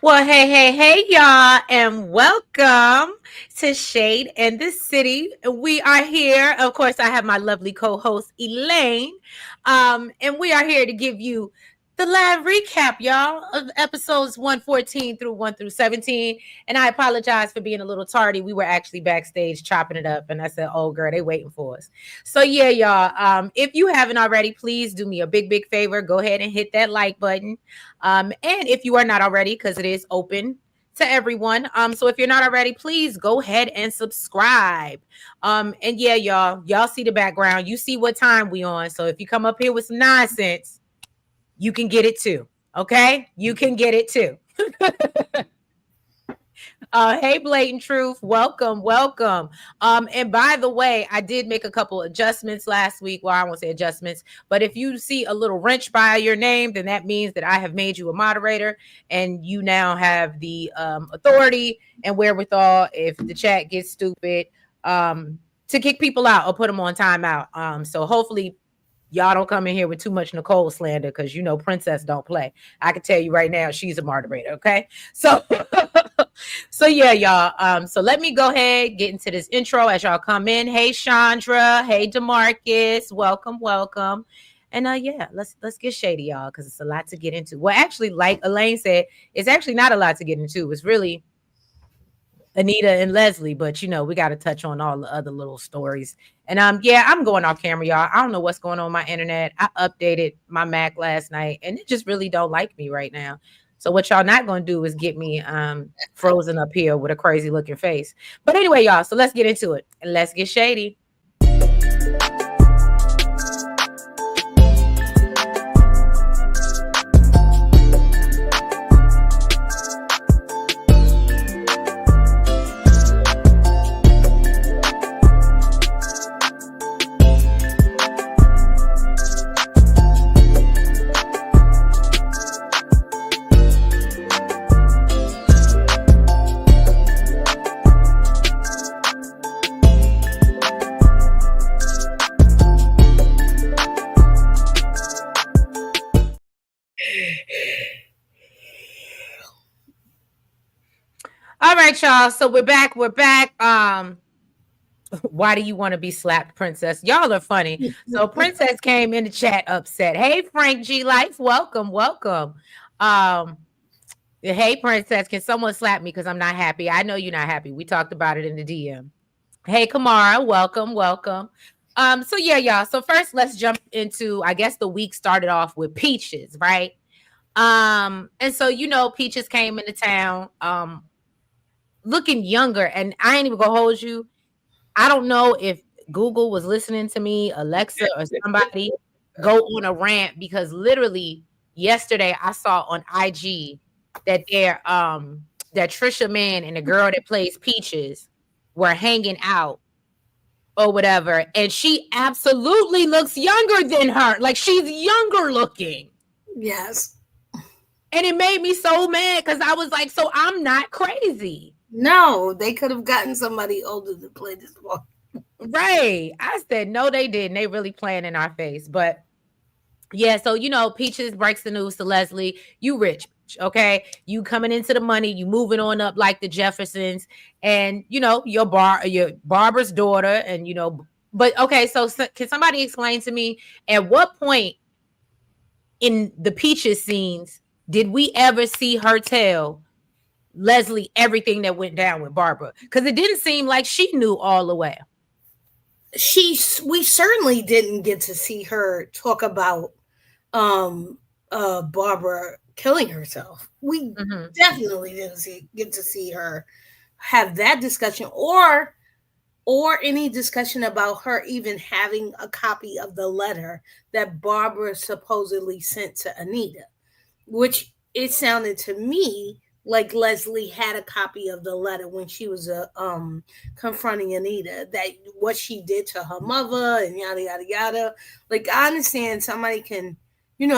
Well, hey, y'all, and welcome to Shade and the City. We are here. Of course, I have my lovely co-host Elaine, and we are here to give you the live recap, y'all, of episodes 114 through 1 through 17. And I apologize for being a little tardy. We were actually backstage chopping it up, and I said, "Oh, girl, they waiting for us." So yeah, y'all. If you haven't already, please do me a big favor. Go ahead and hit that like button. And if you are not already, because it is open to everyone. So if you're not already, please go ahead and subscribe. And yeah, y'all see the background. You see what time we on. So if you come up here with some nonsense, you can get it too. Okay? You can get it too. Hey, Blatant Truth, welcome. And by the way, I did make a couple adjustments last week. Well, I won't say adjustments, but if you see a little wrench by your name, then that means that I have made you a moderator, and you now have the authority and wherewithal, if the chat gets stupid, to kick people out or put them on timeout. So hopefully y'all don't come in here with too much Nicole slander, because Princess don't play. I can tell you right now, she's a moderator. Okay, so so yeah, y'all. So let me go ahead get into this intro as y'all come in. Hey, Chandra. Hey, Demarcus. Welcome. And yeah, let's get shady, y'all, because it's a lot to get into. Well, actually, like Elaine said, it's actually not a lot to get into. It's really Anita and Leslie, but we got to touch on all the other little stories. And yeah, I'm going off camera, y'all. I don't know what's going on my internet. I updated my Mac last night, and it just really don't like me right now. So what y'all not gonna do is get me frozen up here with a crazy looking face. But anyway, y'all, so let's get into it and let's get shady. All right, y'all. So we're back. Why do you want to be slapped, Princess? Y'all are funny. So Princess came in the chat upset. Hey, Frank G Life, welcome. Hey, Princess, can someone slap me because I'm not happy? I know you're not happy. We talked about it in the DM. Hey, Kamara, welcome. So yeah, y'all. So first, let's jump into. I guess the week started off with Peaches, right? And so Peaches came into town, looking younger, and I ain't even gonna hold you. I don't know if Google was listening to me, Alexa, or somebody go on a rant, because literally yesterday I saw on IG that that Trisha Mann and the girl that plays Peaches were hanging out or whatever, and she absolutely looks younger than her. Like, she's younger looking. Yes. And it made me so mad, because I was like, so I'm not crazy. No, they could have gotten somebody older to play this part. Right. I said, no, they didn't. They really playing in our face. But yeah, so Peaches breaks the news to Leslie. You rich, okay? You coming into the money, you moving on up like the Jeffersons, and your Barbara's daughter, and but okay, so can somebody explain to me, at what point in the Peaches scenes did we ever see her tell Leslie everything that went down with Barbara? Because it didn't seem like she knew all the way. We certainly didn't get to see her talk about Barbara killing herself. We definitely didn't get to see her have that discussion, or any discussion about her even having a copy of the letter that Barbara supposedly sent to Anita, which it sounded to me like Leslie had a copy of the letter when she was confronting Anita, that what she did to her mother and yada yada yada. Like, I understand somebody can,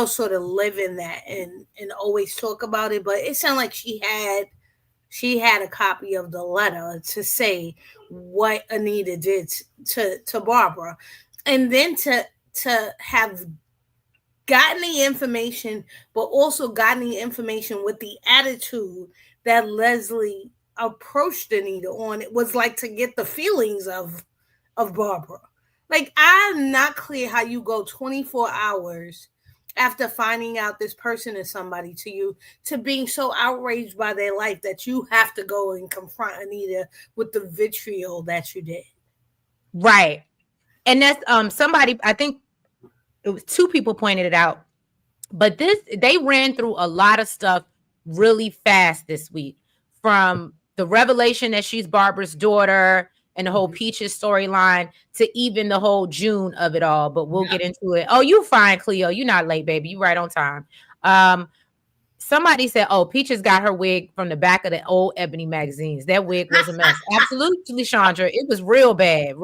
sort of live in that and always talk about it, but it sounded like she had a copy of the letter to say what Anita did to Barbara, and then to have gotten the information, but also gotten the information with the attitude that Leslie approached Anita on. It was like to get the feelings of Barbara. Like, I'm not clear how you go 24 hours after finding out this person is somebody to you, to being so outraged by their life that you have to go and confront Anita with the vitriol that you did. Right. And that's somebody, I think it was two people pointed it out. But they ran through a lot of stuff really fast this week, from the revelation that she's Barbara's daughter and the whole Peaches storyline to even the whole June of it all. But we'll get into it. Oh, you fine, Cleo. You're not late, baby. You right on time. Somebody said, oh, Peaches got her wig from the back of the old Ebony magazines. That wig was a mess. Absolutely, Chandra. It was real bad.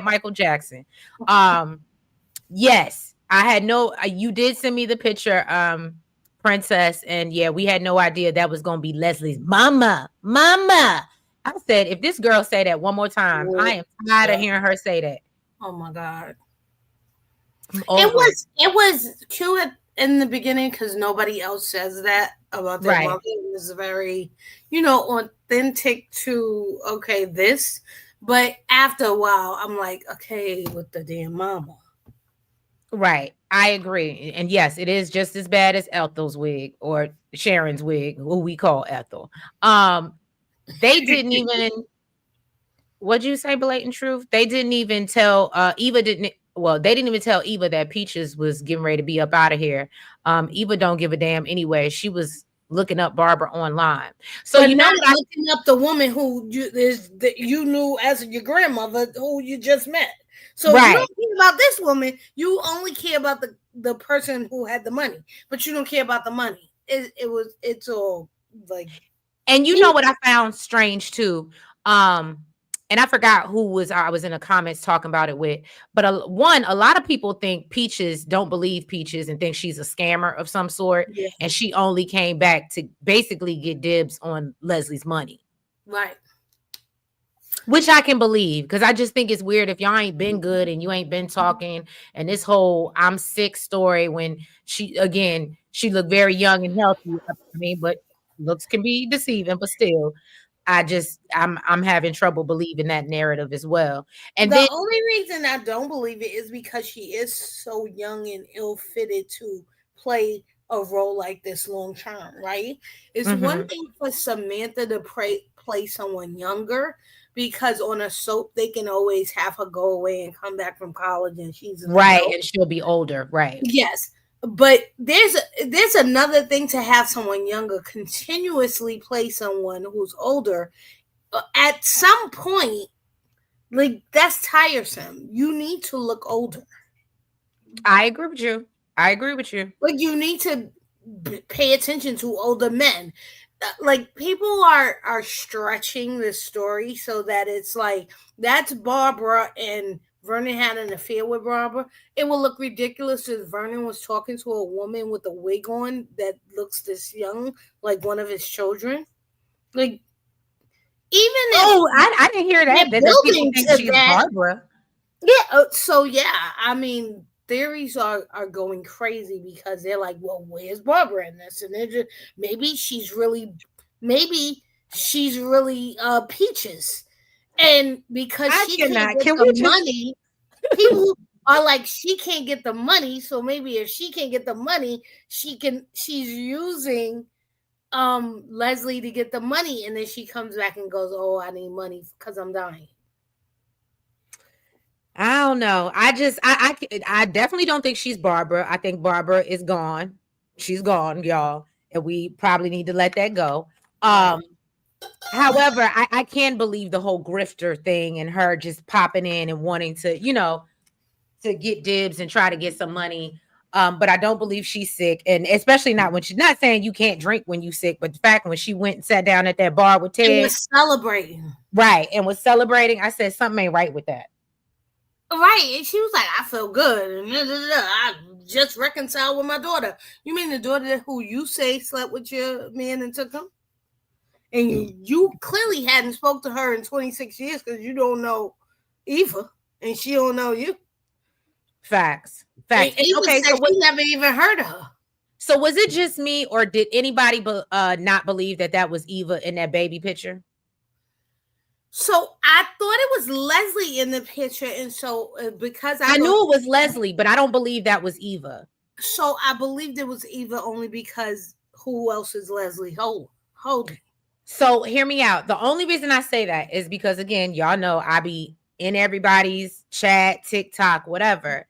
Michael Jackson. Yes. I had you did send me the picture, Princess, and yeah, we had no idea that was going to be Leslie's mama. I said, if this girl say that one more time, I am tired of hearing her say that. Oh my God. It was cute in the beginning because nobody else says that about their mother. It was very, authentic to, okay, this. But after a while, I'm like, okay, with the damn mama. Right. I agree. And yes, it is just as bad as Ethel's wig, or Sharon's wig, who we call Ethel. They didn't even, what'd you say, blatant truth? They didn't even tell, Eva didn't, well, they didn't even tell Eva that Peaches was getting ready to be up out of here. Eva don't give a damn anyway. She was looking up Barbara online. So but not looking up the woman who you knew as your grandmother, who you just met. So if you don't care about this woman, you only care about the person who had the money, but you don't care about the money. It's all like. And you know what I found strange too? And I forgot who I was in the comments talking about it with, but a lot of people think Peaches don't believe Peaches and think she's a scammer of some sort. Yeah. And she only came back to basically get dibs on Leslie's money. Right. Which I can believe, because I just think it's weird if y'all ain't been good and you ain't been talking. And this whole I'm sick story, when she looked very young and healthy. I mean, but looks can be deceiving, but still, I'm having trouble believing that narrative as well. And the only reason I don't believe it is because she is so young and ill-fitted to play a role like this long term, right? It's one thing for Samantha to play someone younger, because on a soap they can always have her go away and come back from college and she's an adult. And she'll be older, right? Yes. But there's another thing to have someone younger continuously play someone who's older. At some point, like, that's tiresome. You need to look older. I agree with you. Like, you need to pay attention to older men. Like, people are stretching this story so that it's like, that's Barbara and Vernon had an affair with Barbara. It will look ridiculous if Vernon was talking to a woman with a wig on that looks this young, like one of his children. Like, even if I didn't hear that. That people think she's Barbara. Yeah. So yeah, I mean, theories are going crazy because they're like, well, where's Barbara in this? And they're just, maybe she's really Peaches. And because she can't get the money, people are like, she can't get the money. So maybe if she can't get the money, she's using Leslie to get the money. And then she comes back and goes, oh, I need money because I'm dying. I don't know. I definitely don't think she's Barbara. I think Barbara is gone. She's gone, y'all. And we probably need to let that go. However, I can't believe the whole grifter thing and her just popping in and wanting to, to get dibs and try to get some money. But I don't believe she's sick. And especially not when she's not saying you can't drink when you're sick, but the fact when she went and sat down at that bar with Ted. And was celebrating. Right. And was celebrating. I said, something ain't right with that. Right. And she was like, I feel good. And I just reconciled with my daughter. You mean the daughter who you say slept with your man and took him? And you clearly hadn't spoke to her in 26 years because you don't know Eva and she don't know you. Facts. Facts. Ava Okay, said she never even heard of her. so was it just me, or did anybody not believe that was Eva in that baby picture? So I thought it was Leslie in the picture, and so because I knew it was Leslie, but I don't believe that was Eva. So I believed it was Eva only because who else is Leslie holding? So hear me out. The only reason I say that is because, again, y'all know I be in everybody's chat, TikTok, whatever.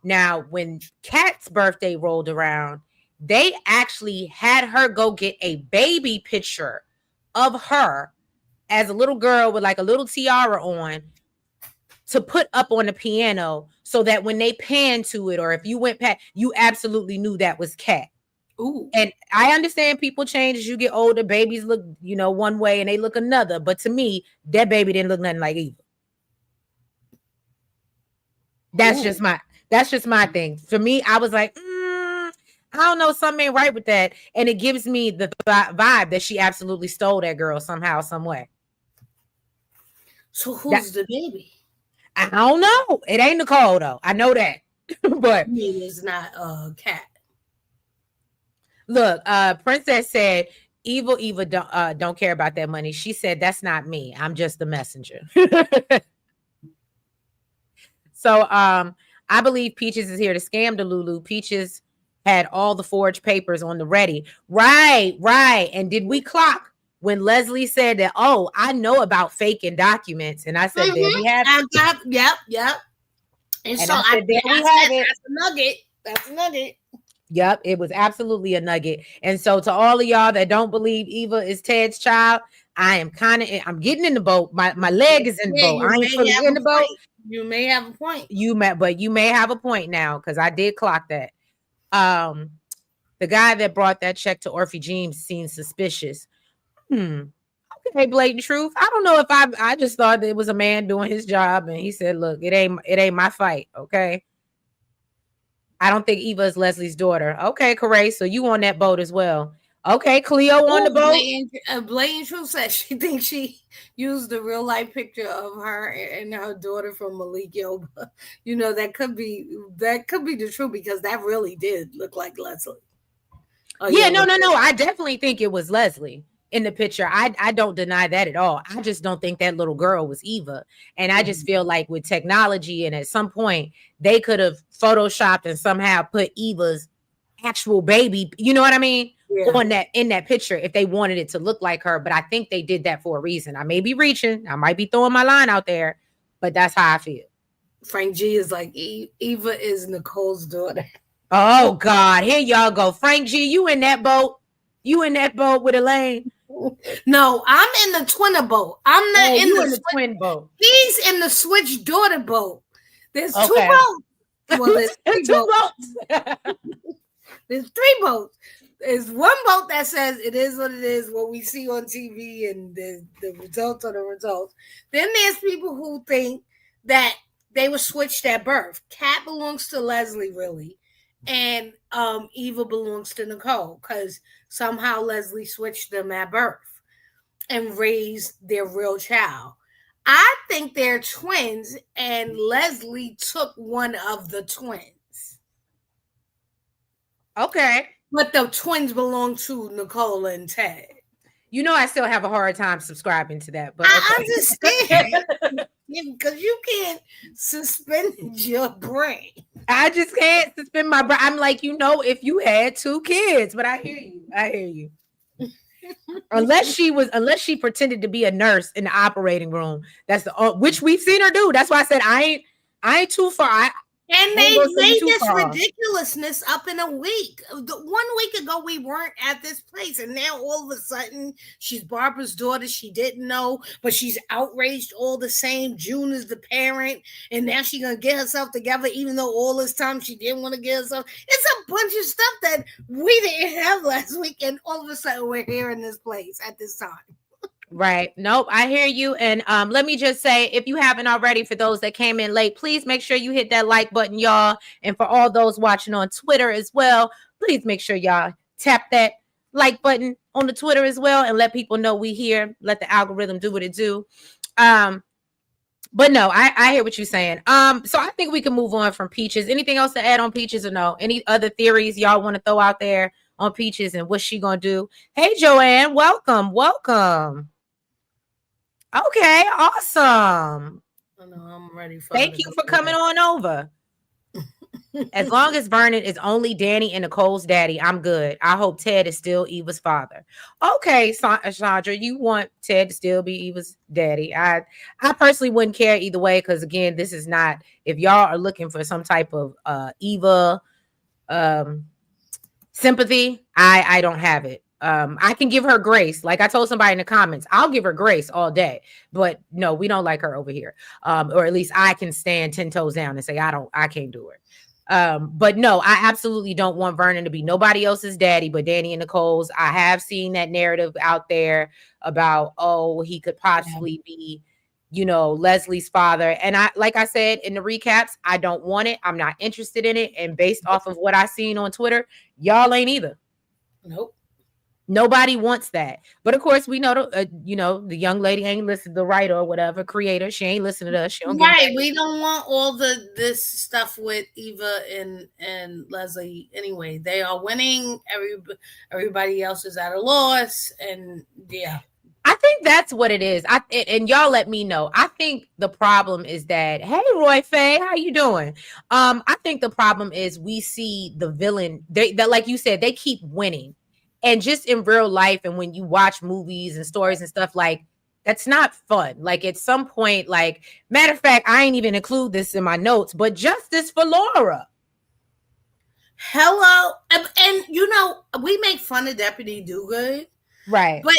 Now, when Kat's birthday rolled around, they actually had her go get a baby picture of her as a little girl with like a little tiara on to put up on the piano so that when they pan to it, or if you went past, you absolutely knew that was Kat. Ooh. And I understand people change as you get older. Babies look, one way and they look another. But to me, that baby didn't look nothing like Eva. That's just my thing. For me, I was like, I don't know, something ain't right with that. And it gives me the vibe that she absolutely stole that girl somehow, some way. So who's the baby? I don't know. It ain't Nicole though. I know that. But it's not Kat. Look, Princess said, Evil Eva don't care about that money. She said, that's not me. I'm just the messenger. So I believe Peaches is here to scam the Lulu. Peaches had all the forged papers on the ready. Right. And did we clock when Leslie said that, oh, I know about faking documents? And I said, there we have it. Yep. And so I said, there we have it. That's a nugget. Yep, it was absolutely a nugget. And so to all of y'all that don't believe Eva is Ted's child, I'm getting in the boat. My leg is in the boat. I ain't fully in the boat. You may have a point. You may have a point now, because I did clock that. The guy that brought that check to Orphe James seems suspicious. Okay, blatant truth. I don't know if I just thought that it was a man doing his job, and he said, look, it ain't my fight, okay? I don't think Eva is Leslie's daughter. Okay, Corey, so you on that boat as well. Okay, Cleo on the boat. Blatant truth says she thinks she used the real life picture of her and her daughter from Malik Yoba. That could be the truth, because that really did look like Leslie. No. I definitely think it was Leslie in the picture. I don't deny that at all. I just don't think that little girl was Eva. And I just feel like with technology, and at some point they could have photoshopped and somehow put Eva's actual baby, you know what I mean? Yeah. in that picture, if they wanted it to look like her. But I think they did that for a reason. I may be reaching, I might be throwing my line out there, but that's how I feel. Frank G is like, Eva is Nicole's daughter. Oh God, here y'all go. Frank G, you in that boat? You in that boat with Elaine? No, I'm in the twinner boat. I'm not in the twin boat. He's in the switch daughter boat. There's two boats. Well, there's two boats. There's three boats. There's one boat that says it is what it is, what we see on TV, and the results are the results. Then there's people who think that they were switched at birth. Kat belongs to Leslie, really. And Eva belongs to Nicole, because somehow Leslie switched them at birth and raised their real child. I think they're twins, and Leslie took one of the twins. Okay. But the twins belong to Nicole and Ted. I still have a hard time subscribing to that. But I understand. Because you can't suspend your brain. I just can't suspend my brain. I'm like, if you had two kids, but I hear you. unless she pretended to be a nurse in the operating room. That's which we've seen her do. That's why I said I ain't too far. And they made this ridiculousness up in a week. 1 week ago, we weren't at this place. And now all of a sudden, she's Barbara's daughter. She didn't know, but she's outraged all the same. June is the parent. And now she's going to get herself together, even though all this time she didn't want to get herself. It's a bunch of stuff that we didn't have last week. And all of a sudden, we're here in this place at this time. Right. Nope. I hear you. And let me just say, if you haven't already, for those that came in late, please make sure you hit that like button, y'all. And for all those watching on Twitter as well, please make sure y'all tap that like button on the Twitter as well, and let people know we here. Let the algorithm do what it do. But no, I hear what you're saying. So I think we can move on from Peaches. Anything else to add on Peaches or no? Any other theories y'all want to throw out there on Peaches and what's she gonna do? Hey Joanne, welcome, welcome. Okay, awesome. I know I'm ready for her Thank to you go for coming away. on over. As long as Vernon is only Danny and Nicole's daddy, I'm good. I hope Ted is still Eva's father. Okay, Sandra, you want Ted to still be Eva's daddy. I personally wouldn't care either way because again, this is not if y'all are looking for some type of Eva um sympathy, I don't have it. I can give her grace. Like I told somebody in the comments, I'll give her grace all day. But no, we don't like her over here. Or at least I can stand 10 toes down and say I can't do it. But no, I absolutely don't want Vernon to be nobody else's daddy but Danny and Nicole's. I have seen that narrative out there about, oh, he could possibly be, Leslie's father. And like I said in the recaps, I don't want it. I'm not interested in it. And based off of what I seen on Twitter, y'all ain't either. Nope. Nobody wants that. But of course, we know the young lady ain't listening, the writer or whatever, creator. She ain't listening to us. She don't give a Right. damn. We don't want all this stuff with Eva and Leslie anyway. They are winning. Everybody else is at a loss. And yeah. I think that's what it is. And y'all let me know. I think the problem is that, hey Roy Faye, how you doing? I think the problem is we see the villain. That like you said, they keep winning. And just in real life, and when you watch movies and stories and stuff, like that's not fun. Like at some point, like matter of fact, I ain't even include this in my notes, but justice for Laura. Hello. And we make fun of Deputy Dogood. Right. But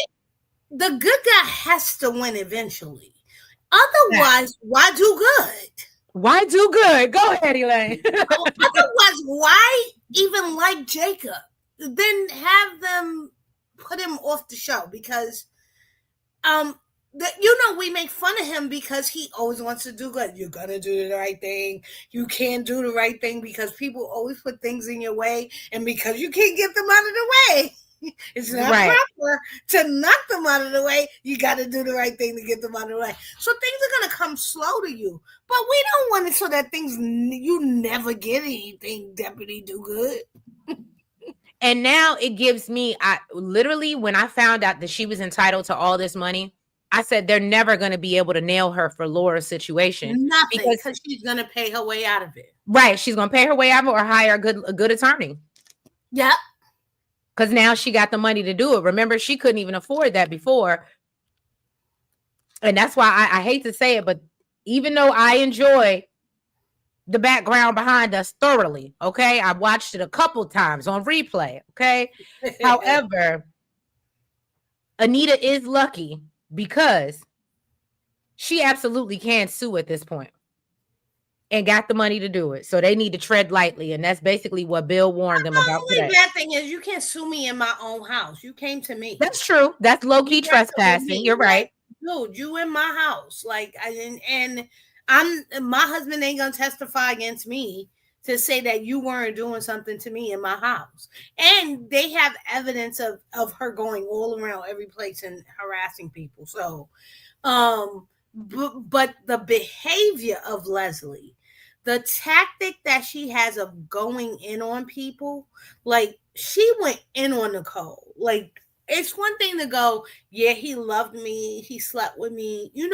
the good guy has to win eventually. Otherwise, why do good? Why do good? Go ahead, Elaine. Otherwise, why even like Jacob? Then have them put him off the show because we make fun of him because he always wants to do good. You're gonna do the right thing. You can't do the right thing because people always put things in your way, and because you can't get them out of the way. It's not proper to knock them out of the way. You got to do the right thing to get them out of the way. So things are going to come slow to you. But we don't want it so that you never get anything, Deputy Do Good. And now it gives me, literally, when I found out that she was entitled to all this money, I said they're never going to be able to nail her for Laura's situation. Nothing, because she's going to pay her way out of it. Right. She's going to pay her way out of it or hire a good attorney. Yep. Because now she got the money to do it. Remember, she couldn't even afford that before. And that's why I hate to say it, but even though I enjoy the background behind us thoroughly, okay? I watched it a couple times on replay, okay? However, Anita is lucky because she absolutely can sue at this point and got the money to do it. So they need to tread lightly. And that's basically what Bill warned them about today. The only bad thing is you can't sue me in my own house. You came to me. That's true. That's low-key trespassing. You're right. Like, dude, you in my house. Like, and my husband ain't gonna testify against me to say that you weren't doing something to me in my house. And they have evidence of her going all around every place and harassing people. So, but the behavior of Leslie, the tactic that she has of going in on people, like she went in on Nicole. Like, it's one thing to go, yeah, he loved me, he slept with me. You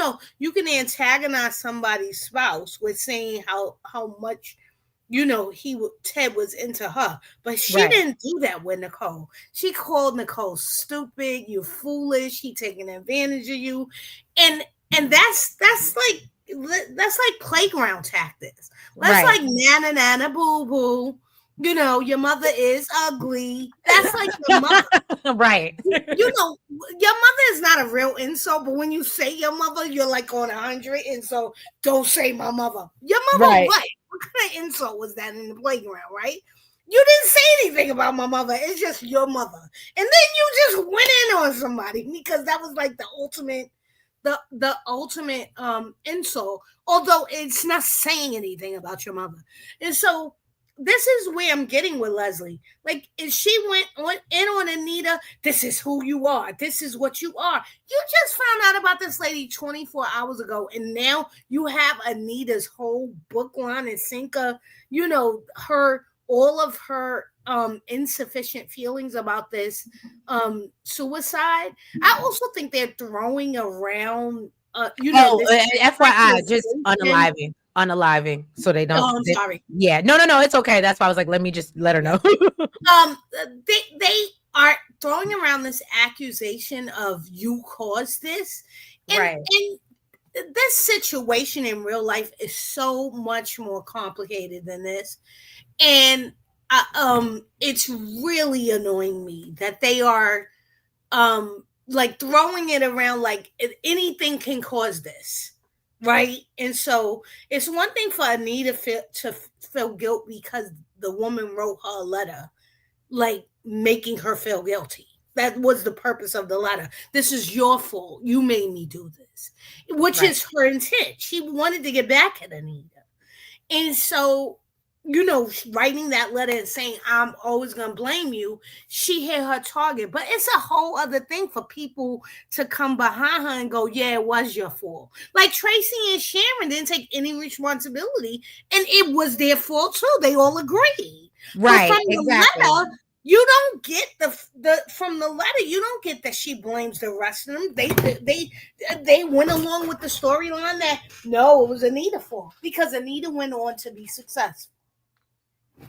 can antagonize somebody's spouse with saying how much Ted was into her, but she didn't do that with Nicole. She called Nicole stupid, you foolish, he taking advantage of you, and that's like playground tactics. That's like nana nana boo boo. Your mother is ugly. That's like your mother. Right. Your mother is not a real insult, but when you say your mother, you're like on 100. And so don't say my mother. Your mother, right? What kind of insult was that in the playground, right? You didn't say anything about my mother. It's just your mother. And then you just went in on somebody because that was like the ultimate insult, although it's not saying anything about your mother. And so this is where I'm getting with Leslie. Like, if she went on Anita, this is who you are. This is what you are. You just found out about this lady 24 hours ago, and now you have Anita's whole book line and sinker. Her all of her insufficient feelings about this suicide. I also think they're throwing around. This FYI, just unaliving, so they don't. Oh, I'm sorry. Yeah, no, it's okay. That's why I was like, let me just let her know. They are throwing around this accusation of you caused this, and this situation in real life is so much more complicated than this, and it's really annoying me that they are like throwing it around like anything can cause this. Right. And so it's one thing for Anita to feel guilt because the woman wrote her a letter, like making her feel guilty. That was the purpose of the letter. This is your fault. You made me do this, which is her intent. She wanted to get back at Anita. And so, writing that letter and saying, I'm always going to blame you, she hit her target. But it's a whole other thing for people to come behind her and go, yeah, it was your fault. Like Tracy and Sharon didn't take any responsibility, and it was their fault too. They all agreed. Right. But from the letter, you don't get from the letter, you don't get that she blames the rest of them. They went along with the storyline that no, it was Anita's fault because Anita went on to be successful.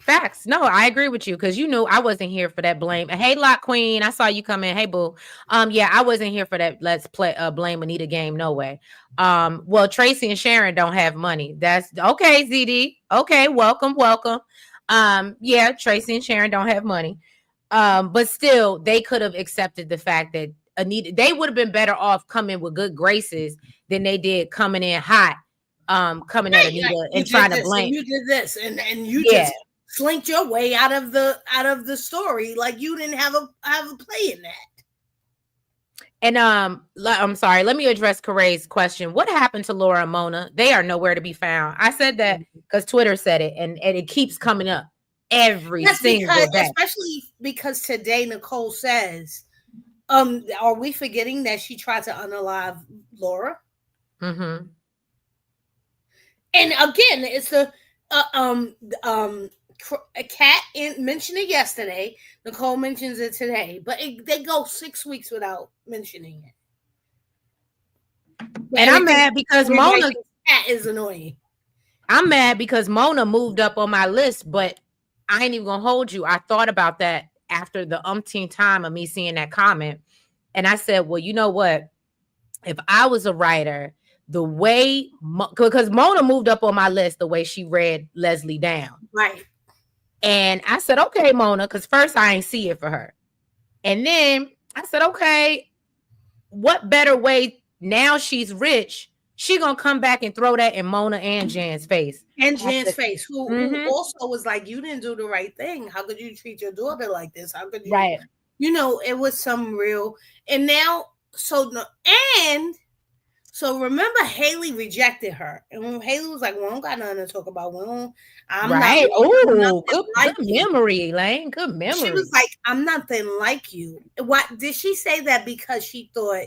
Facts. No, I agree with you because I wasn't here for that blame. Hey, Lock Queen, I saw you come in. Hey, boo. Yeah, I wasn't here for that. Let's play blame Anita game. No way. Well, Tracy and Sharon don't have money. That's okay, ZD. Okay, welcome. Yeah, Tracy and Sharon don't have money. But still, they could have accepted the fact that Anita. They would have been better off coming with good graces than they did coming in hot. Coming at Anita and trying to blame. You did this, and you just slinked your way out of the story, like you didn't have a play in that. And I'm sorry, let me address Corey's question. What happened to Laura and Mona? They are nowhere to be found. I said that because Twitter said it, and it keeps coming up every single day. Especially because today Nicole says, are we forgetting that she tried to unalive Laura? Mm-hmm. And again, it's the Kat mentioned it yesterday. Nicole mentions it today, but they go 6 weeks without mentioning it. And I'm mad because Mona Kat is annoying. I'm mad because Mona moved up on my list, but I ain't even gonna hold you. I thought about that after the umpteenth time of me seeing that comment, and I said, well, you know what? If I was a writer, the way because Mona moved up on my list the way she read Leslie down. Right. And I said, okay, Mona, because first I ain't see it for her. And then I said, okay, what better way now she's rich? She gonna come back and throw that in Mona and Jan's face. And Jan's face, who also was like, you didn't do the right thing. How could you treat your daughter like this? How could you? Right. It was some real. And now, so remember, Haley rejected her, and when Haley was like, "We don't got nothing to talk about. I'm right. not." Oh, good memory, Elaine. Good memory. She was like, "I'm nothing like you." What did she say that because she thought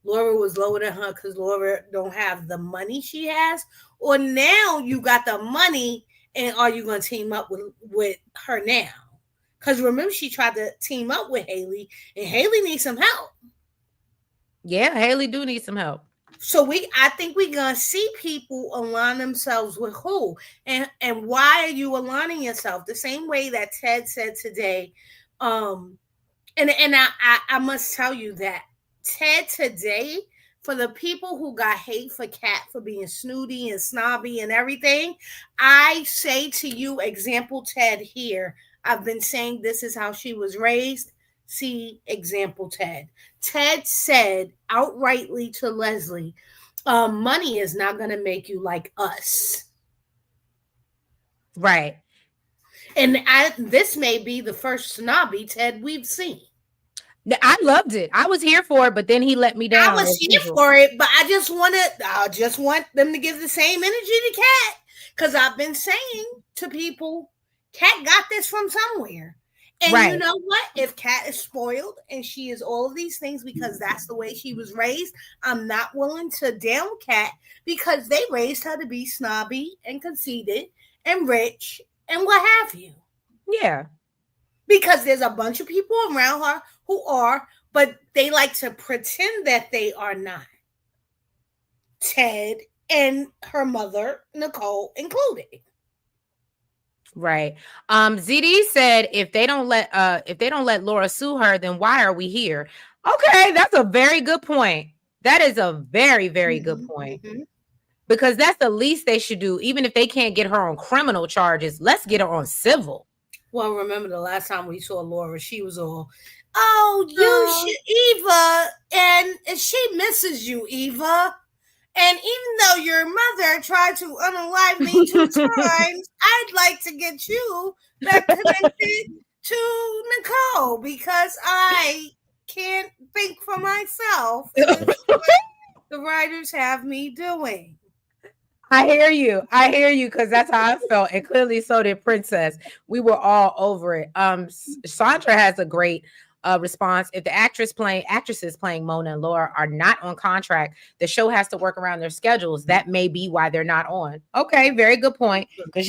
Laura was lower than her because Laura don't have the money she has, or now you got the money, and are you going to team up with her now? Because remember, she tried to team up with Haley, and Haley needs some help. Yeah, Haley do need some help. So I think we're gonna see people align themselves with who, and why are you aligning yourself? The same way that Ted said today, and I must tell you that Ted today, for the people who got hate for Kat for being snooty and snobby and everything, I say to you, example Ted here. I've been saying this is how she was raised. See, example Ted. Ted said outrightly to Leslie, money is not going to make you like us. Right. And this may be the first snobby Ted we've seen. I loved it. I was here for it, but then he let me down. I was here for it, but I just want them to give the same energy to Kat. Because I've been saying to people, Kat got this from somewhere. And you Right. know what? If Kat is spoiled and she is all of these things because that's the way she was raised, I'm not willing to down Kat because they raised her to be snobby and conceited and rich and what have you. Yeah. Because there's a bunch of people around her who are, but they like to pretend that they are not. Ted and her mother, Nicole, included. Right. ZD said if they don't let Laura sue her, then why are we here? Okay, that's a very good point. That is a very, very good point. Mm-hmm. Because that's the least they should do. Even if they can't get her on criminal charges, let's get her on civil. Well, remember the last time we saw Laura, she was all, "Oh, you should, Eva, and she misses you, Eva. And even though your mother tried to unalive me 2 times, I'd like to get you back connected to Nicole because I can't think for myself. It's what the writers have me doing." I hear you. I hear you because that's how I felt. And clearly so did Princess. We were all over it. Sandra has a great response. If the actresses playing Mona and Laura are not on contract, the show has to work around their schedules. That may be why they're not on. Okay, very good point. Because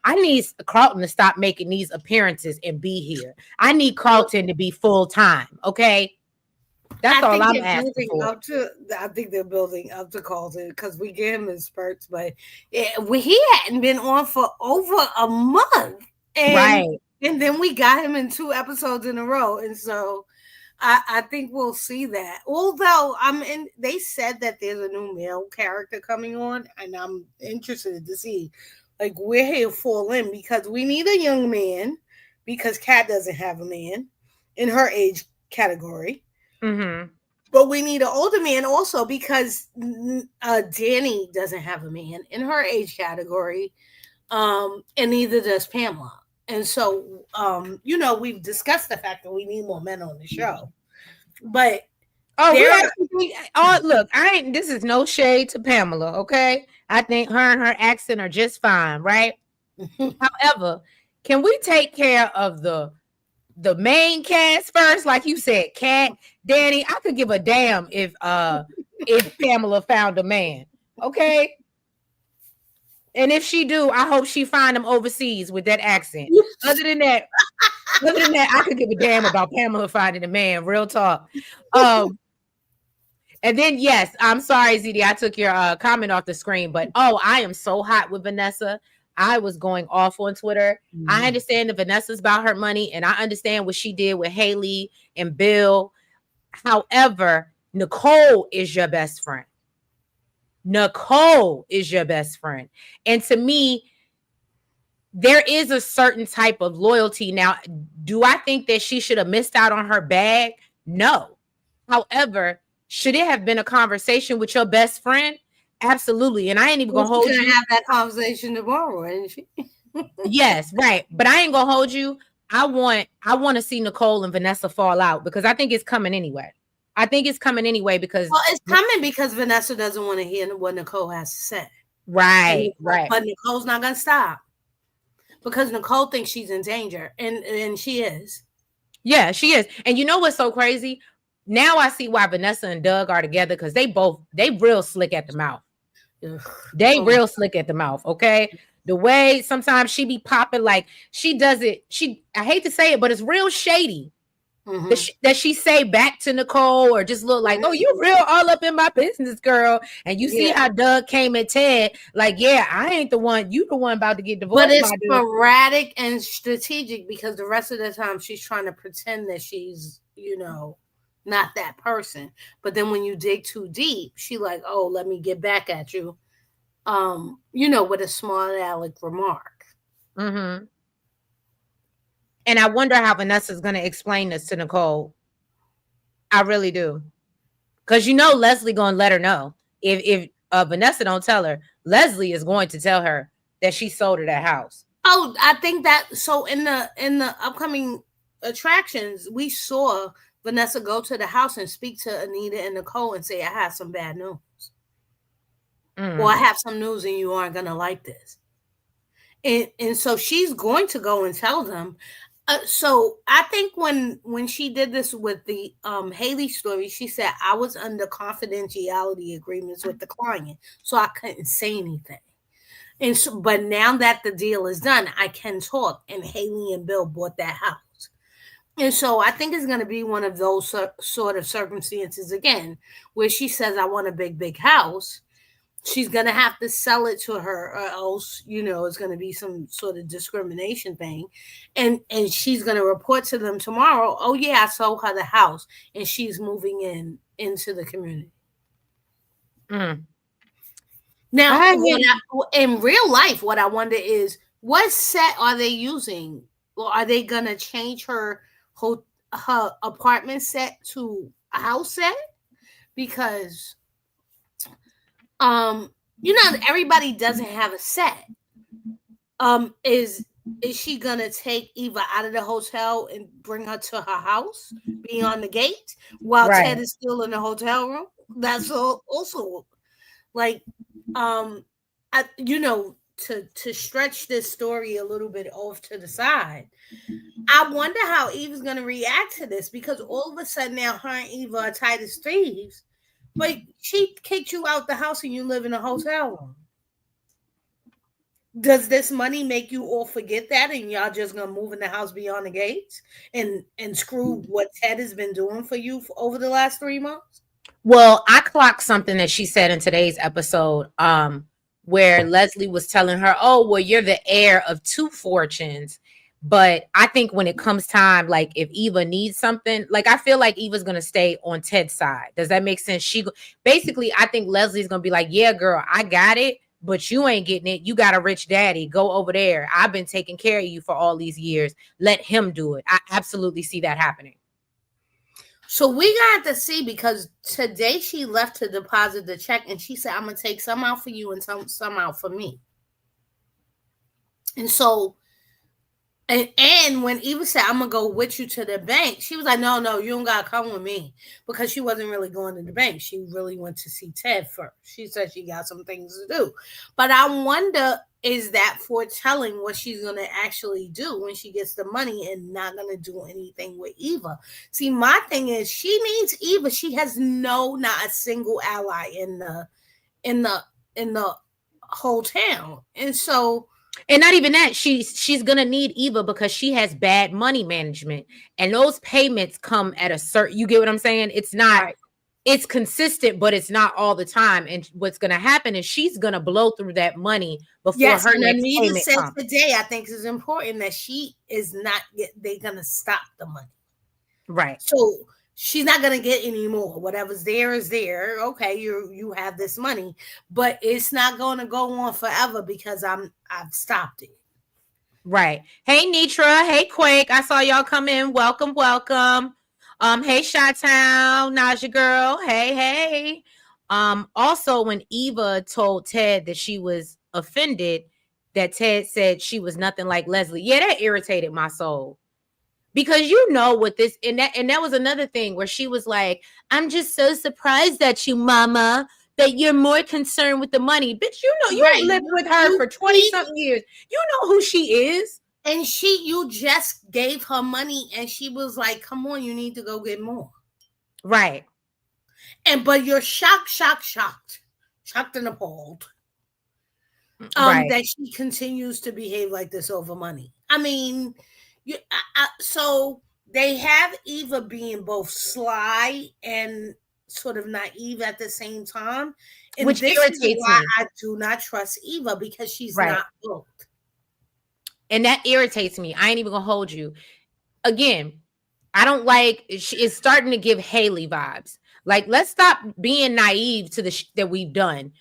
I need Carlton to stop making these appearances and be here. I need Carlton to be full time. Okay. That's all I'm asking for. I think they're building up to Carlton because we get him in spurts, but he hadn't been on for over a month, Right. and then we got him in 2 episodes in a row, and so I think we'll see that. Although they said that there's a new male character coming on, and I'm interested to see like where he'll fall in because we need a young man because Kat doesn't have a man in her age category. Mm-hmm. But we need an older man also because Danny doesn't have a man in her age category, and neither does Pamela. And so, we've discussed the fact that we need more men on the show. But look, this is no shade to Pamela, okay? I think her and her accent are just fine, right? However, can we take care of the main cast first? Like you said, Kat, Danny, I could give a damn if Pamela found a man, okay? And if she do, I hope she find him overseas with that accent. Other than that, I could give a damn about Pamela finding a man. Real talk. And then, yes, I'm sorry, ZD, I took your comment off the screen, but I am so hot with Vanessa. I was going off on Twitter. I understand that Vanessa's about her money, and I understand what she did with Haley and Bill. However, Nicole is your best friend. Nicole is your best friend. And to me, there is a certain type of loyalty. Now, do I think that she should have missed out on her bag? No. However, should it have been a conversation with your best friend? Absolutely. And I ain't even gonna hold you. Have that conversation tomorrow, ain't she? Yes, right. But I ain't gonna hold you. I want to see Nicole and Vanessa fall out because I think it's coming anyway. Because it's coming because Vanessa doesn't want to hear what Nicole has to say. Right. But Nicole's not gonna stop because Nicole thinks she's in danger, and she is. Yeah, she is. And you know what's so crazy? Now I see why Vanessa and Doug are together because they real slick at the mouth. They real slick at the mouth, okay? The way sometimes she be popping, like she does it. I hate to say it, but it's real shady. Mm-hmm. That she say back to Nicole or just look like, oh, you real all up in my business, girl. And you see how Doug came at Ted, like, yeah, I ain't the one. You the one about to get divorced. But it's sporadic and strategic because the rest of the time she's trying to pretend that she's, not that person. But then when you dig too deep, she like, oh, let me get back at you. With a smart aleck remark. Mm-hmm. And I wonder how Vanessa's going to explain this to Nicole. I really do. Because Leslie going to let her know. If Vanessa don't tell her, Leslie is going to tell her that she sold her that house. Oh, I think that, so in the upcoming attractions, we saw Vanessa go to the house and speak to Anita and Nicole and say, I have some bad news. Or I have some news and you aren't going to like this. And so she's going to go and tell them. So I think when she did this with the Haley story, she said I was under confidentiality agreements with the client, so I couldn't say anything. And so, but now that the deal is done, I can talk. And Haley and Bill bought that house. And so I think it's going to be one of those sort of circumstances again, where she says, I want a big, big house. She's going to have to sell it to her, or else, it's going to be some sort of discrimination thing. And she's going to report to them tomorrow, oh, yeah, I sold her the house and she's moving into the community. Mm. Now, in real life, what I wonder is, what set are they using? Or are they going to change her apartment set to a house set? Because everybody doesn't have a set. Is she gonna take Eva out of the hotel and bring her to her house beyond the gate while Ted is still in the hotel room? That's also like, to stretch this story a little bit off to the side. I wonder how Eva's gonna react to this, because all of a sudden now her and Eva are tight as thieves. But she kicked you out the house and you live in a hotel room. Does this money make you all forget that and y'all just gonna move in the house beyond the gates and screw what Ted has been doing for you over the last 3 months? Well, I clocked something that she said in today's episode, where Leslie was telling her, oh, well, you're the heir of 2 fortunes. But I think when it comes time, like if Eva needs something, like I feel like Eva's going to stay on Ted's side. Does that make sense? Basically, I think Leslie's going to be like, yeah, girl, I got it, but you ain't getting it. You got a rich daddy. Go over there. I've been taking care of you for all these years. Let him do it. I absolutely see that happening. So we got to see, because today she left to deposit the check and she said, I'm going to take some out for you and some out for me. And so, and when Eva said, I'm going to go with you to the bank, she was like, no, you don't got to come with me, because she wasn't really going to the bank. She really went to see Ted first. She said she got some things to do. But I wonder, is that foretelling what she's going to actually do when she gets the money and not going to do anything with Eva? See, my thing is, she needs Eva. She has not a single ally in the whole town. And so, and not even that, she's gonna need Eva because she has bad money management, and those payments come at a certain, you get what I'm saying? It's not right. It's consistent, but it's not all the time. And what's gonna happen is she's gonna blow through that money before her next payment comes. Today, I think is important that she is not. They're gonna stop the money, right? So she's not gonna get any more. Whatever's there is there. Okay, you have this money, but it's not gonna go on forever because I've stopped it. Right. Hey Nitra. Hey Quake. I saw y'all come in. Welcome. Hey Chi-Town, Naja girl. Hey. Also, when Eva told Ted that she was offended that Ted said she was nothing like Leslie, yeah, that irritated my soul. Because what this, and that was another thing where she was like, I'm just so surprised at you, mama, that you're more concerned with the money. Bitch, you lived with her for 20-something years. You know who she is. And you just gave her money and she was like, come on, you need to go get more. Right. But you're shocked and appalled that she continues to behave like this over money. I mean, so they have Eva being both sly and sort of naive at the same time. And which irritates me. I do not trust Eva, because she's not both. And that irritates me. I ain't even gonna hold you. Again, I don't like, it's starting to give Haley vibes. Like, let's stop being naive to the that we've done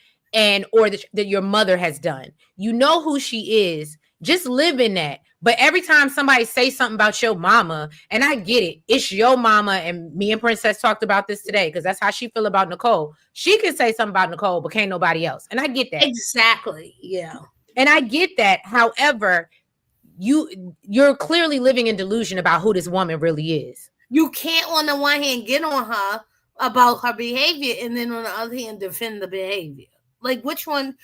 or that your mother has done. You know who she is. Just live in that. But every time somebody say something about your mama, and I get it, it's your mama, and me and Princess talked about this today because that's how she feel about Nicole. She can say something about Nicole, but can't nobody else. And I get that. Exactly. Yeah. And I get that. However, you're clearly living in delusion about who this woman really is. You can't on the one hand get on her about her behavior and then on the other hand defend the behavior. Like, which one?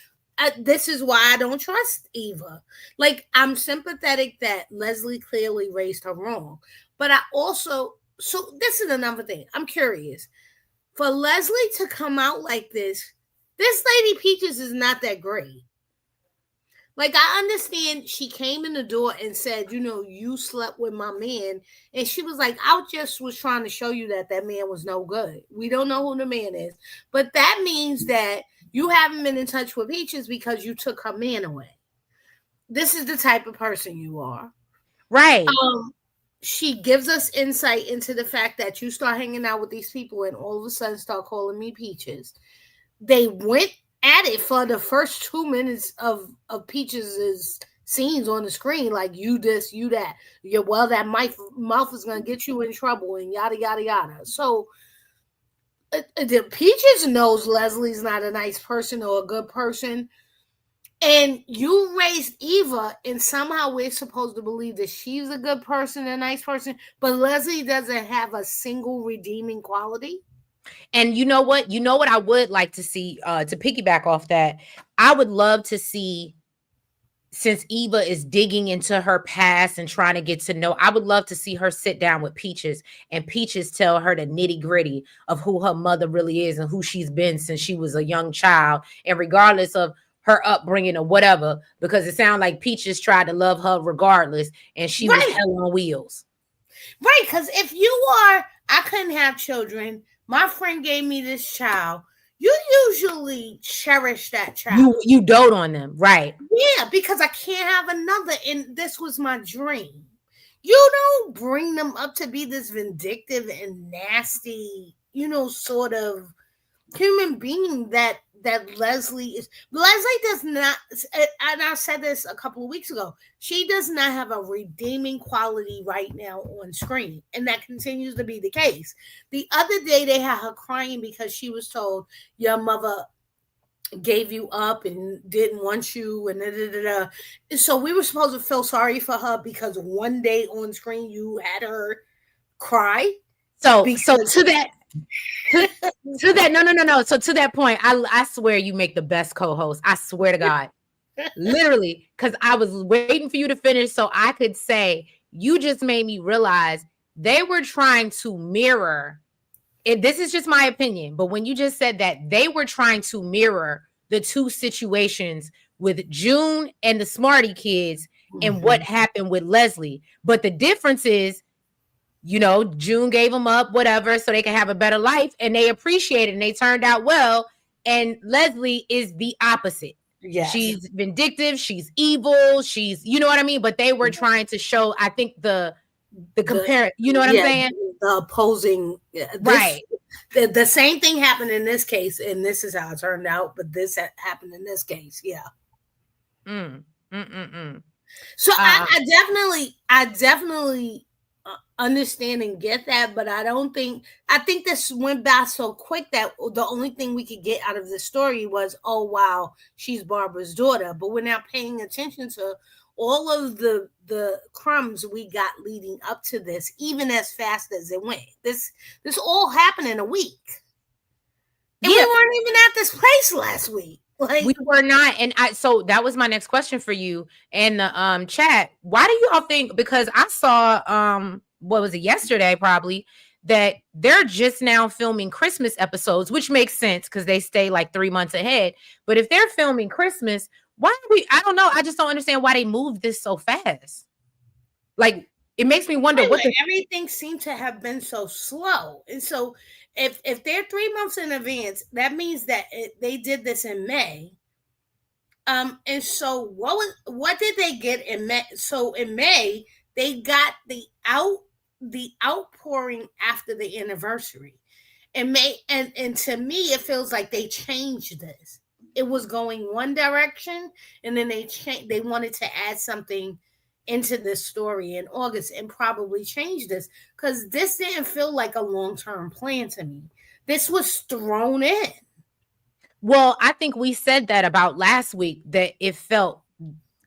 this is why I don't trust Eva. Like, I'm sympathetic that Leslie clearly raised her wrong, but I also, so this is another thing. I'm curious for Leslie to come out like this lady Peaches is not that great. Like, I understand she came in the door and said, you slept with my man. And she was like, I just was trying to show you that that man was no good. We don't know who the man is. But that means that you haven't been in touch with Peaches because you took her man away. This is the type of person you are. Right. She gives us insight into the fact that you start hanging out with these people and all of a sudden start calling me Peaches. They went at it for the first 2 minutes of Peaches' scenes on the screen, like you this, you that. Yeah, well, that mouth is gonna get you in trouble and yada yada yada. So the Peaches knows Leslie's not a nice person or a good person. And you raised Eva, and somehow we're supposed to believe that she's a good person, a nice person, but Leslie doesn't have a single redeeming quality. And you know what? You know what I would like to see, to piggyback off that, I would love to see, since Eva is digging into her past and trying to get to know, I would love to see her sit down with Peaches and Peaches tell her the nitty gritty of who her mother really is and who she's been since she was a young child. And regardless of her upbringing or whatever, because it sounded like Peaches tried to love her regardless and she was hell on wheels. Right, because if you are, I couldn't have children. My friend gave me this child. You usually cherish that child. You dote on them, right? Yeah, because I can't have another, and this was my dream. You don't bring them up to be this vindictive and nasty, sort of human being that Leslie is. Leslie does not, and I said this a couple of weeks ago, she does not have a redeeming quality right now on screen, and that continues to be the case. The other day they had her crying because she was told your mother gave you up and didn't want you and da, da, da, da. And so we were supposed to feel sorry for her because one day on screen you had her cry. So to that no. So to that point, I swear you make the best co-host. I swear to God. Literally, because I was waiting for you to finish so I could say, you just made me realize they were trying to mirror, and this is just my opinion, but when you just said that, they were trying to mirror the two situations with June and the Smarty kids and what happened with Leslie. But the difference is, June gave them up, whatever, so they can have a better life, and they appreciate it, and they turned out well. And Leslie is the opposite. Yes. She's vindictive, she's evil, she's, you know what I mean? But they were trying to show, I think, the compare, you know what I'm saying? The opposing, right. The same thing happened in this case, and this is how it turned out, but this happened in this case, yeah. So I definitely understand and get that, but I think this went by so quick that the only thing we could get out of this story was, oh wow, she's Barbara's daughter, but we're not paying attention to all of the crumbs we got leading up to this, even as fast as it went. This all happened in a week, and we weren't even at this place last week. Like, we were not. And so that was my next question for you in the chat. Why do you all think, because I saw what was it, yesterday probably, that they're just now filming Christmas episodes, which makes sense because they stay like 3 months ahead. But if they're filming Christmas, I don't know, I just don't understand why they moved this so fast. Like, it makes me wonder everything seemed to have been so slow. And so if they're 3 months in advance, that means that they did this in May. And so what did they get in May? So in May, they got the outpouring after the anniversary. And May, and to me, it feels like they changed this. It was going one direction, and then they wanted to add something into this story in August and probably change this, because this didn't feel like a long-term plan to me. This was thrown in. Well, I think we said that about last week, that it felt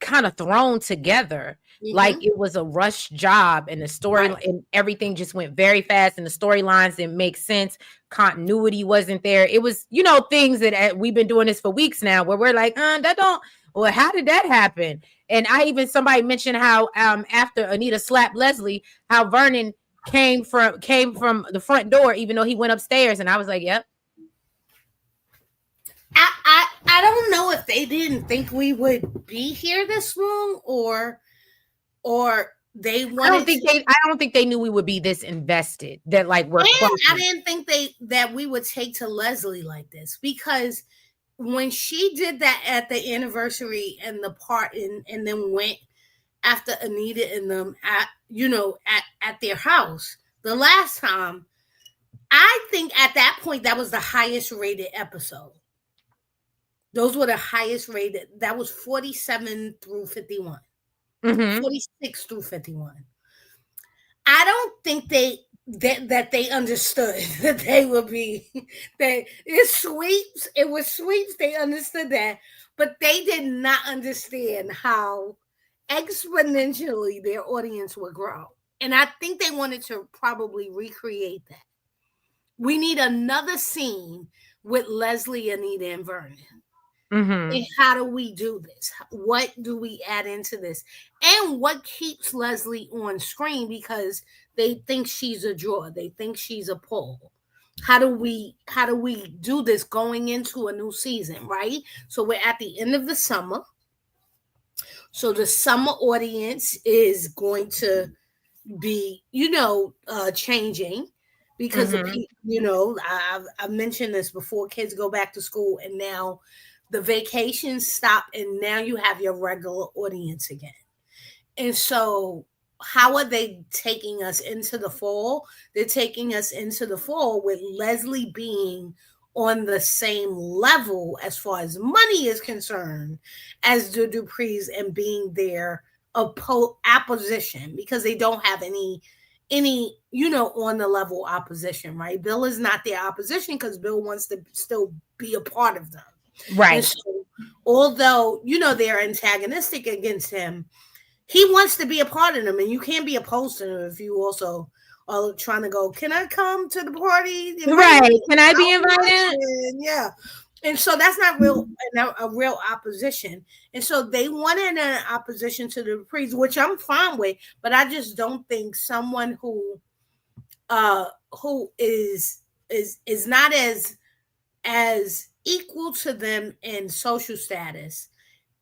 kind of thrown together. Like it was a rush job, and the story and everything just went very fast, and the storylines didn't make sense. Continuity wasn't there. It was, things that we've been doing this for weeks now, where we're like, that don't. Well, how did that happen? And somebody mentioned how after Anita slapped Leslie, how Vernon came from the front door, even though he went upstairs, and I was like, yep. I don't know if they didn't think we would be here this long, or they wanted. I don't think they knew we would be this invested. That like we're. And I didn't think that we would take to Leslie like this, because when she did that at the anniversary and the part, and then went after Anita and them at their house the last time, I think at that point that was the highest rated episode. Those were the highest rated. That was 47 through 51. 46 through 51. I don't think that they understood that they would be that it was sweeps. They understood that, but they did not understand how exponentially their audience would grow. And I think they wanted to probably recreate that. We need another scene with Leslie, Anita, and Vernon. And how do we do this? What do we add into this? And what keeps Leslie on screen? Because they think she's a draw. They think she's a pull. How do we do this going into a new season, right? So we're at the end of the summer. So the summer audience is going to be, changing, because I've mentioned this before. Kids go back to school, and now the vacations stop, and now you have your regular audience again. And so how are they taking us into the fall? They're taking us into the fall with Leslie being on the same level as far as money is concerned as the Duprees, and being their opposition, because they don't have any on the level opposition, right? Bill is not their opposition because Bill wants to still be a part of them. Right. So, although, they're antagonistic against him, he wants to be a part of them, and you can't be opposed to them if you also are trying to go, can I come to the party? Right. Can I be invited? Yeah. And so that's not a real opposition. And so they wanted an opposition to the Duprees, which I'm fine with, but I just don't think someone who is not as equal to them in social status,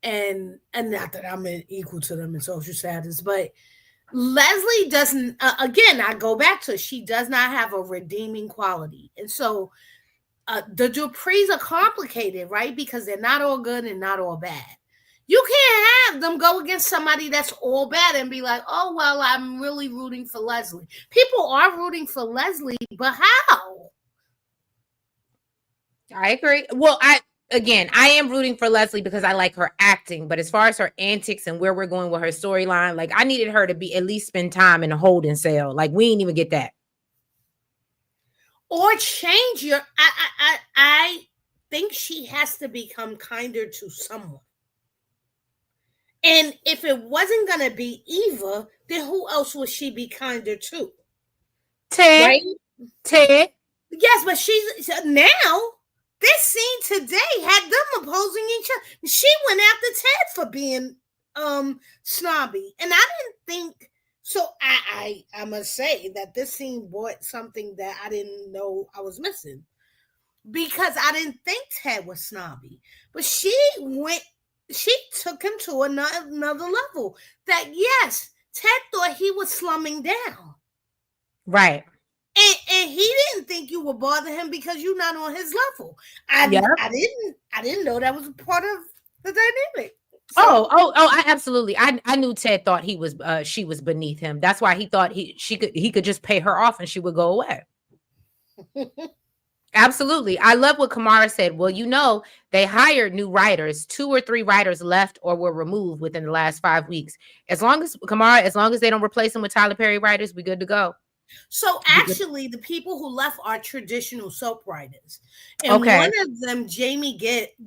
and not that I'm equal to them in social status, but Leslie doesn't. Again, I go back to, she does not have a redeeming quality, and so the Duprees are complicated, right? Because they're not all good and not all bad. You can't have them go against somebody that's all bad and be like, oh, well, I'm really rooting for Leslie. People are rooting for Leslie, but how? I agree. Well, I am rooting for Leslie because I like her acting, but as far as her antics and where we're going with her storyline, like I needed her to be at least spend time in a holding cell. Like we didn't even get that. Or change your. I think she has to become kinder to someone. And if it wasn't gonna be Eva, then who else would she be kinder to? Ted. Right? Ted. Yes, but she's now. This scene today had them opposing each other. She went after Ted for being snobby, and I didn't think so. I must say that this scene brought something that I didn't know I was missing, because I didn't think Ted was snobby, but she took him to another level. That yes, Ted thought he was slumming down, right. And he didn't think you would bother him because you're not on his level. I didn't know that was part of the dynamic. So, I absolutely. I knew Ted thought she was beneath him. That's why he thought he could just pay her off and she would go away. Absolutely. I love what Kamara said. Well, they hired new writers. 2 or 3 writers left or were removed within the last 5 weeks. As long as they don't replace them with Tyler Perry writers, we good to go. So actually, the people who left are traditional soap writers, and one of them, Jamie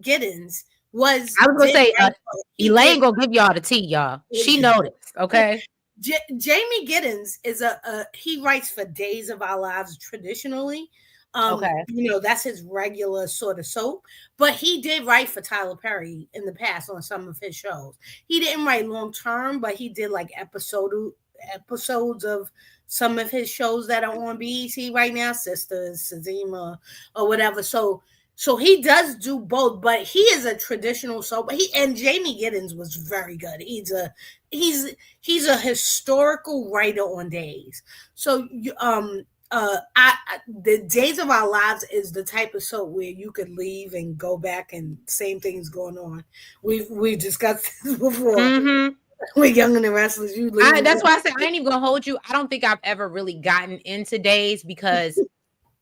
Giddens, was I was gonna did say, right for it. He Elaine did. gonna give y'all the tea, y'all. She noticed, okay? Jamie Giddens is he writes for Days of Our Lives traditionally. Okay. That's his regular sort of soap, but he did write for Tyler Perry in the past on some of his shows. He didn't write long term, but he did like episodes of some of his shows that are on BET right now, Sisters, Sazima, or whatever. So he does do both, but he is a traditional soap. And Jamie Giddens was very good. He's a historical writer on Days. So the Days of Our Lives is the type of soap where you could leave and go back and same things going on. We've discussed this before. Mm-hmm. We're Young and the Restless. You leave. That's why I said I ain't even gonna hold you. I don't think I've ever really gotten into Days because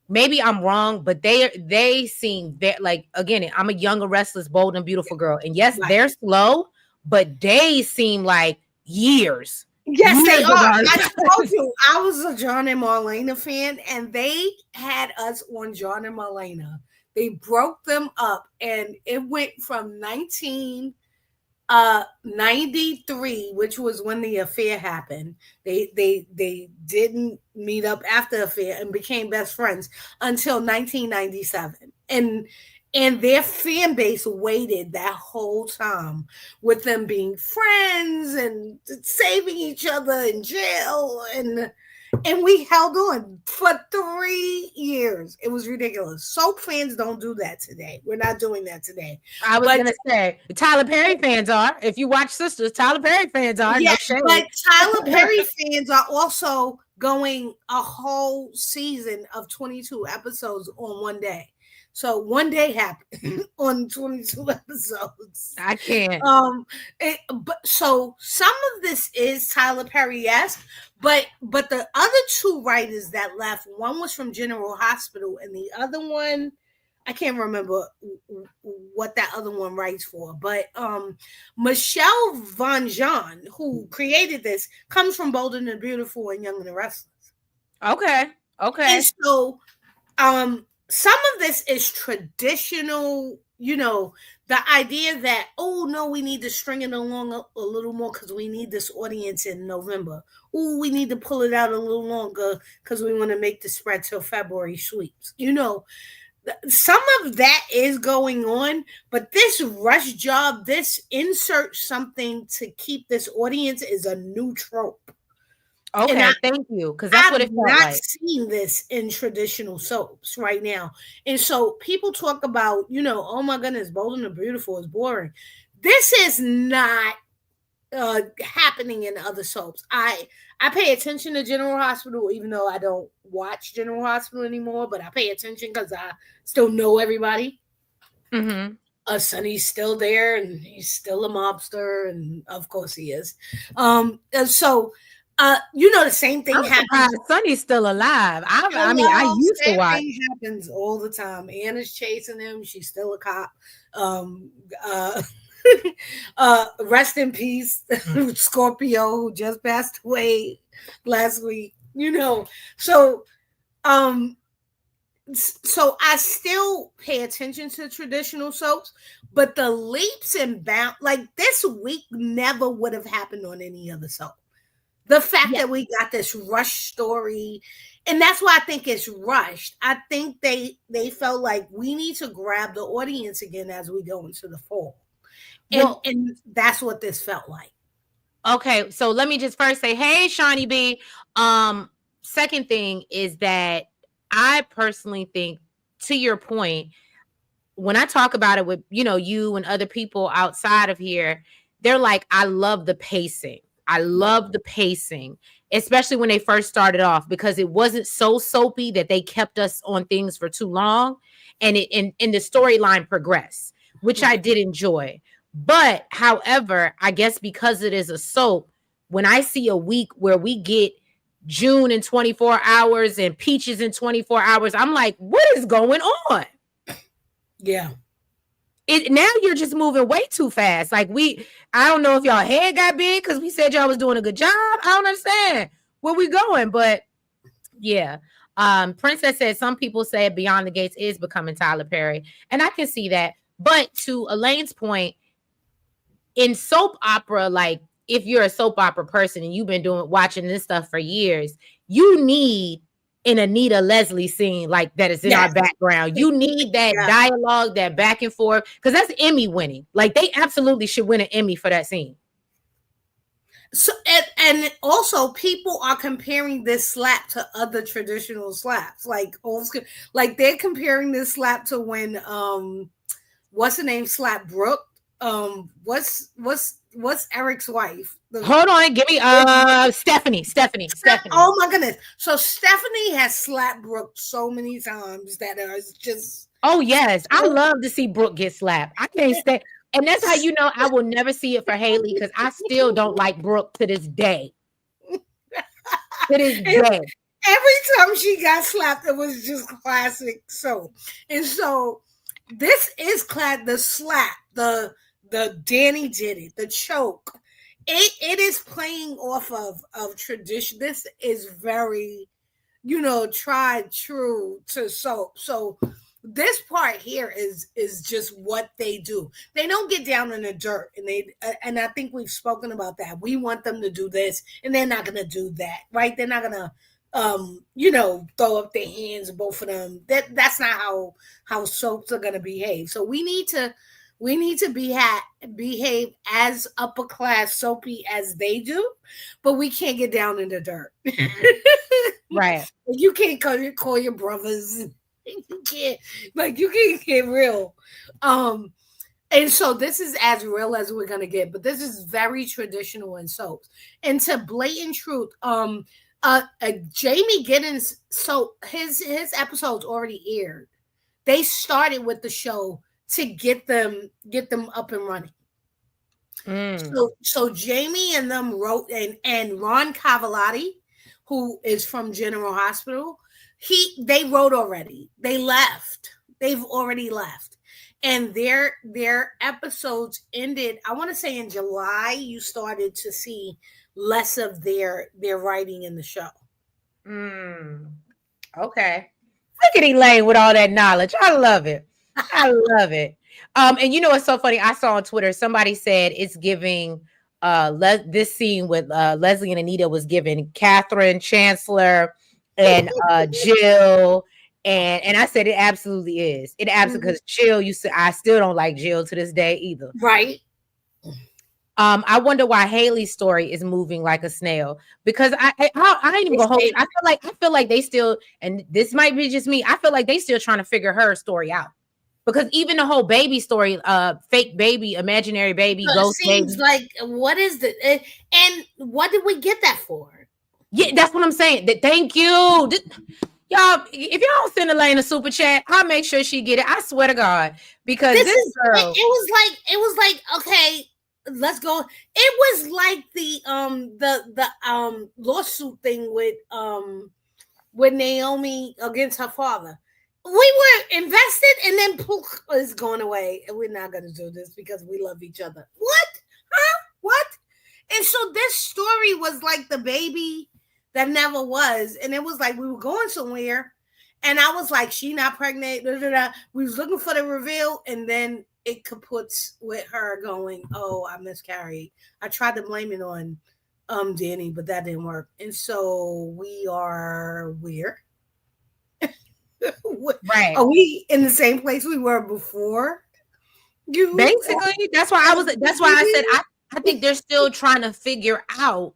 maybe I'm wrong, but they seem like, again, I'm a young, and restless, bold, and beautiful girl. And yes, Right. they're slow, but Days seem like years. Yes, they Years of are. our I lives. told you I was a John and Marlena fan, and they had us on John and Marlena. They broke them up, and it went from 1993, which was when the affair happened. They didn't meet up after the affair and became best friends until 1997. And their fan base waited that whole time with them being friends and saving each other in jail, and we held on for 3 years. It was ridiculous. Soap fans don't do that today. We're not doing that today. I was But gonna say Tyler Perry fans are. If you watch Sisters, Tyler Perry fans are. yeah, No shade. but Tyler Perry fans are also going a whole season of 22 episodes on one day. So one day happened on 22 episodes. I can't. But so some of this is Tyler Perry-esque, but the other two writers that left, one was from General Hospital, and the other one, I can't remember what that other one writes for, but Michelle Von John, who created this, comes from Bold and the Beautiful and Young and the Restless. Okay. And so some of this is traditional, the idea that, oh no, we need to string it along a little more because we need this audience in November. Oh, we need to pull it out a little longer because we want to make the spread till February sweeps. Some of that is going on, but this rush job, this insert something to keep this audience, is a new trope. Okay, thank you, because that's what it felt like. I've like. not seen this in traditional soaps right now. And so people talk about, oh my goodness, Bold and the Beautiful is boring. This is not happening in other soaps. I pay attention to General Hospital, even though I don't watch General Hospital anymore, but I pay attention because I still know everybody. Mm-hmm. Sonny's still there, and he's still a mobster, and of course he is. So the same thing happens. Sonny's still alive. I used to watch. Thing happens all the time. Anna's chasing him. She's still a cop. Rest in peace, Scorpio, who just passed away last week. So I still pay attention to traditional soaps, but the leaps and bounds, like this week, never would have happened on any other soap. The fact that we got this rush story, and that's why I think it's rushed. I think they felt like we need to grab the audience again as we go into the fall. And that's what this felt like. Okay, so let me just first say, hey, Shawnee B. Second thing is that I personally think, to your point, when I talk about it with, you and other people outside of here, they're like, I love the pacing. I love the pacing, especially when they first started off, because it wasn't so soapy that they kept us on things for too long, and the storyline progressed, which I did enjoy. But however, I guess because it is a soap, when I see a week where we get June in 24 hours and Peaches in 24 hours, I'm like, what is going on? Yeah. Now you're just moving way too fast. Like I don't know if y'all head got big because we said y'all was doing a good job. I don't understand where we going, but yeah. Princess said some people say Beyond the Gates is becoming Tyler Perry, and I can see that. But to Elaine's point, in soap opera, like if you're a soap opera person and you've been watching this stuff for years, you need an Anita Leslie scene like that is in our Yes. background. You need that Yeah. dialogue, that back and forth, because that's Emmy winning. Like they absolutely should win an Emmy for that scene. So and also people are comparing this slap to other traditional slaps, like old school, like they're comparing this slap to when what's the name slapped Brooke. What's Eric's wife? Hold on, give me Stephanie. Oh my goodness. So Stephanie has slapped Brooke so many times that it's just Oh yes, I love to see Brooke get slapped. I can't stay, and that's how you know I will never see it for Haley because I still don't like Brooke to this day. To this day. Every time she got slapped, it was just classic. So this is the slap, the Danny did it, the choke. It is playing off of tradition. This is very, tried true to soap. So this part here is just what they do. They don't get down in the dirt, and I think we've spoken about that. We want them to do this, and they're not going to do that, right? They're not going to throw up their hands, both of them. That's not how soaps are going to behave. So we need to behave as upper class soapy as they do, but we can't get down in the dirt. Right. You can't call your brothers. You can't get real. And so this is as real as we're gonna get, but this is very traditional in soaps. And to blatant truth, Jamie Giddens, so his episodes already aired. They started with the show to get them up and running. So Jamie and them wrote, and Ron Cavallati, who is from General Hospital, they wrote already. They left. They've already left. And their episodes ended, I want to say in July, you started to see less of their writing in the show. Okay. Look at Elaine with all that knowledge. I love it. I love it. And you know what's so funny? I saw on Twitter somebody said it's giving this scene with Leslie and Anita was giving Catherine Chancellor and Jill. And I said it absolutely is. It absolutely, because Jill, I still don't like Jill to this day either. Right. I wonder why Haley's story is moving like a snail, because I ain't even gonna hold. I feel like they still, and this might be just me, I feel like they still trying to figure her story out, because even the whole baby story, fake baby, imaginary baby, ghost seems baby, like what is and what did we get that for? Yeah, that's what I'm saying. Thank you. Y'all, if y'all don't send Elaine a super chat, I'll make sure she get it. I swear to God, because this girl, it was like okay, let's go. It was like the lawsuit thing with Naomi against her father. We were invested, and then poof is going away, and we're not going to do this because we love each other. What? Huh? What? And so this story was like the baby that never was, and it was like we were going somewhere, and I was like, she not pregnant. Da, da, da. We was looking for the reveal, and then it kaputs with her going, "Oh, I miscarried." I tried to blame it on Danny, but that didn't work, and so we are where? Right? Are we in the same place we were before? Basically, that's why I said I think they're still trying to figure out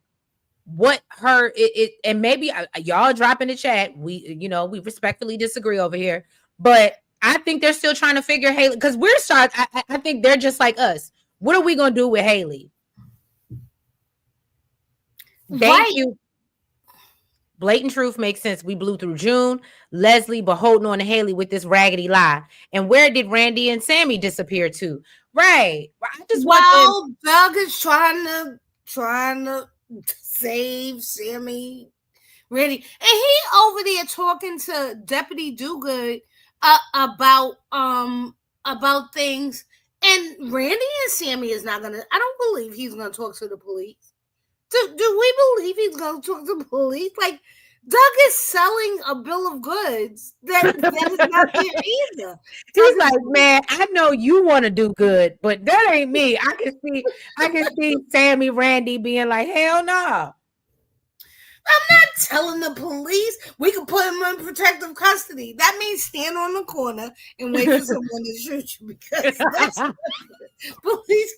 what her it and maybe y'all drop in the chat. We we respectfully disagree over here, but I think they're still trying to figure Haley, because we're shocked. I think they're just like us. What are we gonna do with Haley? Thank you. Blatant truth makes sense. We blew through June, Leslie, but holding on to Haley with this raggedy lie. And where did Randy and Sammy disappear to? Right. I just Doug is trying to save Sammy, Randy, and he over there talking to Deputy Duguid about things. And Randy and Sammy is not gonna. I don't believe he's gonna talk to the police. Do we believe he's gonna talk to the police? Like Doug is selling a bill of goods that is not there either. He's like, man, I know you want to do good, but that ain't me. I can see Sammy Randy being like, hell no. I'm not telling the police. We can put him in protective custody. That means stand on the corner and wait for someone to shoot you, because that's police.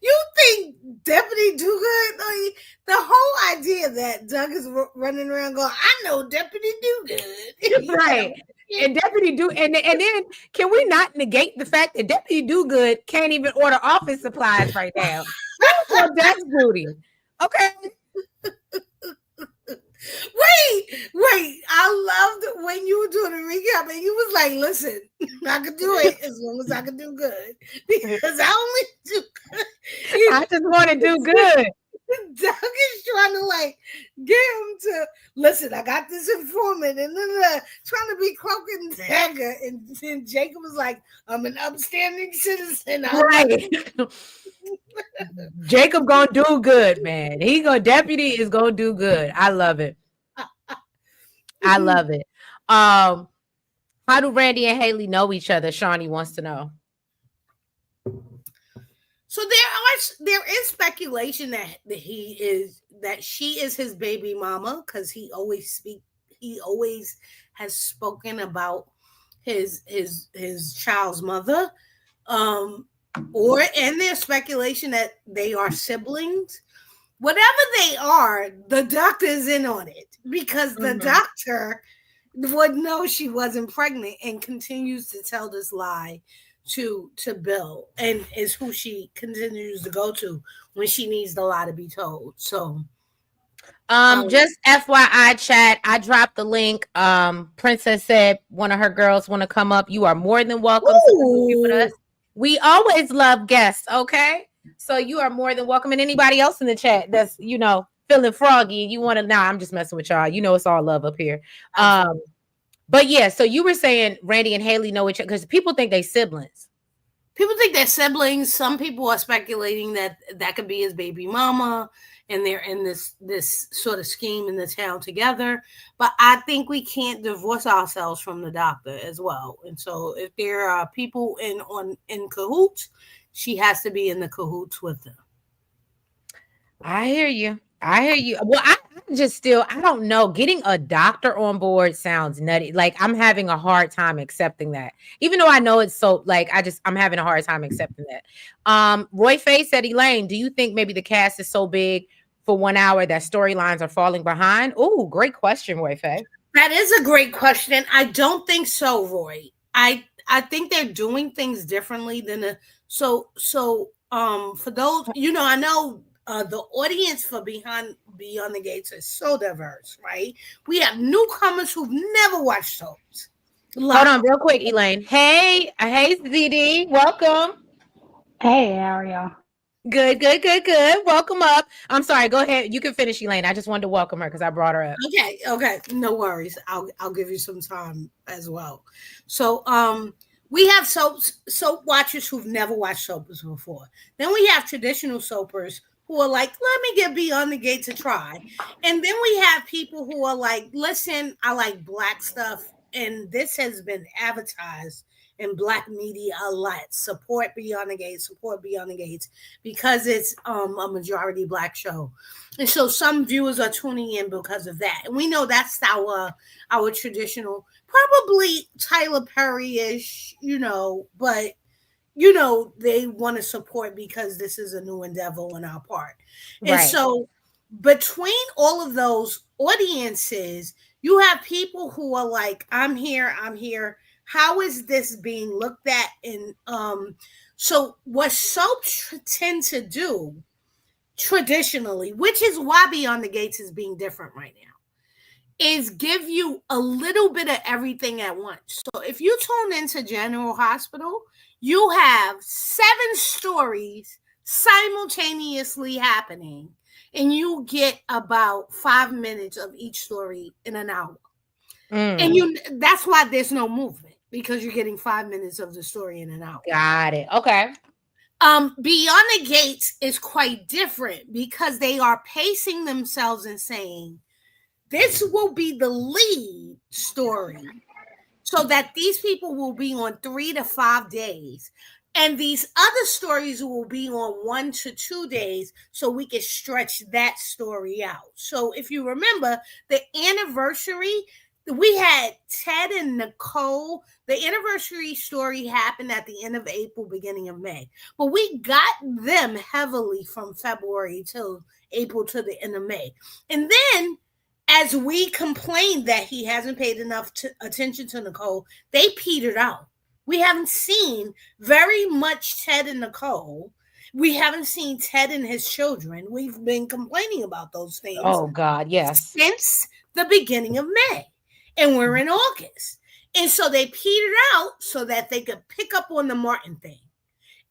You think Deputy Dogood? Like, the whole idea that Doug is running around going, I know Deputy Dogood. Right. And Deputy Do, and then can we not negate the fact that Deputy Dogood can't even order office supplies right now? That's your desk duty. Okay. Wait. I loved when you were doing a recap and you was like, listen, I can do it as long as I can do good. Because I only do good. I just want to do good. Doug is trying to like get him to listen. I got this informant and trying to be cloak and dagger. And then Jacob was like, I'm an upstanding citizen. Right. Jacob gonna do good, man. Deputy is gonna do good. I love it. I love it. How do Randy and Haley know each other? Shawnee wants to know. So there is speculation that she is his baby mama, because he always has spoken about his child's mother. And there's speculation that they are siblings. Whatever they are, the doctor is in on it, because the doctor would know she wasn't pregnant and continues to tell this lie to Bill, and is who she continues to go to when she needs the lie to be told. So just FYI chat, I dropped the link. Princess said one of her girls want to come up. You are more than welcome to be with us. We always love guests, okay? So you are more than welcome. And anybody else in the chat that's, feeling froggy, you want to, I'm just messing with y'all. It's all love up here. But yeah, so you were saying Randy and Haley know each other because people think they siblings. People think they're siblings. Some people are speculating that could be his baby mama, and they're in this sort of scheme in the town together. But I think we can't divorce ourselves from the doctor as well. And so if there are people in cahoots, she has to be in the cahoots with them. I hear you. Well, I don't know. Getting a doctor on board sounds nutty. Like, I'm having a hard time accepting that. Even though I know it's so, like, I'm having a hard time accepting that. Roy Faye said, Elaine, do you think maybe the cast is so big for 1 hour that storylines are falling behind? Oh, great question, Roy Faye. That is a great question. I don't think so, Roy. I think they're doing things differently than for those, I know the audience for Beyond the Gates is so diverse, right? We have newcomers who've never watched soaps. Hold on real quick, Elaine. Hey, ZD, welcome. Hey, how are y'all? Good. Welcome up. I'm sorry, go ahead. You can finish, Elaine. I just wanted to welcome her because I brought her up. Okay. No worries. I'll give you some time as well. So, we have soap watchers who've never watched soaps before. Then we have traditional soapers who are like, let me get Beyond the Gate to try. And then we have people who are like, listen, I like Black stuff, and this has been advertised in Black media a lot. Support Beyond the Gates, because it's a majority Black show. And so some viewers are tuning in because of that. And we know that's our traditional, probably Tyler Perry-ish, but they want to support because this is a new endeavor on our part. Right. And so between all of those audiences, you have people who are like, I'm here. How is this being looked at? And so what soaps tend to do traditionally, which is why Beyond the Gates is being different right now, is give you a little bit of everything at once. So if you tune into General Hospital, you have 7 stories simultaneously happening, and you get about 5 minutes of each story in an hour. And that's why there's no movement, because you're getting 5 minutes of the story in an hour. Got it. Okay. Beyond the Gates is quite different because they are pacing themselves and saying, This will be the lead story so that these people will be on 3 to 5 days. And these other stories will be on 1 to 2 days so we can stretch that story out. So if you remember the anniversary, we had Ted and Nicole. The anniversary story happened at the end of April, beginning of May. But we got them heavily from February till April to the end of May. And then as we complained that he hasn't paid enough attention to Nicole, they petered out. We haven't seen very much Ted and Nicole. We haven't seen Ted and his children. We've been complaining about those things. Oh, God, yes. Since the beginning of May. And we're in August. And so they petered out so that they could pick up on the Martin thing.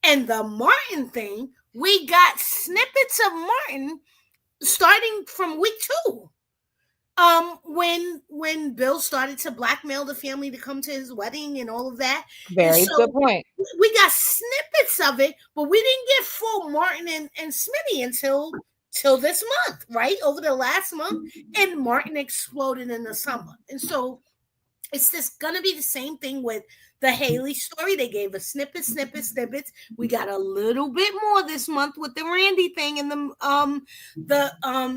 And the Martin thing, we got snippets of Martin starting from week 2. When Bill started to blackmail the family to come to his wedding and all of that. Very good point. We got snippets of it, but we didn't get full Martin and Smitty until this month, right? Over the last month, and Martin exploded in the summer. And so it's just gonna be the same thing with the Haley story. They gave us snippets. We got a little bit more this month with the Randy thing and the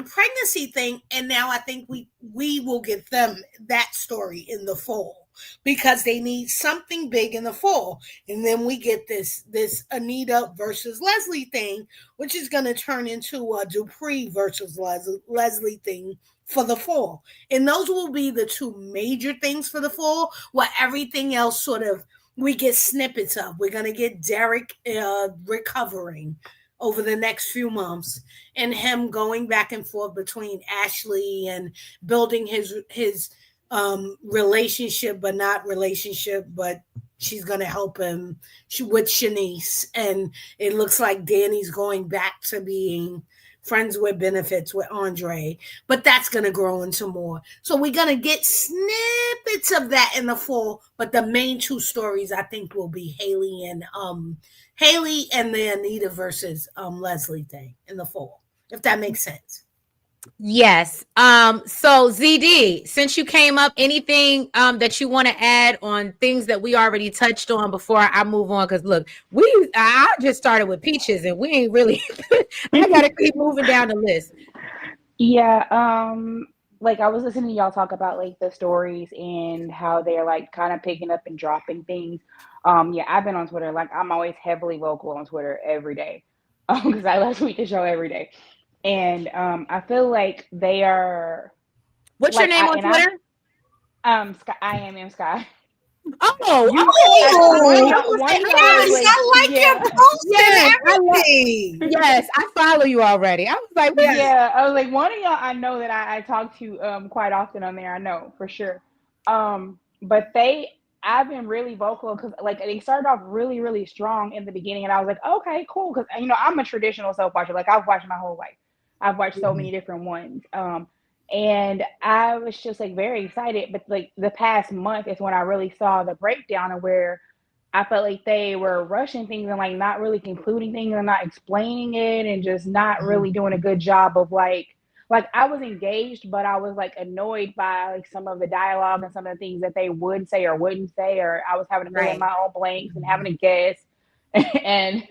pregnancy thing. And now I think we will get them that story in the fall because they need something big in the fall. And then we get this Anita versus Leslie thing, which is going to turn into a Dupree versus Leslie thing for the fall. And those will be the 2 major things for the fall, while everything else sort of we get snippets of. We're going to get Derek recovering over the next few months and him going back and forth between Ashley and building his relationship, but she's going to help him with Shanice. And it looks like Danny's going back to being friends with benefits with Andre, but that's going to grow into more. So we're going to get snippets of that in the fall, but the main 2 stories I think will be Haley and the Anita versus Leslie thing in the fall, if that makes sense. Yes. So ZD, since you came up, anything that you want to add on things that we already touched on before I move on? Because look, I just started with Peaches and we ain't really I gotta keep moving down the list. Yeah, like I was listening to y'all talk about like the stories and how they're like kind of picking up and dropping things. Yeah, I've been on Twitter. Like I'm always heavily vocal on Twitter every day. Because I love to tweet the show every day. And I feel like they are. What's your name on Twitter? Sky, I am Sky. I like your post and everything. Yes, I follow you already. I was like, yeah, I was like, one of y'all I know that I talk to quite often on there. I know for sure. But I've been really vocal because like they started off really, really strong in the beginning, and I was like, okay, cool, because I'm a traditional self watcher. Like I've watched my whole life. I've watched so many different ones. And I was just like very excited. But like the past month is when I really saw the breakdown of where I felt like they were rushing things and like not really concluding things and not explaining it and just not really doing a good job of like I was engaged, but I was like annoyed by like some of the dialogue and some of the things that they would say or wouldn't say, or I was having to fill in my own blanks and having to guess. And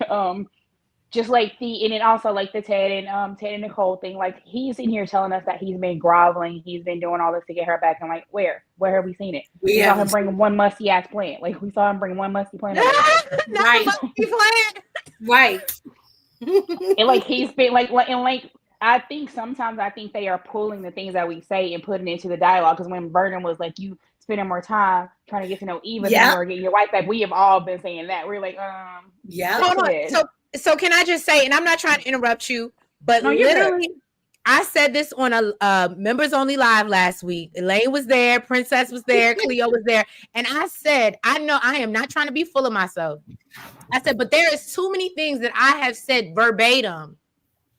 just like and then also like the Ted and Nicole thing, like he's in here telling us that he's been groveling, he's been doing all this to get her back, and like where have we seen it? We saw him bring one musty ass plant. Like we saw him bring one musty plant. Right. And like he's been like I think sometimes they are pulling the things that we say and putting it into the dialogue. Because when Vernon was like, you spending more time trying to get to know Eva or get your wife back, we have all been saying that. We're like, hold on. So can I just say, and I'm not trying to interrupt you, but literally, I said this on a members only live last week. Elaine was there, Princess was there, Cleo was there, and I said, I know I am not trying to be full of myself. I said, but there is too many things that I have said verbatim,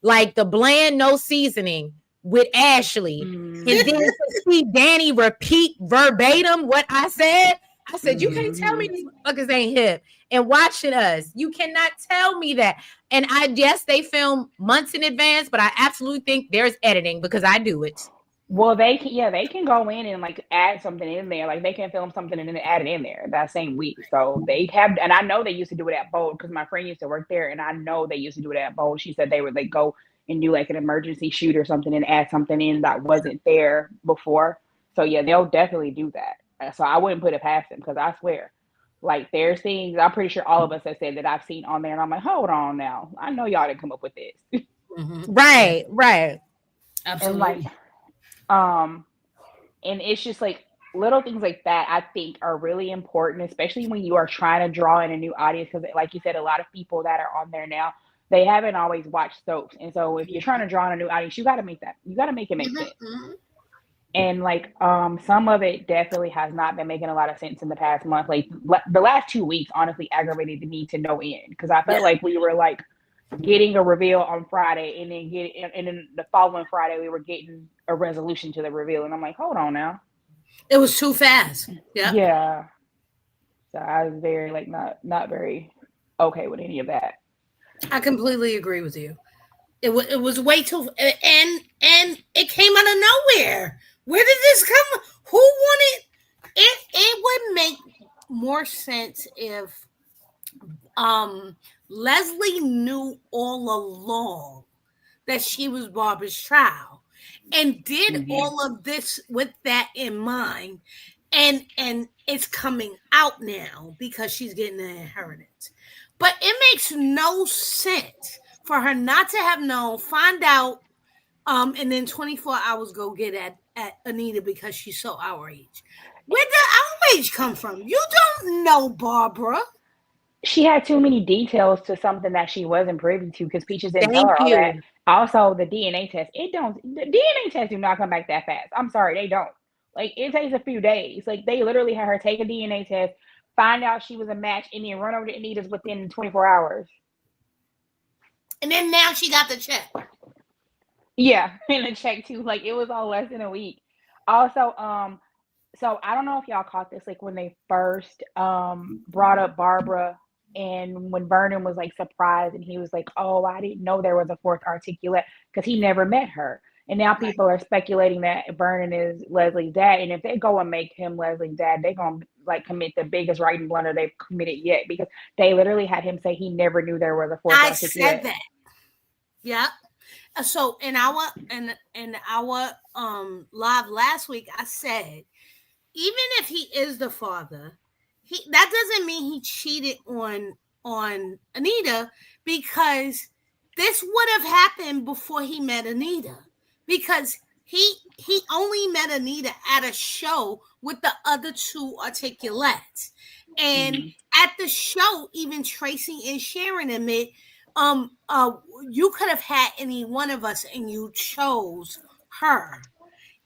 like the bland no seasoning with Ashley, and then to see Danny repeat verbatim what I said. I said, you can't tell me these motherfuckers ain't hip and watching us. You cannot tell me that. And I guess they film months in advance, but I absolutely think there's editing because I do it. Well, they can go in and like add something in there. Like they can film something and then add it in there that same week. So they have, and I know they used to do it at Bold because my friend used to work there, and I know they used to do it at Bold. She said they would like go and do like an emergency shoot or something and add something in that wasn't there before. So yeah, they'll definitely do that. So I wouldn't put it past them because I swear, like there's things I'm pretty sure all of us have said that I've seen on there, and I'm like, hold on now, I know y'all didn't come up with this. Right, right. And Absolutely. like, um and it's just like little things like that I think are really important, especially when you are trying to draw in a new audience, because like you said, a lot of people that are on there now, they haven't always watched soaps, and so if you're trying to draw in a new audience, you got to make it make sense. And like some of it definitely has not been making a lot of sense in the past month. Like the last 2 weeks honestly aggravated me to no end, because I felt Yeah. like we were like getting a reveal on Friday, and then the following Friday we were getting a resolution to the reveal, and I'm like, hold on now. It was too fast. Yep. Yeah. So I was very like not very okay with any of that. I completely agree with you. It was way too, and it came out of nowhere. Where did this come? Who wanted it? It would make more sense if Leslie knew all along that she was Barbara's child and did Mm-hmm. all of this with that in mind, and it's coming out now because she's getting the inheritance. But it makes no sense for her not to have known, find out, and then 24 hours go get at Anita because she's so outraged. Where did outrage come from? You don't know Barbara. She had too many details to something that she wasn't privy to, because Peaches didn't tell Thank her all that. you. Also, the DNA test, the DNA test do not come back that fast. I'm sorry, they don't. Like it takes a few days. Like they literally had her take a DNA test, find out she was a match, and then run over to Anita's within 24 hours. And then now she got the check. Yeah, and a check too. Like it was all less than a week. Also, so I don't know if y'all caught this, like when they first brought up Barbara, and when Vernon was like surprised and he was like, "Oh, I didn't know there was a fourth articulate," because he never met her. And now Right. people are speculating that Vernon is Leslie's dad. And if they go and make him Leslie's dad, they're gonna like commit the biggest writing blunder they've committed yet, because they literally had him say he never knew there was a fourth I said articulate. that. Yep. So in our live last week, I said even if he is the father, he that doesn't mean he cheated on Anita, because this would have happened before he met Anita, because he only met Anita at a show with the other two articulates, and Mhm. at the show, even Tracy and Sharon admit, um uh you could have had any one of us and you chose her.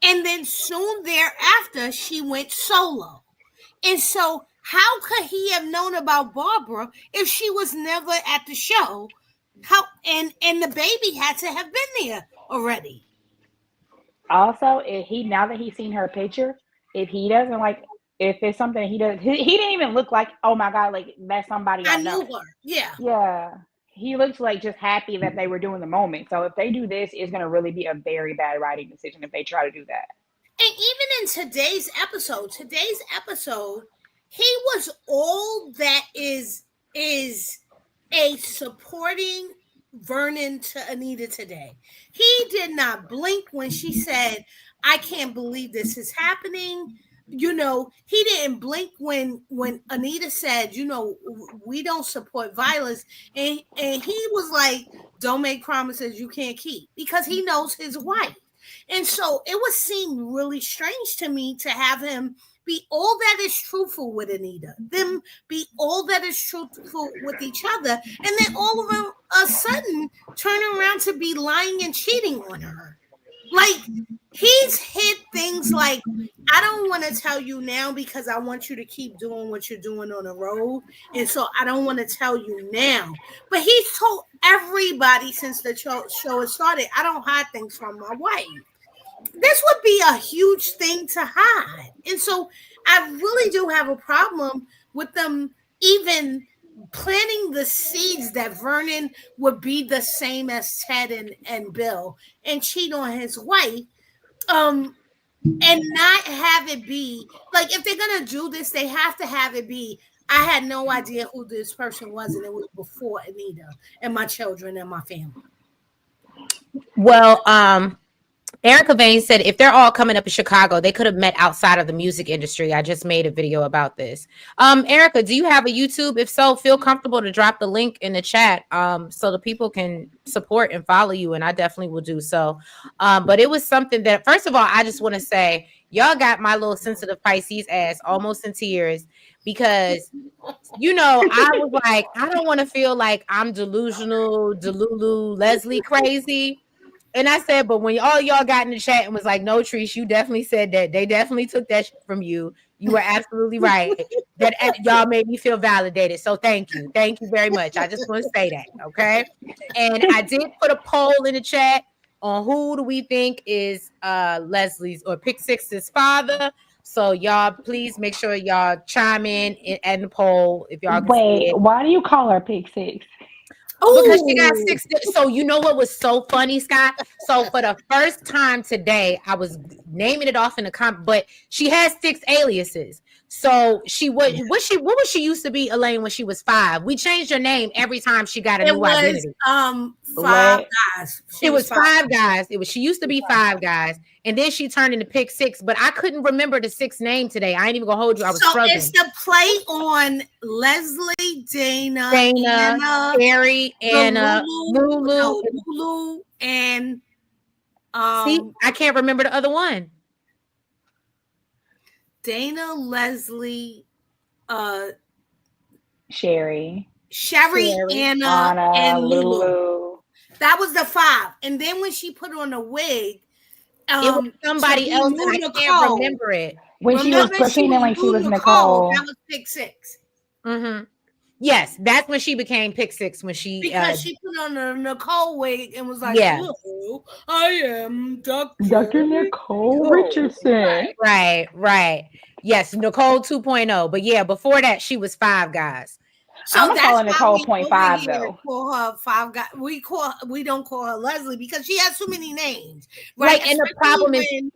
And then soon thereafter, she went solo. And so, how could he have known about Barbara if she was never at the show? How and the baby had to have been there already. Also, if he now that he's seen her picture, if he doesn't like, if it's something he does, he didn't even look like, oh my god, like that's somebody I I knew know. her. Yeah. Yeah, he looks like just happy that they were doing the moment. So if they do this, it's gonna really be a very bad writing decision if they try to do that. And even in today's episode, he was all that is a supporting Vernon to Anita today. He did not blink when she said, "I can't believe this is happening." He didn't blink when Anita said, "We don't support violence," and he was like, "Don't make promises you can't keep," because he knows his wife. And so it would seem really strange to me to have him be all that is truthful with Anita, them be all that is truthful with each other, and then all of a sudden turn around to be lying and cheating on her. Like, he's hit things like, "I don't want to tell you now because I want you to keep doing what you're doing on the road. And so I don't want to tell you now." But he's told everybody since the show has started, "I don't hide things from my wife." This would be a huge thing to hide. And so I really do have a problem with them even planting the seeds that Vernon would be the same as Ted and Bill and cheat on his wife. um and not have it be like, if they're gonna do this, they have to have it be, I had no idea who this person was, and it was before Anita and my children and my family. Well, Erica Vane said if they're all coming up in Chicago, they could have met outside of the music industry. I just made a video about this. Erica, do you have a YouTube? If so, feel comfortable to drop the link in the chat so the people can support and follow you, and I definitely will do so. But it was something that, first of all, I just want to say, y'all got my little sensitive Pisces ass almost in tears because I was like, I don't want to feel like I'm delusional, Delulu, Leslie crazy. And I said, but when all y'all got in the chat and was like, no, Treese, you definitely said that. They definitely took that from you. You were absolutely right. That y'all made me feel validated. So thank you. Thank you very much. I just want to say that. Okay. And I did put a poll in the chat on who do we think is Leslie's or Pick Six's father. So y'all please make sure y'all chime in and the poll if y'all can see it. Why do you call her Pick Six? Because she got 6. So you know what was so funny, Scott? So for the first time today, I was naming it off in the comment, but she has 6 aliases. So what was she used to be, Elaine, when she was 5? We changed her name every time she got a new identity. Five Guys. It was Five Guys. She used to be Five Guys, and then she turned into Pick Six. But I couldn't remember the 6th name today. I ain't even gonna hold you. I was struggling. It's the play on Leslie, Dana, Anna, Carrie, Anna, Lulu, and see, I can't remember the other one. Dana, Leslie, Sherry, Anna, and Lulu. That was the 5. And then when she put on a wig, it was somebody else, and I can't remember it. When she was pretending like she was Nicole. That was Pick 6. Mm-hmm. Yes, that's when she became Pick 6. Because she put on a Nicole wig and was like, "Hello, I am Dr. Nicole Richardson." Right. Yes, Nicole 2.0. But yeah, before that, she was Five Guys. So I'm calling Nicole 0.5 though. Call her Five Guys. We don't call her Leslie because she has too many names. Right. And the problem is, and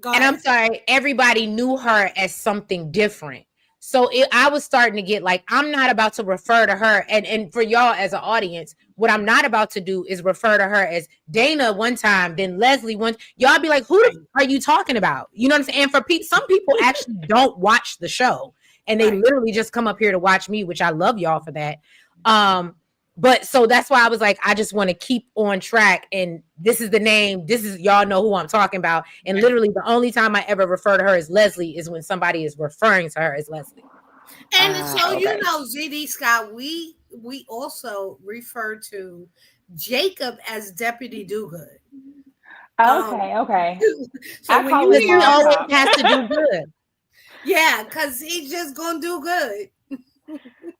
I'm sorry, everybody knew her as something different. So I was starting to get like, I'm not about to refer to her. And for y'all as an audience, what I'm not about to do is refer to her as Dana one time, then Leslie one. Y'all be like, who are you talking about? You know what I'm saying? And for some people actually don't watch the show. And they literally just come up here to watch me, which I love y'all for that. But so that's why I was like, I just want to keep on track. And this is the name. This is, y'all know who I'm talking about. And literally the only time I ever refer to her as Leslie is when somebody is referring to her as Leslie. And ZD Scott, we also refer to Jacob as Deputy Dogood. Okay. So when you always has to do good. Yeah, because he's just gonna do good.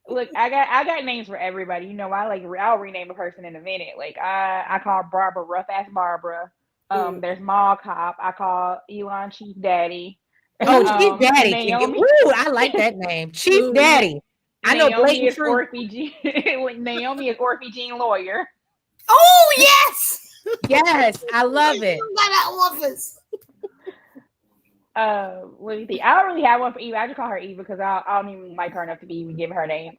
Look, I got names for everybody. I'll rename a person in a minute. Like I call Barbara Rough Ass Barbara. There's Mall Cop. I call Elon Chief Daddy. Oh, Chief Daddy. Ooh, I like that name, Chief Daddy. I know Naomi is Naomi is Orphe Jean Lawyer. Oh yes, yes, I love it. By that office. Let me see. I don't really have one for Eva. I just call her Eva because I don't even like her enough to be even give her a name.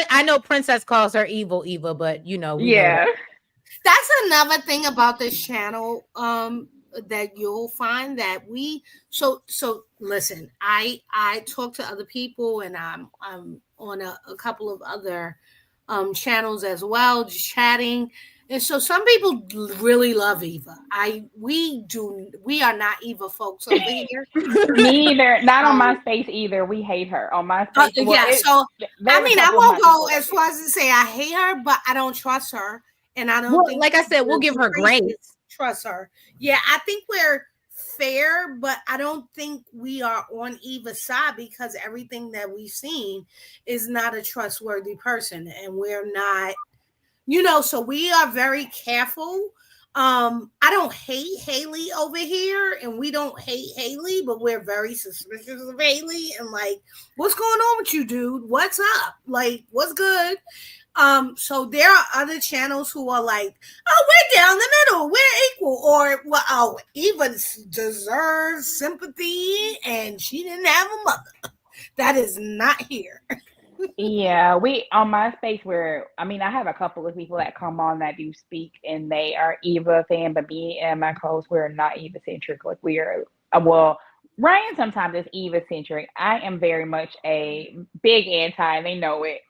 I know Princess calls her Evil Eva, but know. That's another thing about this channel that you'll find that we so listen. I talk to other people and I'm on a couple of other channels as well, just chatting. And so some people really love Eva. We are not Eva folks over here. Me either. Not on my space either. We hate her on my space. I won't go as far as to say I hate her, but I don't trust her, and I don't think. Like I said, we'll give her grace. Trust her. Yeah, I think we're fair, but I don't think we are on Eva's side because everything that we've seen is not a trustworthy person, and we're not. So we are very careful. I don't hate Haley over here, and we don't hate Haley, but we're very suspicious of Haley. And like, what's going on with you, dude? What's up? Like, what's good? So there are other channels who are like, oh, we're down the middle, we're equal, or well, oh, Eva deserves sympathy and she didn't have a mother. That is not here. Yeah, we on MySpace where I mean I have a couple of people that come on that do speak and they are Eva fan, but me and my co-host we're not Eva centric. Like we are well, Ryan sometimes is Eva centric. I am very much a big anti, and they know it.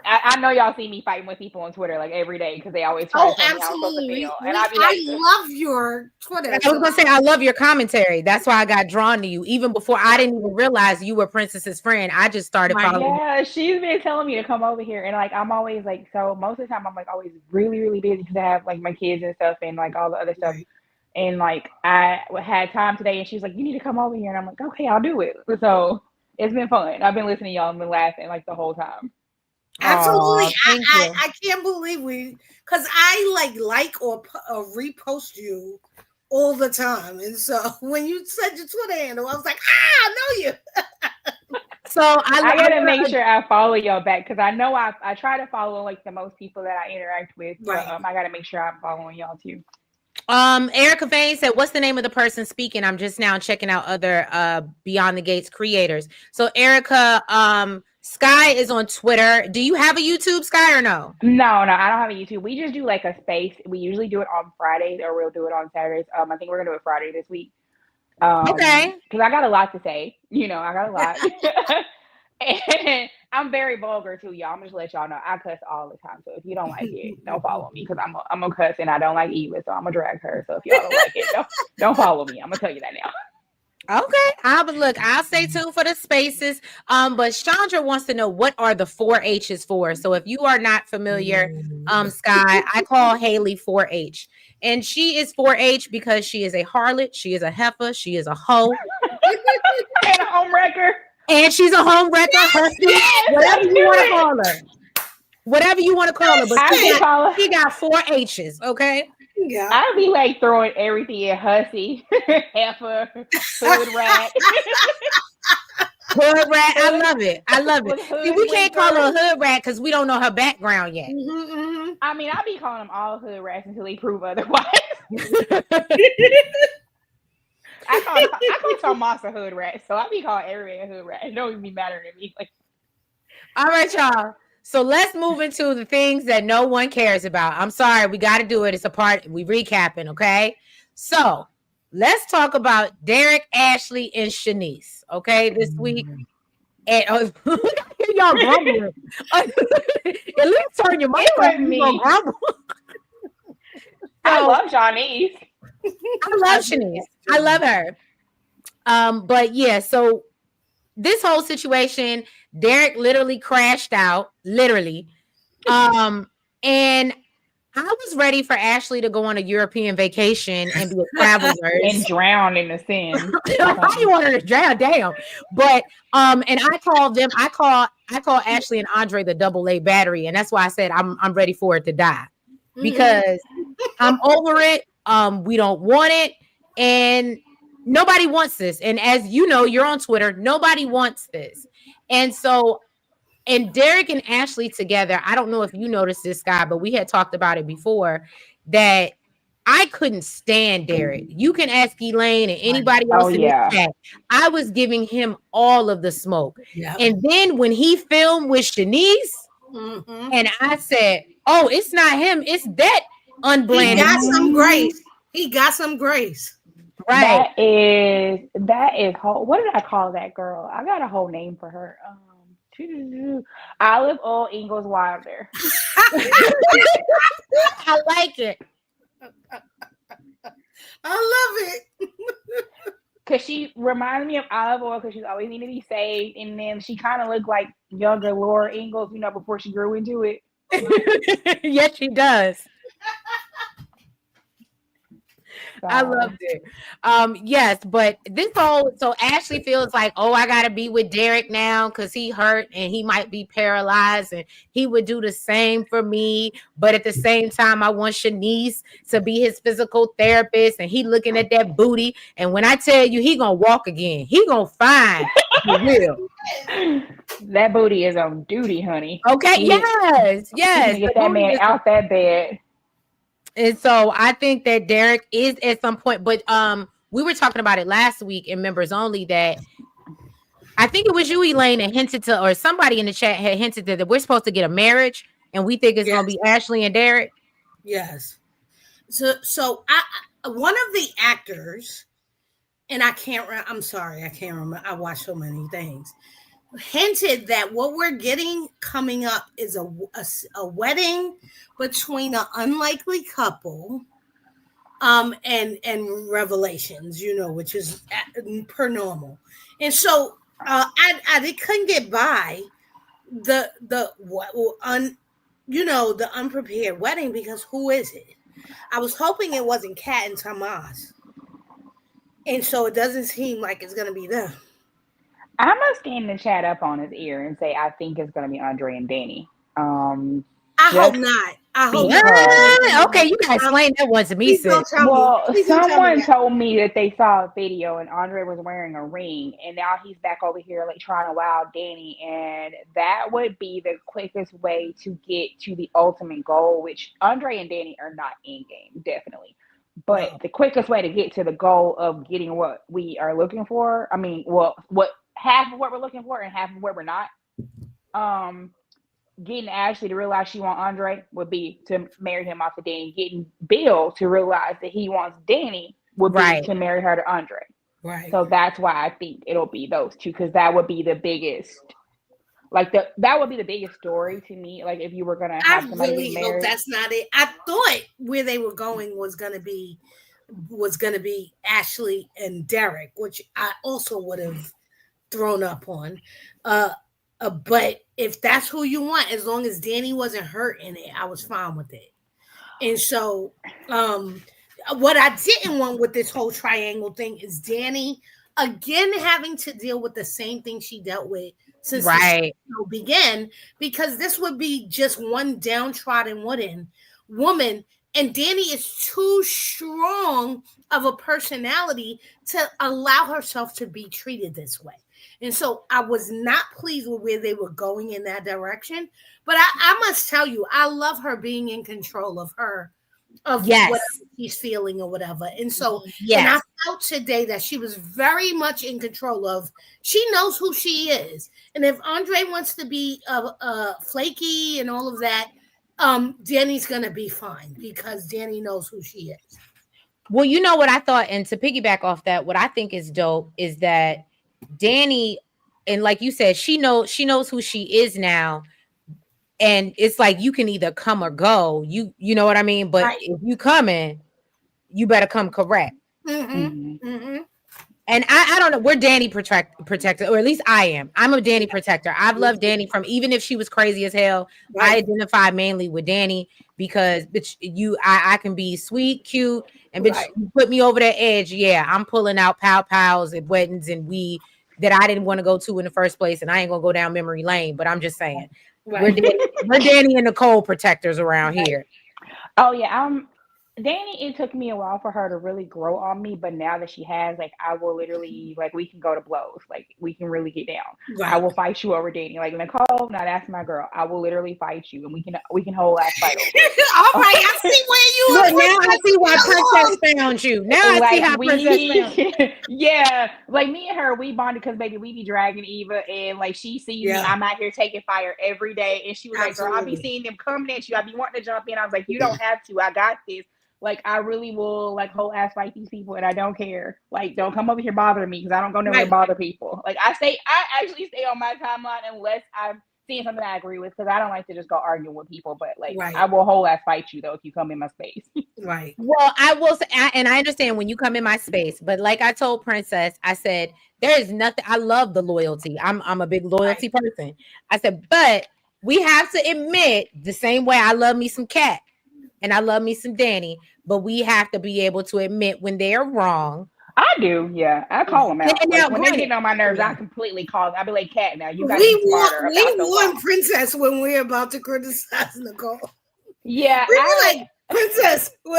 I know y'all see me fighting with people on Twitter like every day because they always try to tell me how I'm supposed to feel, and I'll be like, I love your Twitter. I was gonna say I love your commentary. That's why I got drawn to you. Even before I didn't even realize you were Princess's friend. I just started following. Yeah, she's been telling me to come over here, and like I'm always like, so most of the time I'm like always really really busy because I have like my kids and stuff and like all the other stuff. And like I had time today, and she's like, "You need to come over here," and I'm like, "Okay, I'll do it." So it's been fun. I've been listening to y'all and been laughing like the whole time. Absolutely. I can't believe because I like or repost you all the time. And so when you said your Twitter handle, I was like, I know you. So I gotta make sure I follow y'all back because I know I try to follow like the most people that I interact with. Right. But I gotta make sure I'm following y'all too. Erica Vane said, what's the name of the person speaking? I'm just now checking out other Beyond the Gates creators. So Erica, Sky is on Twitter. Do you have a YouTube, Sky, or no? No, I don't have a YouTube. We just do like a space. We usually do it on Fridays or we'll do it on Saturdays. I think we're gonna do it Friday this week. Okay. Because I got a lot to say. I got a lot. And I'm very vulgar too, y'all. I'm just let y'all know I cuss all the time. So if you don't like it, don't follow me because I'm a cuss and I don't like Eva, so I'm gonna drag her. So if y'all don't like it, don't follow me. I'm gonna tell you that now. Okay, I'll stay tuned for the spaces. But Chandra wants to know what are the 4-H's for. So if you are not familiar, Sky, I call Haley 4-H, and she is 4-H because she is a harlot, she is a heifer, she is a hoe, and a home wrecker. And she's a home wrecker, whatever you want to call her. Whatever you want to call her. But she got 4 H's, okay? Yeah. I'd be like throwing everything in hussy, heifer, hood rat. Hood rat, I love it. See, we can't call her a hood rat because we don't know her background yet. I mean, I'll be calling them all hood rats until they prove otherwise. I call Tomas a hood rat, so I be calling everybody a hood rat. It don't even be mattering to me. All right, y'all. So let's move into the things that no one cares about. I'm sorry, we got to do it. It's a part. We recapping, okay? So let's talk about Derek, Ashley, and Shanice. Okay, this week. And y'all grumbling. At least turn your mic on. You grumble. I love Shanice. I love Shanice. I love her. But yeah, so this whole situation, Derek literally crashed out, literally. And I was ready for Ashley to go on a European vacation and be a travel nurse and drown in the sand. I didn't want her to drown, damn. But and I called them. I call Ashley and Andre the double A battery, and that's why I said I'm ready for it to die because I'm over it. We don't want it, and nobody wants this. And as you know, you're on Twitter. Nobody wants this, and so. And Derek and Ashley together, I don't know if you noticed this, guy, but we had talked about it before, that I couldn't stand Derek. You can ask Elaine and anybody else in the chat. I was giving him all of the smoke. Yep. And then when he filmed with Shanice, and I said, oh, it's not him. It's that unblanded. He got some grace. He got some grace. Right. That is what did I call that girl? I got a whole name for her. Olive Oil Ingalls Wilder. I like it. I love it. Cause she reminds me of Olive Oil because she's always needed to be saved, and then she kind of looked like younger Laura Ingalls, before she grew into it. Yes, she does. I loved it. Yes, but so Ashley feels like, oh, I gotta be with Derek now because he hurt and he might be paralyzed, and he would do the same for me. But at the same time, I want Shanice to be his physical therapist, and he looking at that booty. And when I tell you, he gonna walk again. He gonna find the will. That booty is on duty, honey. Okay. Yes. You Yes. gonna get that man out that bed. And so I think that Derek is at some point, but we were talking about it last week in members only that I think it was you, Elaine, that hinted to, or somebody in the chat had hinted that we're supposed to get a marriage, and we think it's going to be Ashley and Derek. Yes. So I one of the actors, and I'm sorry, I can't remember. I watched so many things. Hinted that what we're getting coming up is a wedding between an unlikely couple, and Revelations, which is per normal, and so I couldn't get by the unprepared wedding because who is it? I was hoping it wasn't Kat and Tomas, and so it doesn't seem like it's gonna be them. I'm gonna stand the chat up on his ear and say I think it's gonna be Andre and Danny. I hope not. I hope not. Okay, you guys explain that one to me, sis. Well, someone told me that they saw a video and Andre was wearing a ring, and now he's back over here like trying to wow Danny, and that would be the quickest way to get to the ultimate goal, which Andre and Danny are not in game, definitely. But the quickest way to get to the goal of getting what we are looking for, I mean, what half of what we're looking for and half of what we're not, getting Ashley to realize she wants Andre would be to marry him off of Danny. Getting Bill to realize that he wants Danny would be to marry her to Andre. Right. So that's why I think it'll be those two, because that would be the biggest. That would be the biggest story to me. Like if you were gonna have somebody be married. Hope that's not it. I thought where they were going was gonna be Ashley and Derek, which I also would have thrown up on. But if that's who you want, as long as Danny wasn't hurt in it, I was fine with it. And so, what I didn't want with this whole triangle thing is Danny again having to deal with the same thing she dealt with since the show began, because this would be just one downtrodden woman, and Danny is too strong of a personality to allow herself to be treated this way. And so I was not pleased with where they were going in that direction. But I must tell you, I love her being in control of whatever she's feeling or whatever. And so and I felt today that she was very much in control of, she knows who she is. And if Andre wants to be flaky and all of that, Danny's going to be fine because Danny knows who she is. Well, you know what I thought, and to piggyback off that, what I think is dope is that Danny, and like you said, she knows who she is now, and it's like you can either come or go. You know what I mean? But if you come in, you better come correct. Mm-hmm. Mm-hmm. And I don't know, we're Danny protector, or at least I am. I'm a Danny protector. I've loved Danny from, even if she was crazy as hell. I identify mainly with Danny because bitch, I can be sweet, cute, and bitch, you put me over that edge. Yeah, I'm pulling out pows at weddings and that I didn't want to go to in the first place, and I ain't gonna go down memory lane. But I'm just saying, we're Danny and Nicole protectors around here. Oh yeah, Danny, it took me a while for her to really grow on me, but now that she has, like, I will literally, like, we can go to blows. Like, we can really get down. Right. I will fight you over Danny. Like, Nicole, now that's my girl. I will literally fight you, and we can hold that fight over. All right, I see where you are. Now I see why Princess found you. Now I see how Princess found you. Yeah, like, me and her, we bonded because, baby, we be dragging Eva, and, like, she sees me. I'm out here taking fire every day, and she was like, girl, I be seeing them coming at you. I be wanting to jump in. I was like, you don't have to. I got this. Like, I really will, like, whole ass fight these people, and I don't care. Like, don't come over here bothering me, because I don't go nowhere to bother people. Like, I actually stay on my timeline unless I'm seeing something I agree with, because I don't like to just go arguing with people. But, like, I will whole ass fight you, though, if you come in my space. Right. Well, I will say, and I understand when you come in my space, but like I told Princess, I said, there is nothing, I love the loyalty. I'm a big loyalty person. I said, but we have to admit, the same way I love me some Kat, and I love me some Danny, but we have to be able to admit when they are wrong. I do, yeah. I call them out. And now, Like when they granted, getting on my nerves, I completely call them. I be like, Cat, now you got to We be smarter want about the law. Princess when we're about to criticize Nicole. Yeah, We were like, Princess, give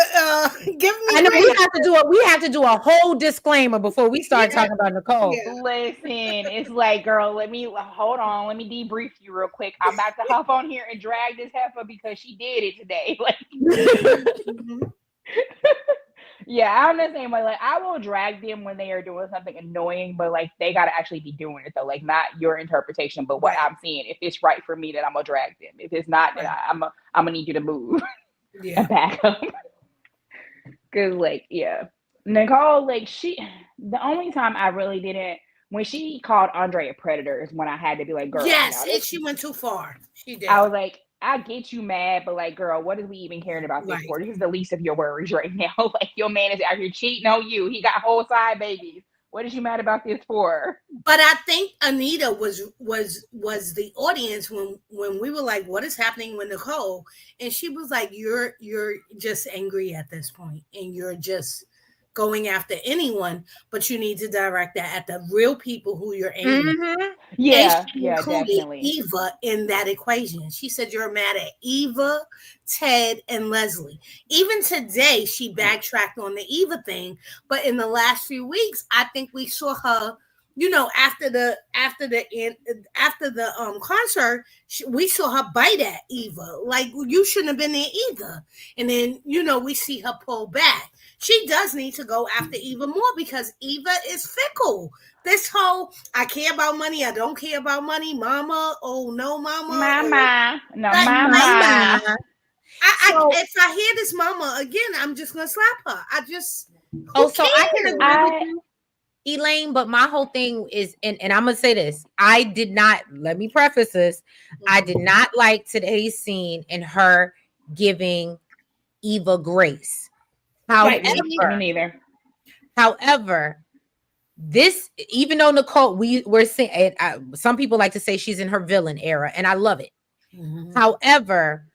me. I know we have to do it. We have to do a whole disclaimer before we start talking about Nicole. Yeah. Listen, it's like, girl, let me hold on. Let me debrief you real quick. I'm about to hop on here and drag this heifer because she did it today. Like, Mhm. yeah, I'm the same way. Like, I will drag them when they are doing something annoying, but like they gotta actually be doing it though. Like, not your interpretation, but what Right. I'm seeing. If it's right for me, then I'm gonna drag them. If it's not, then Right. I'm gonna need you to move Yeah. and back up. Cause like, yeah, Nicole, like the only time I really didn't when she called Andre a predator is when I had to be like, girl, Yes, now this. she went too far. She did. I was like, I get you mad, but like, girl, what is we even caring about this Right. for? This is the least of your worries right now. Like, your man is out here cheating on you. He got whole side babies. What is you mad about this for? But I think Anita was the audience when we were like, what is happening with Nicole? And she was like, you're just angry at this point, and you're just going after anyone, but you need to direct that at the real people who you're angry at. Mm-hmm. Yeah, And she yeah, included definitely. Eva in that equation. She said, you're mad at Eva, Ted, and Leslie. Even today, she backtracked on the Eva thing. But in the last few weeks, I think we saw her, after the concert, we saw her bite at Eva. Like, you shouldn't have been there either. And then, we see her pull back. She does need to go after Eva more because Eva is fickle. This whole I care about money, I don't care about money, mama. Oh no, mama. Mama. No, Like, mama. if I hear this mama again, I'm just gonna slap her. I just So I can agree with you, Elaine, but my whole thing is, and I'm gonna say this, I did not, let me preface this, I did not like today's scene and her giving Eva grace. Right, me neither. However, this, even though Nicole, we're saying, some people like to say she's in her villain era, and I love it. However,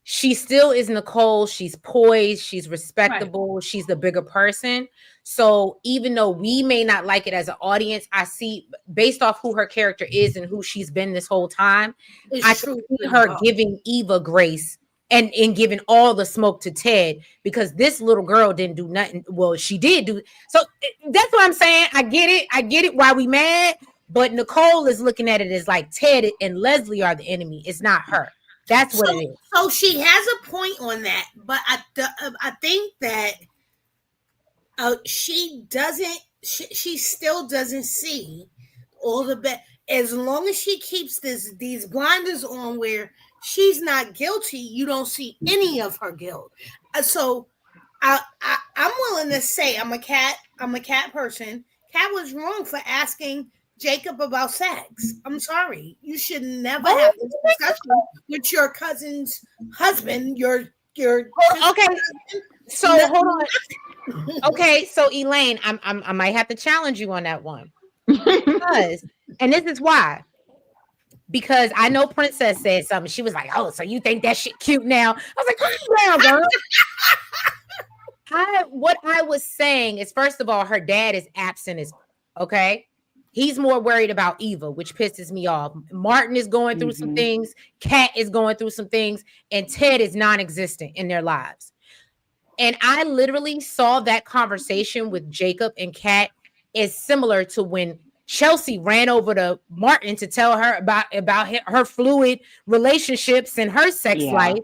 she still is Nicole. She's poised. She's respectable. Right. She's the bigger person. So even though we may not like it as an audience, I see, based off who her character is and who she's been this whole time, I can see her giving Eva grace and giving all the smoke to Ted, because this little girl didn't do nothing. Well, she did do. So that's what I'm saying. I get it why we mad. But Nicole is looking at it as like Ted and Leslie are the enemy. It's not her. That's what it is. So she has a point on that, but I think that she still doesn't see all the bad. As long as she keeps these blinders on, where she's not guilty, you don't see any of her guilt. So I'm willing to say I'm a cat person. Cat was wrong for asking Jacob about sex. I'm sorry. You should never have this discussion with your cousin's husband. Your okay. Husband. So hold on. Okay, so Elaine, I might have to challenge you on that one. Because, and this is why. Because I know Princess said something. She was like, "Oh, so you think that shit cute now?" I was like, "Calm down, girl." What I was saying is, first of all, her dad is absent. Okay. He's more worried about Eva, which pisses me off. Martin is going through some things. Kat is going through some things. And Ted is non-existent in their lives. And I literally saw that conversation with Jacob and Kat is similar to when Chelsea ran over to Martin to tell her about her fluid relationships and her sex life.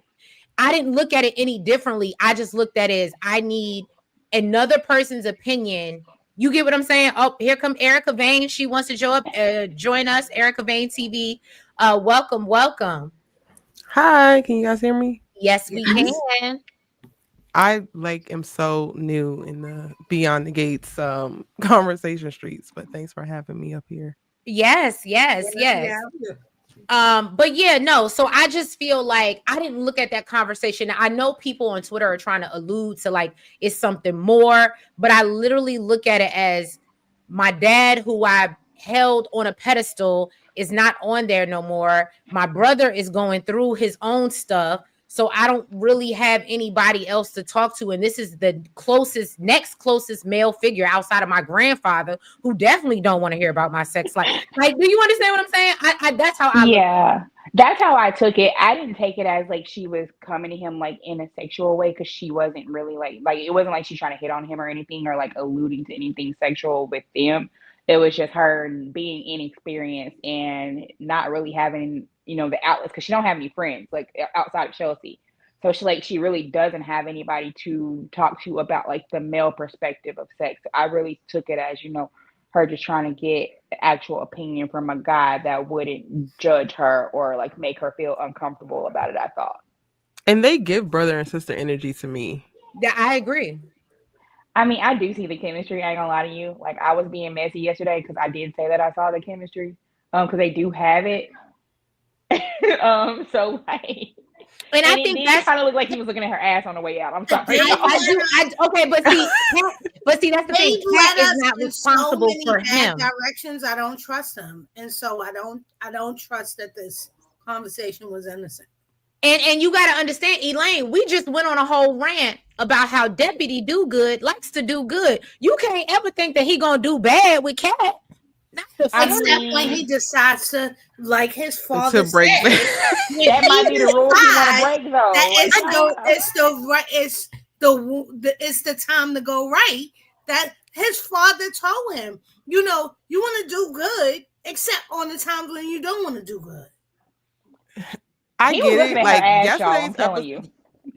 I didn't look at it any differently. I just looked at it as I need another person's opinion. You get what I'm saying? Oh, here come Erica Vane. She wants to join us. Erica Vane TV. Welcome. Hi, can you guys hear me? Yes, we can. I am so new in the Beyond the Gates conversation streets, but thanks for having me up here. Yes. But yeah, no. So I just feel like I didn't look at that conversation. I know people on Twitter are trying to allude to like it's something more, but I literally look at it as my dad, who I held on a pedestal, is not on there no more. My brother is going through his own stuff. So I don't really have anybody else to talk to. And this is the next closest male figure outside of my grandfather, who definitely don't want to hear about my sex life. Like, do you understand what I'm saying? That's how I look. Yeah, that's how I took it. I didn't take it as like she was coming to him like in a sexual way, because she wasn't really like it wasn't like she's trying to hit on him or anything, or like alluding to anything sexual with them. It was just her being inexperienced and not really having, the outlets, because she don't have any friends like outside of Chelsea. So she really doesn't have anybody to talk to about like the male perspective of sex. So I really took it as, her just trying to get actual opinion from a guy that wouldn't judge her or like make her feel uncomfortable about it, I thought. And they give brother and sister energy to me. Yeah, I agree. I mean, I do see the chemistry. I ain't gonna lie to you. Like, I was being messy yesterday because I did say that I saw the chemistry. Because they do have it. So like, And I it think did that's kind of look like he was looking at her ass on the way out. I'm sorry. okay, but see, that's the thing. Cat is not responsible for him. Directions. I don't trust him, and so I don't trust that this conversation was innocent. And you got to understand, Elaine, we just went on a whole rant about how Deputy Do Good likes to do good. You can't ever think that he gonna do bad with Cat. Except when he decides to, like his father to break said, that might be the rules he want to break, though. It's the time to go right. That his father told him, you want to do good, except on the times when you don't want to do good. I get it. Like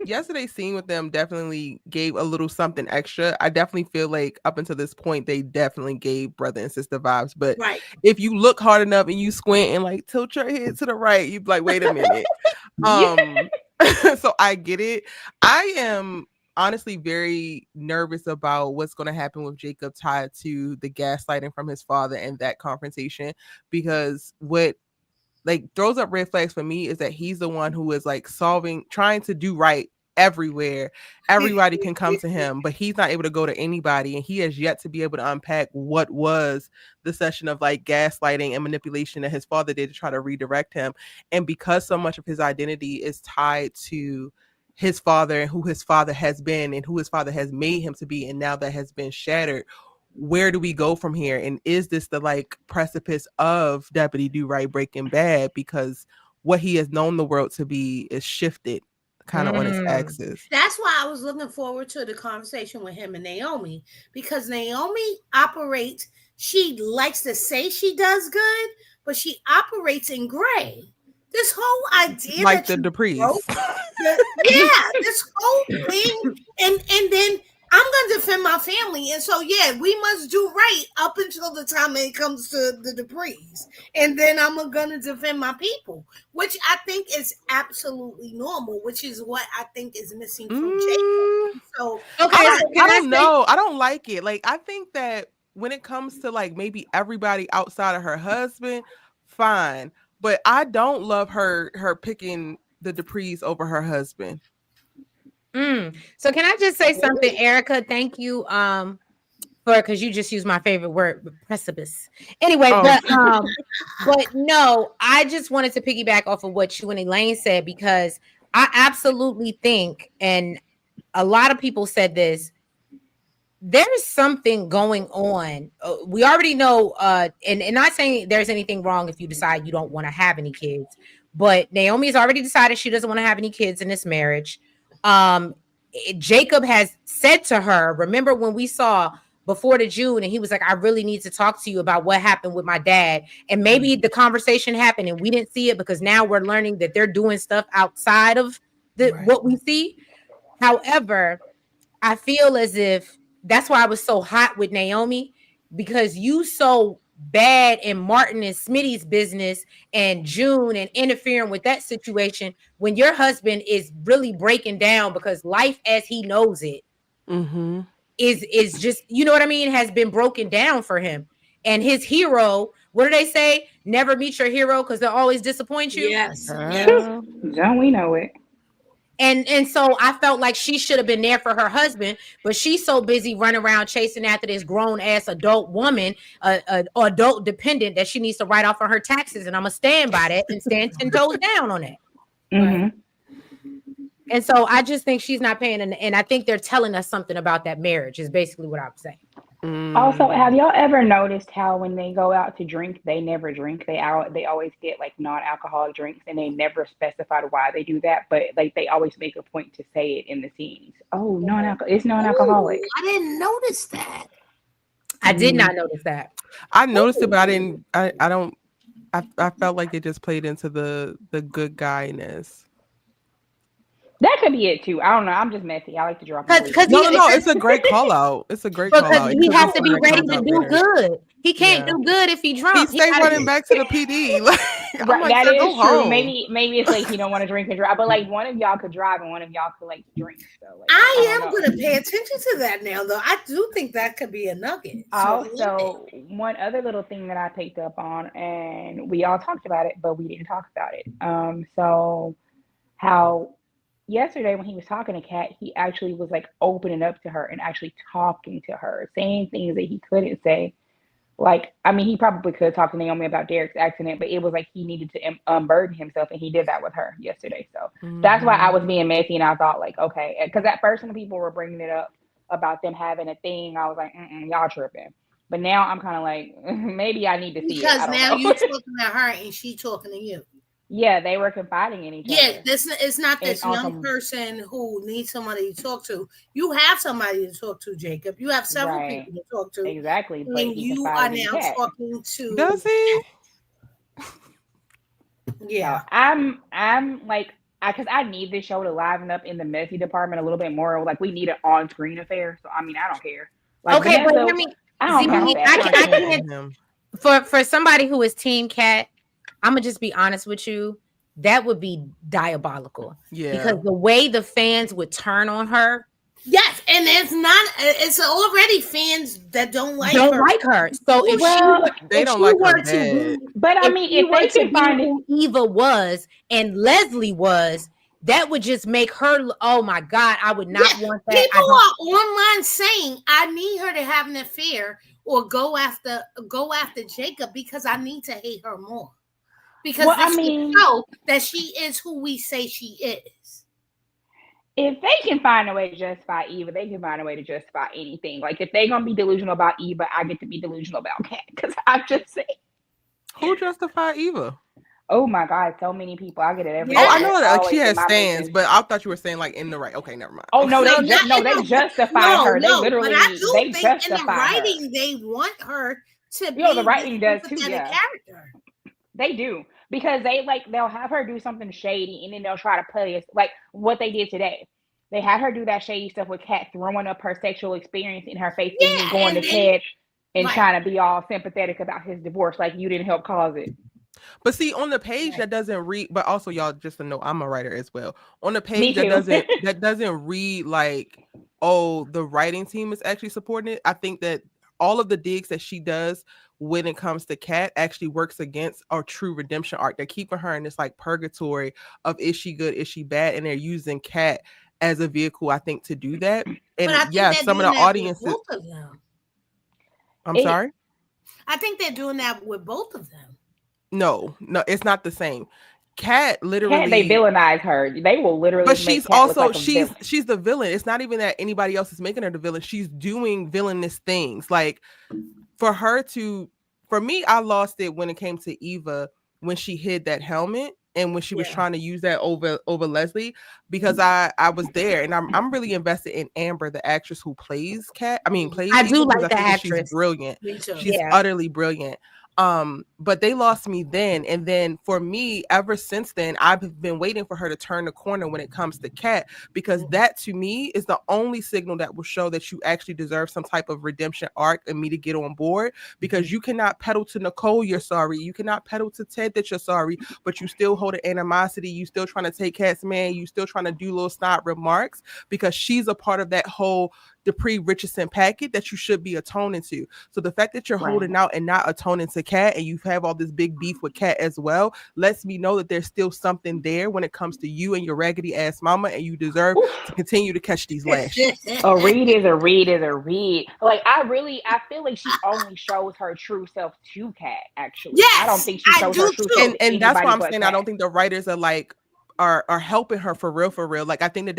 yesterday's scene with them definitely gave a little something extra. I definitely feel like up until this point, they definitely gave brother and sister vibes. But if you look hard enough and you squint and like tilt your head to the right, you'd be like, wait a minute. So I get it. I am honestly very nervous about what's going to happen with Jacob tied to the gaslighting from his father and that confrontation, because what throws up red flags for me is that he's the one who is like trying to do right everywhere. Everybody can come to him, but he's not able to go to anybody, and he has yet to be able to unpack what was the session of like gaslighting and manipulation that his father did to try to redirect him. And because so much of his identity is tied to his father and who his father has been and who his father has made him to be, and now that has been shattered, where do we go from here? And is this the like precipice of Deputy Do Right Breaking Bad? Because what he has known the world to be is shifted kind of on its axis. That's why I was looking forward to the conversation with him and Naomi, because Naomi operates, she likes to say she does good, but she operates in gray. This whole idea like the Duprees. This whole thing, and then I'm going to defend my family. And so, we must do right up until the time it comes to the Duprees. And then I'm going to defend my people, which I think is absolutely normal, which is what I think is missing from Jacob. So, I don't know. I don't like it. Like, I think that when it comes to like maybe everybody outside of her husband, fine. But I don't love her picking the Duprees over her husband. So can I just say something, Erica? Thank you because you just used my favorite word, precipice. Anyway, but no, I just wanted to piggyback off of what you and Elaine said, because I absolutely think, and a lot of people said this, there's something going on. We already know, and not saying there's anything wrong if you decide you don't want to have any kids, but Naomi has already decided she doesn't want to have any kids in this marriage. Jacob has said to her, remember when we saw before the June, and he was like, I really need to talk to you about what happened with my dad. And maybe the conversation happened and we didn't see it, because now we're learning that they're doing stuff outside of what we see. However, I feel as if that's why I was so hot with Naomi, because you so bad in Martin and Smitty's business and June and interfering with that situation when your husband is really breaking down, because life as he knows it is just, you know what I mean, has been broken down for him. And his hero, what do they say? Never meet your hero because they'll always disappoint you. Yes. Don't we know it? And so I felt like she should have been there for her husband, but she's so busy running around chasing after this grown ass adult woman, adult dependent, that she needs to write off on her taxes. And I'm gonna stand by that and stand 10 toes down on that. And so I just think she's not paying, and I think they're telling us something about that marriage. Is basically what I'm saying. Also, have y'all ever noticed how when they go out to drink, they never drink? They always get like non-alcoholic drinks, and they never specified why they do that. But like they always make a point to say it in the scenes. Oh, it's non-alcoholic. I didn't notice that. I did not notice that. I noticed it, but I didn't. I don't. I felt like it just played into the good guyness. That could be it too. I don't know. I'm just messy. I like to drop. No, it's a great call out. It's a great call out. He has to be ready to do good. He can't do good if he drunk. He stays running back to the PD. That is true. Home. Maybe it's like you don't want to drink and drive, but like one of y'all could drive and one of y'all could like drink. So like, I am going to pay attention to that now, though. I do think that could be a nugget. Also, one other little thing that I picked up on, and we all talked about it, but we didn't talk about it. So how yesterday when he was talking to Kat, he actually was like opening up to her and actually talking to her, saying things that he couldn't say. Like, I mean, he probably could talk to Naomi about Derek's accident, but it was like he needed to unburden himself, and he did that with her yesterday. So that's why I was being messy, and I thought like, okay, because at first when people were bringing it up about them having a thing, I was like, y'all tripping. But now I'm kind of like, maybe I need to see it. Because now you're talking to her and she talking to you. Yeah, they were confiding in each other. Yeah, it's not this young person who needs somebody to talk to. You have somebody to talk to, Jacob. You have several people to talk to. Exactly. And you are now talking to. Does he? Yeah. So I'm like, because I need this show to liven up in the messy department a little bit more. Like, we need an on-screen affair. So, I mean, I don't care. Like, okay, but I mean, I can't. For somebody who is Team Cat, I'm gonna just be honest with you. That would be diabolical. Yeah. Because the way the fans would turn on her. Yes, and it's already fans that don't like her. So if they don't like her. But I mean, if they can find who Eva was and Leslie was, that would just make her. Oh my God, I would not want that. People are online saying I need her to have an affair or go after Jacob because I need to hate her more. Because we know that she is who we say she is. If they can find a way to justify Eva, they can find a way to justify anything. Like, if they're going to be delusional about Eva, I get to be delusional about Kat. Because I'm just saying. Who justified Eva? Oh my God, so many people. I get it every I know that she has stands, but I thought you were saying like in the right. Okay, never mind. Oh no, they justify her. They literally, but I do they think justify in the writing her. They want her to be the writing does too. Yeah, character. They do. Because they'll have her do something shady and then they'll try to play it like what they did today. They had her do that shady stuff with Kat throwing up her sexual experience in her face and then going to Ted and trying to be all sympathetic about his divorce, like you didn't help cause it. But see, on the page that doesn't read, but also y'all just to know I'm a writer as well. On the page that doesn't read like, oh, the writing team is actually supporting it. I think that all of the digs that she does when it comes to Kat actually works against our true redemption arc. They're keeping her in this like purgatory of is she good, is she bad, and they're using Kat as a vehicle, I think, to do that. And some of the audiences. I'm sorry. I think they're doing that with both of them. No, it's not the same. Kat literally they villainize her. They will literally. But she's also she's the villain. It's not even that anybody else is making her the villain. She's doing villainous things. Like for me, I lost it when it came to Eva when she hid that helmet and when she was trying to use that over Leslie, because I was there and I'm really invested in Amber, the actress who plays Kat. I do like the actress. She's brilliant. She's utterly brilliant. But they lost me then. And then for me, ever since then, I've been waiting for her to turn the corner when it comes to Kat, because that to me is the only signal that will show that you actually deserve some type of redemption arc and me to get on board, because you cannot peddle to Nicole you're sorry. You cannot peddle to Ted that you're sorry, but you still hold an animosity. You still trying to take Kat's man. You still trying to do little snot remarks because she's a part of that whole Dupree Richardson packet that you should be atoning to. So the fact that you're holding out and not atoning to Kat, and you have all this big beef with Kat as well, lets me know that there's still something there when it comes to you and your raggedy ass mama, and you deserve to continue to catch these lashes. A read is a read is a read. Like I feel like she only shows her true self to Kat. Actually, I don't think she shows her true self. And that's why I'm saying Kat. I don't think the writers are like are helping her for real. Like, I think that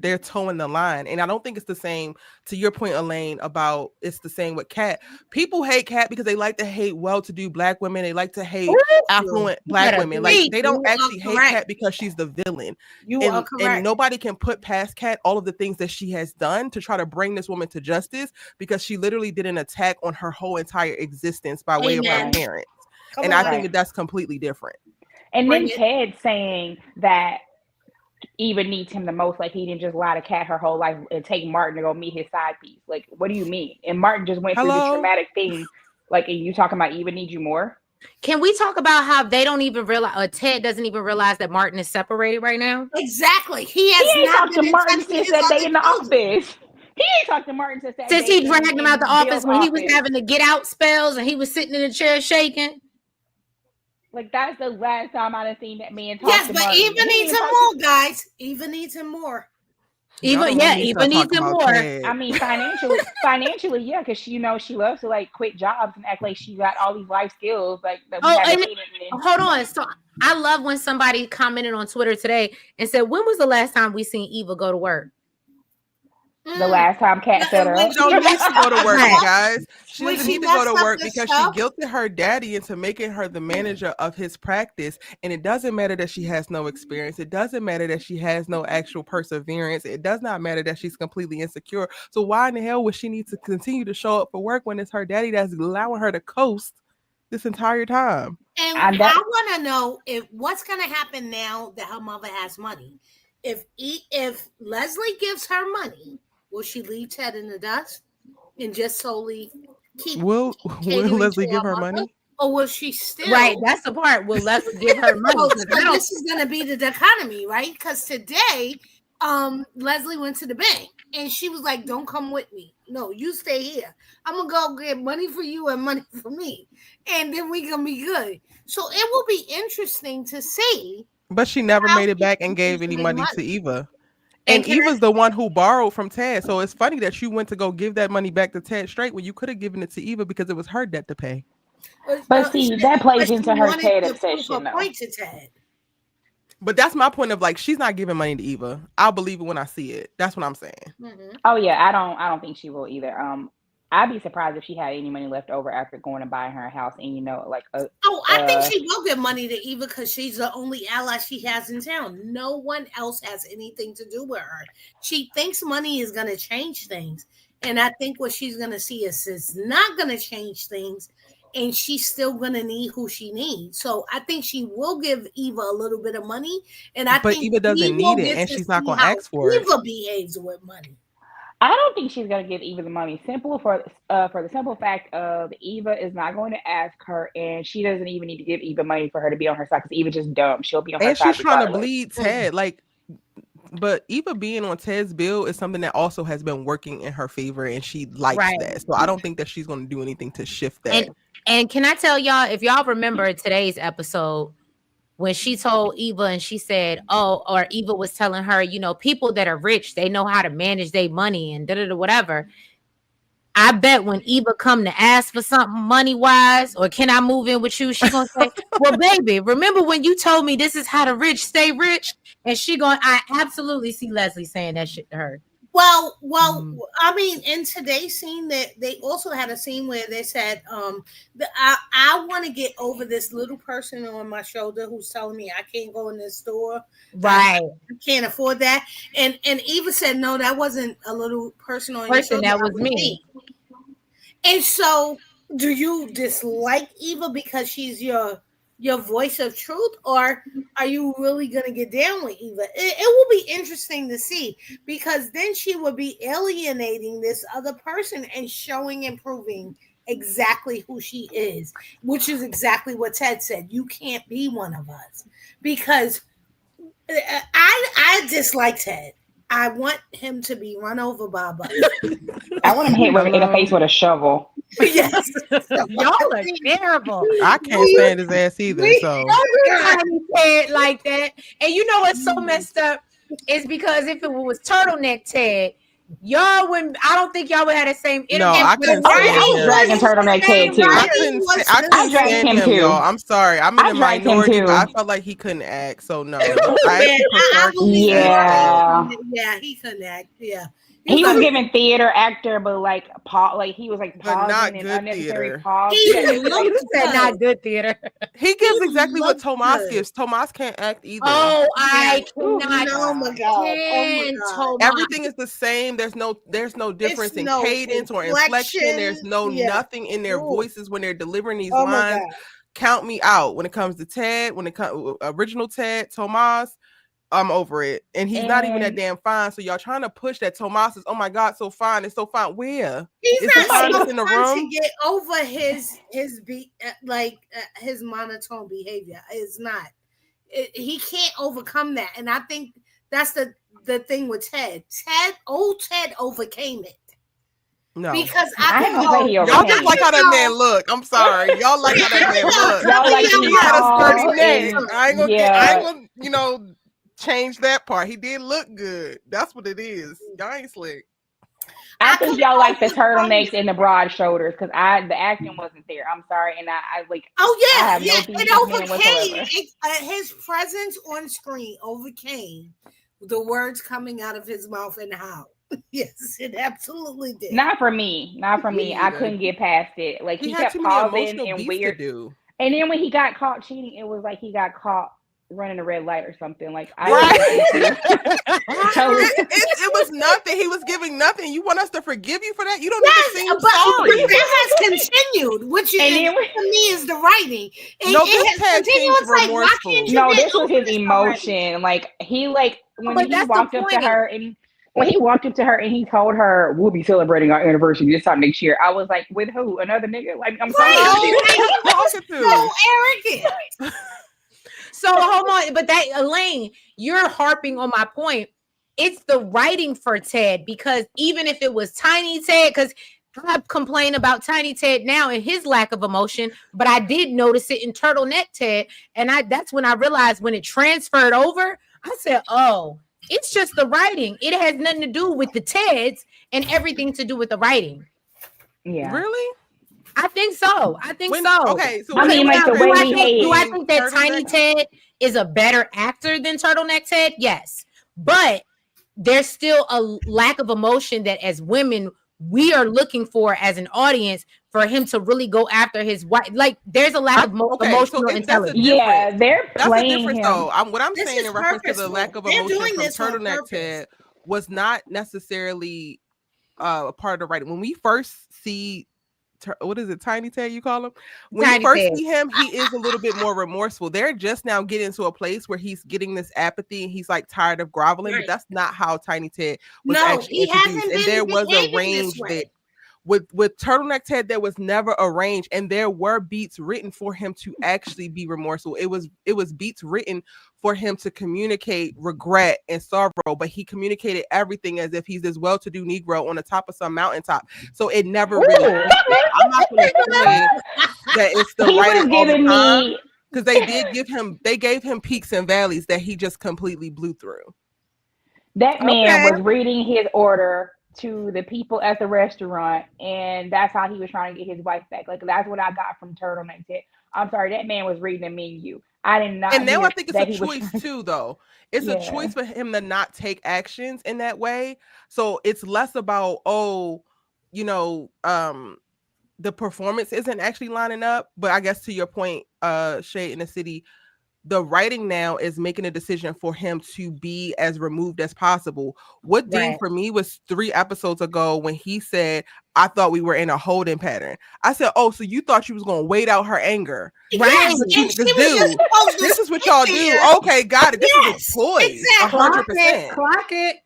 they're towing the line. And I don't think it's the same, to your point, Elaine, about it's the same with Kat. People hate Kat because they like to hate well-to-do Black women. They like to hate affluent Black women. Like, they don't actually hate Kat because she's the villain. You are correct. And nobody can put past Kat all of the things that she has done to try to bring this woman to justice, because she literally did an attack on her whole entire existence by way of her parents. And I think that's completely different. And then Ted saying that Eva needs him the most, like he didn't just lie to Kat her whole life and take Martin to go meet his side piece. Like, what do you mean? And Martin just went through this traumatic thing. Like, and you talking about Eva needs you more? Can we talk about how they don't even realize, or Ted doesn't even realize that Martin is separated right now? Exactly. He ain't talked to Martin since that day in the office. He ain't talked to Martin since he dragged him out the office when he was having to get out spells and he was sitting in the chair shaking. Like, that's the last time I've seen that man talk to Martin. Yes, but Eva needs him more, guys. Eva needs him more. Eva needs him more. I mean, financially, yeah, because she loves to like quit jobs and act like she got all these life skills. Like, hold on. So I love when somebody commented on Twitter today and said, "When was the last time we seen Eva go to work?" The last time Kat set her up. She don't need to go to work, guys. She doesn't need to go to work because she guilted her daddy into making her the manager of his practice. And it doesn't matter that she has no experience. It doesn't matter that she has no actual perseverance. It does not matter that she's completely insecure. So why in the hell would she need to continue to show up for work when it's her daddy that's allowing her to coast this entire time? And I want to know what's going to happen now that her mother has money. If Leslie gives her money, will she leave Ted in the dust and just solely keep? Will Leslie give her money? Or will she still? Right, that's the part. Will Leslie give her money? So this is going to be the dichotomy, right? Because today, Leslie went to the bank and she was like, "Don't come with me. No, you stay here. I'm gonna go get money for you and money for me, and then we gonna be good." So it will be interesting to see. But she never made it back and gave any money to Eva. And Eva's the one who borrowed from Ted. So it's funny that you went to go give that money back to Ted straight when you could have given it to Eva because it was her debt to pay. But see, that plays into her Ted obsession, though. Point to Ted. But that's my point of like, she's not giving money to Eva. I'll believe it when I see it. That's what I'm saying. Mm-hmm. Oh yeah, I don't think she will either. I'd be surprised if she had any money left over after going and buying her a house, and I think she will give money to Eva because she's the only ally she has in town. No one else has anything to do with her. She thinks money is going to change things, and I think what she's going to see is it's not going to change things, and she's still going to need who she needs. So I think she will give Eva a little bit of money, and but Eva doesn't need it, and she's not going to ask for it. Eva behaves with money. I don't think she's going to give Eva the money. For the simple fact of Eva is not going to ask her, and she doesn't even need to give Eva money for her to be on her side because Eva's just dumb. She'll be on her side. And she's trying to bleed Ted. But Eva being on Ted's bill is something that also has been working in her favor, and she likes that. So I don't think that she's going to do anything to shift that. And can I tell y'all, if y'all remember today's episode, when she told Eva and she said, or Eva was telling her, people that are rich, they know how to manage their money and whatever. I bet when Eva come to ask for something money-wise, or can I move in with you? She gonna say, well, baby, remember when you told me this is how the rich stay rich? And I absolutely see Leslie saying that shit to her. Well, I mean, in today's scene, that they also had a scene where they said, I want to get over this little person on my shoulder who's telling me I can't go in this store. Right. I can't afford that. And Eva said, no, that wasn't a little person on your shoulder. That was me. And so do you dislike Eva because she's your voice of truth, or are you really going to get down with Eva? It will be interesting to see, because then she will be alienating this other person and showing and proving exactly who she is, which is exactly what Ted said. You can't be one of us, because I dislike Ted. I want him to be run over by a bus. I want him hit in the face with a shovel. Yes. Y'all are terrible. I can't stand his ass either. So Ted like that. And you know what's so messed up is because if it was turtleneck Ted, Y'all wouldn't. I don't think y'all would have the same energy. No, I couldn't stand I was him. dragging Turtleneck Ted too. I couldn't stand him, y'all. I'm sorry. I'm in the minority, but I felt like he couldn't act. So no, I actually prefer. Yeah, he couldn't act. Yeah. He was giving theater actor, but like he was like pausing and unnecessary pause. He said not good theater. He gives exactly what Tomas gives. Tomas can't act either. Oh, I cannot. Oh my god. Everything is the same. There's no difference in cadence or inflection. There's nothing in their voices when they're delivering these lines. Count me out when it comes to Ted. When it comes original Ted, Tomas. I'm over it. And he's not even that damn fine. So y'all trying to push that Tomas is, oh my God, so fine. It's so fine. Where? He's not so in the room to get over his monotone behavior. It's not. He can't overcome that. And I think that's the thing with Ted. Old Ted overcame it. No, because y'all just like how that man look. I'm sorry, y'all like how that man look. Y'all like he had a sturdy neck. I ain't gonna, change that part. He did look good. That's what it is. Y'all ain't slick. I think y'all like the turtlenecks and the broad shoulders because the acting wasn't there. I'm sorry, and I like. Oh yeah, I have no it overcame. His presence on screen overcame the words coming out of his mouth and how. Yes, it absolutely did. Not for me. I couldn't get past it. Like he kept pausing and weird. And then when he got caught cheating, it was like he got caught running a red light or something. Like it was nothing. He was giving nothing. You want us to forgive you for that? You don't need to sing sorry. That has continued, which is, to me is the writing. And no, this has continued remorseful. No, this was his emotion. Like he when he walked up to her and. When he walked up to her and he told her, "We'll be celebrating our anniversary this time next year," I was like, "With who? Another nigga?" Like, I'm sorry. So arrogant. So hold on, but that Elaine, you're harping on my point. It's the writing for Ted because even if it was Tiny Ted, because I complain about Tiny Ted now and his lack of emotion, but I did notice it in Turtleneck Ted, and that's when I realized when it transferred over, I said, "Oh." It's just the writing. It has nothing to do with the Teds and everything to do with the writing. Yeah. Really? I think so. Okay. So I mean, like the way do I think that Tiny Ted is a better actor than Turtleneck Ted? Yes. But there's still a lack of emotion that as women, we are looking for as an audience for him to really go after his wife. Like there's a lack of emotional intelligence. Yeah, they're playing a difference him. though. What I'm saying in reference to the lack of emotion from Turtleneck Ted was not necessarily a part of the writing. When we first see what is it, Tiny Ted you call him? When you first see him, he is a little bit more remorseful. They're just now getting to a place where he's getting this apathy and he's like tired of groveling, but that's not how Tiny Ted was actually introduced. And there was a range there. With Turtleneck Ted, there was never a range, and there were beats written for him to actually be remorseful. It was beats written for him to communicate regret and sorrow, but he communicated everything as if he's this well-to-do Negro on the top of some mountaintop. So it never really. I'm not going to say that it's the writing all the time because they gave him peaks and valleys that he just completely blew through. That man was reading his order to the people at the restaurant, and that's how he was trying to get his wife back. Like that's what I got from Turtleneck Ted. I'm sorry, that man was reading a menu. I did not. And now I think it's a choice too, though. It's a choice for him to not take actions in that way. So it's less about the performance isn't actually lining up. But I guess to your point, Shadeinthecity, the writing now is making a decision for him to be as removed as possible. What did for me was 3 episodes ago when he said, "I thought we were in a holding pattern." I said, "Oh, so you thought you was gonna wait out her anger, right? This is what y'all do. Okay, got it. This is a ploy, 100%. Clock it.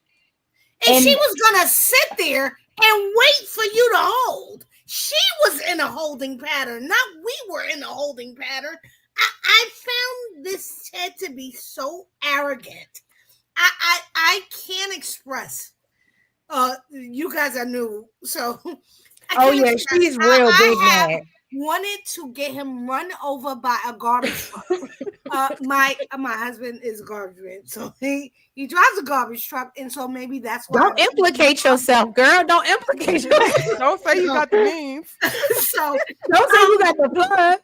And she was gonna sit there and wait for you to hold. She was in a holding pattern, not we were in a holding pattern." I found this Ted to be so arrogant. I can't express. You guys are new, so she's real big mad. Wanted to get him run over by a garbage truck. My husband is a garbage man, so he drives a garbage truck, and so maybe that's why. Don't implicate yourself, girl. Don't implicate yourself. Don't say you got the means. So don't say you got the blood.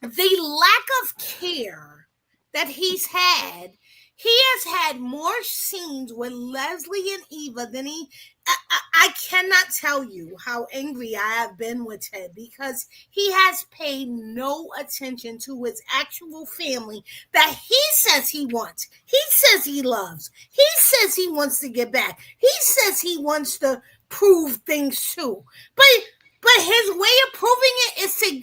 The lack of care that he's had. He has had more scenes with Leslie and Eva than I cannot tell you how angry I have been with Ted, because he has paid no attention to his actual family that he says he wants. He says he loves. He says he wants to get back. He says he wants to prove things too. But his way of proving it is to...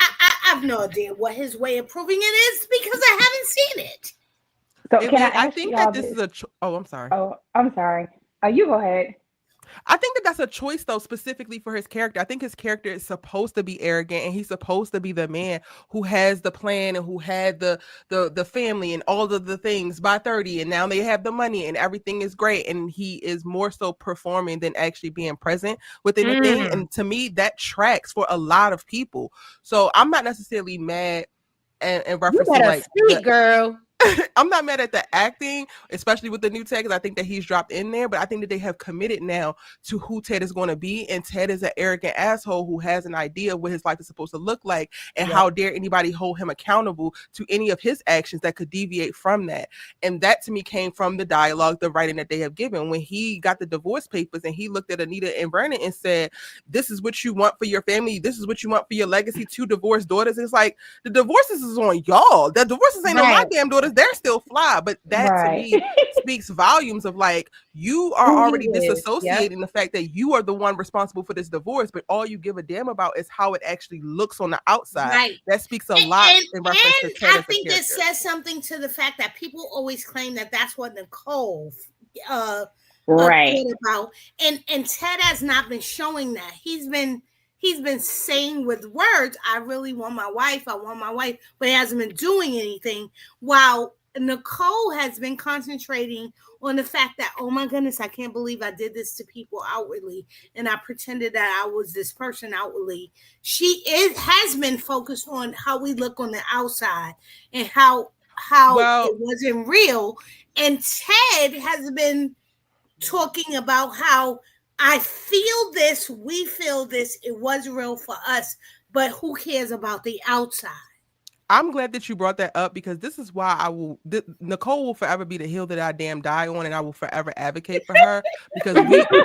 I have no idea what his way of proving it is, because I haven't seen it. So I think that this is a... Oh, I'm sorry. Oh, I'm sorry. You go ahead. I think that that's a choice, though, specifically for his character. I think his character is supposed to be arrogant, and he's supposed to be the man who has the plan and who had the family and all of the things by 30, and now they have the money and everything is great, and he is more so performing than actually being present within the thing. And to me, that tracks for a lot of people. So I'm not necessarily mad in reference to like girl. I'm not mad at the acting, especially with the new Ted, because I think that he's dropped in there, but I think that they have committed now to who Ted is going to be, and Ted is an arrogant asshole who has an idea of what his life is supposed to look like, and how dare anybody hold him accountable to any of his actions that could deviate from that. And that to me came from the dialogue, the writing that they have given. When he got the divorce papers and he looked at Anita and Vernon and said, this is what you want for your family, this is what you want for your legacy, 2 divorced daughters. It's like, the divorces is on y'all. The divorces ain't on my damn daughters. They're still fly, but that to me speaks volumes of like, you are already disassociating the fact that you are the one responsible for this divorce, but all you give a damn about is how it actually looks on the outside. That speaks a lot in reference to Ted. I think this says something to the fact that people always claim that that's what Nicole thought about, and Ted has not been showing that. He's been saying with words, I really want my wife, but he hasn't been doing anything, while Nicole has been concentrating on the fact that, oh my goodness, I can't believe I did this to people outwardly, and I pretended that I was this person outwardly. She has been focused on how we look on the outside and how it wasn't real. And Ted has been talking about how I feel this, we feel this, it was real for us, but who cares about the outside? I'm glad that you brought that up, because this is why Nicole will forever be the hill that I damn die on, and I will forever advocate for her, because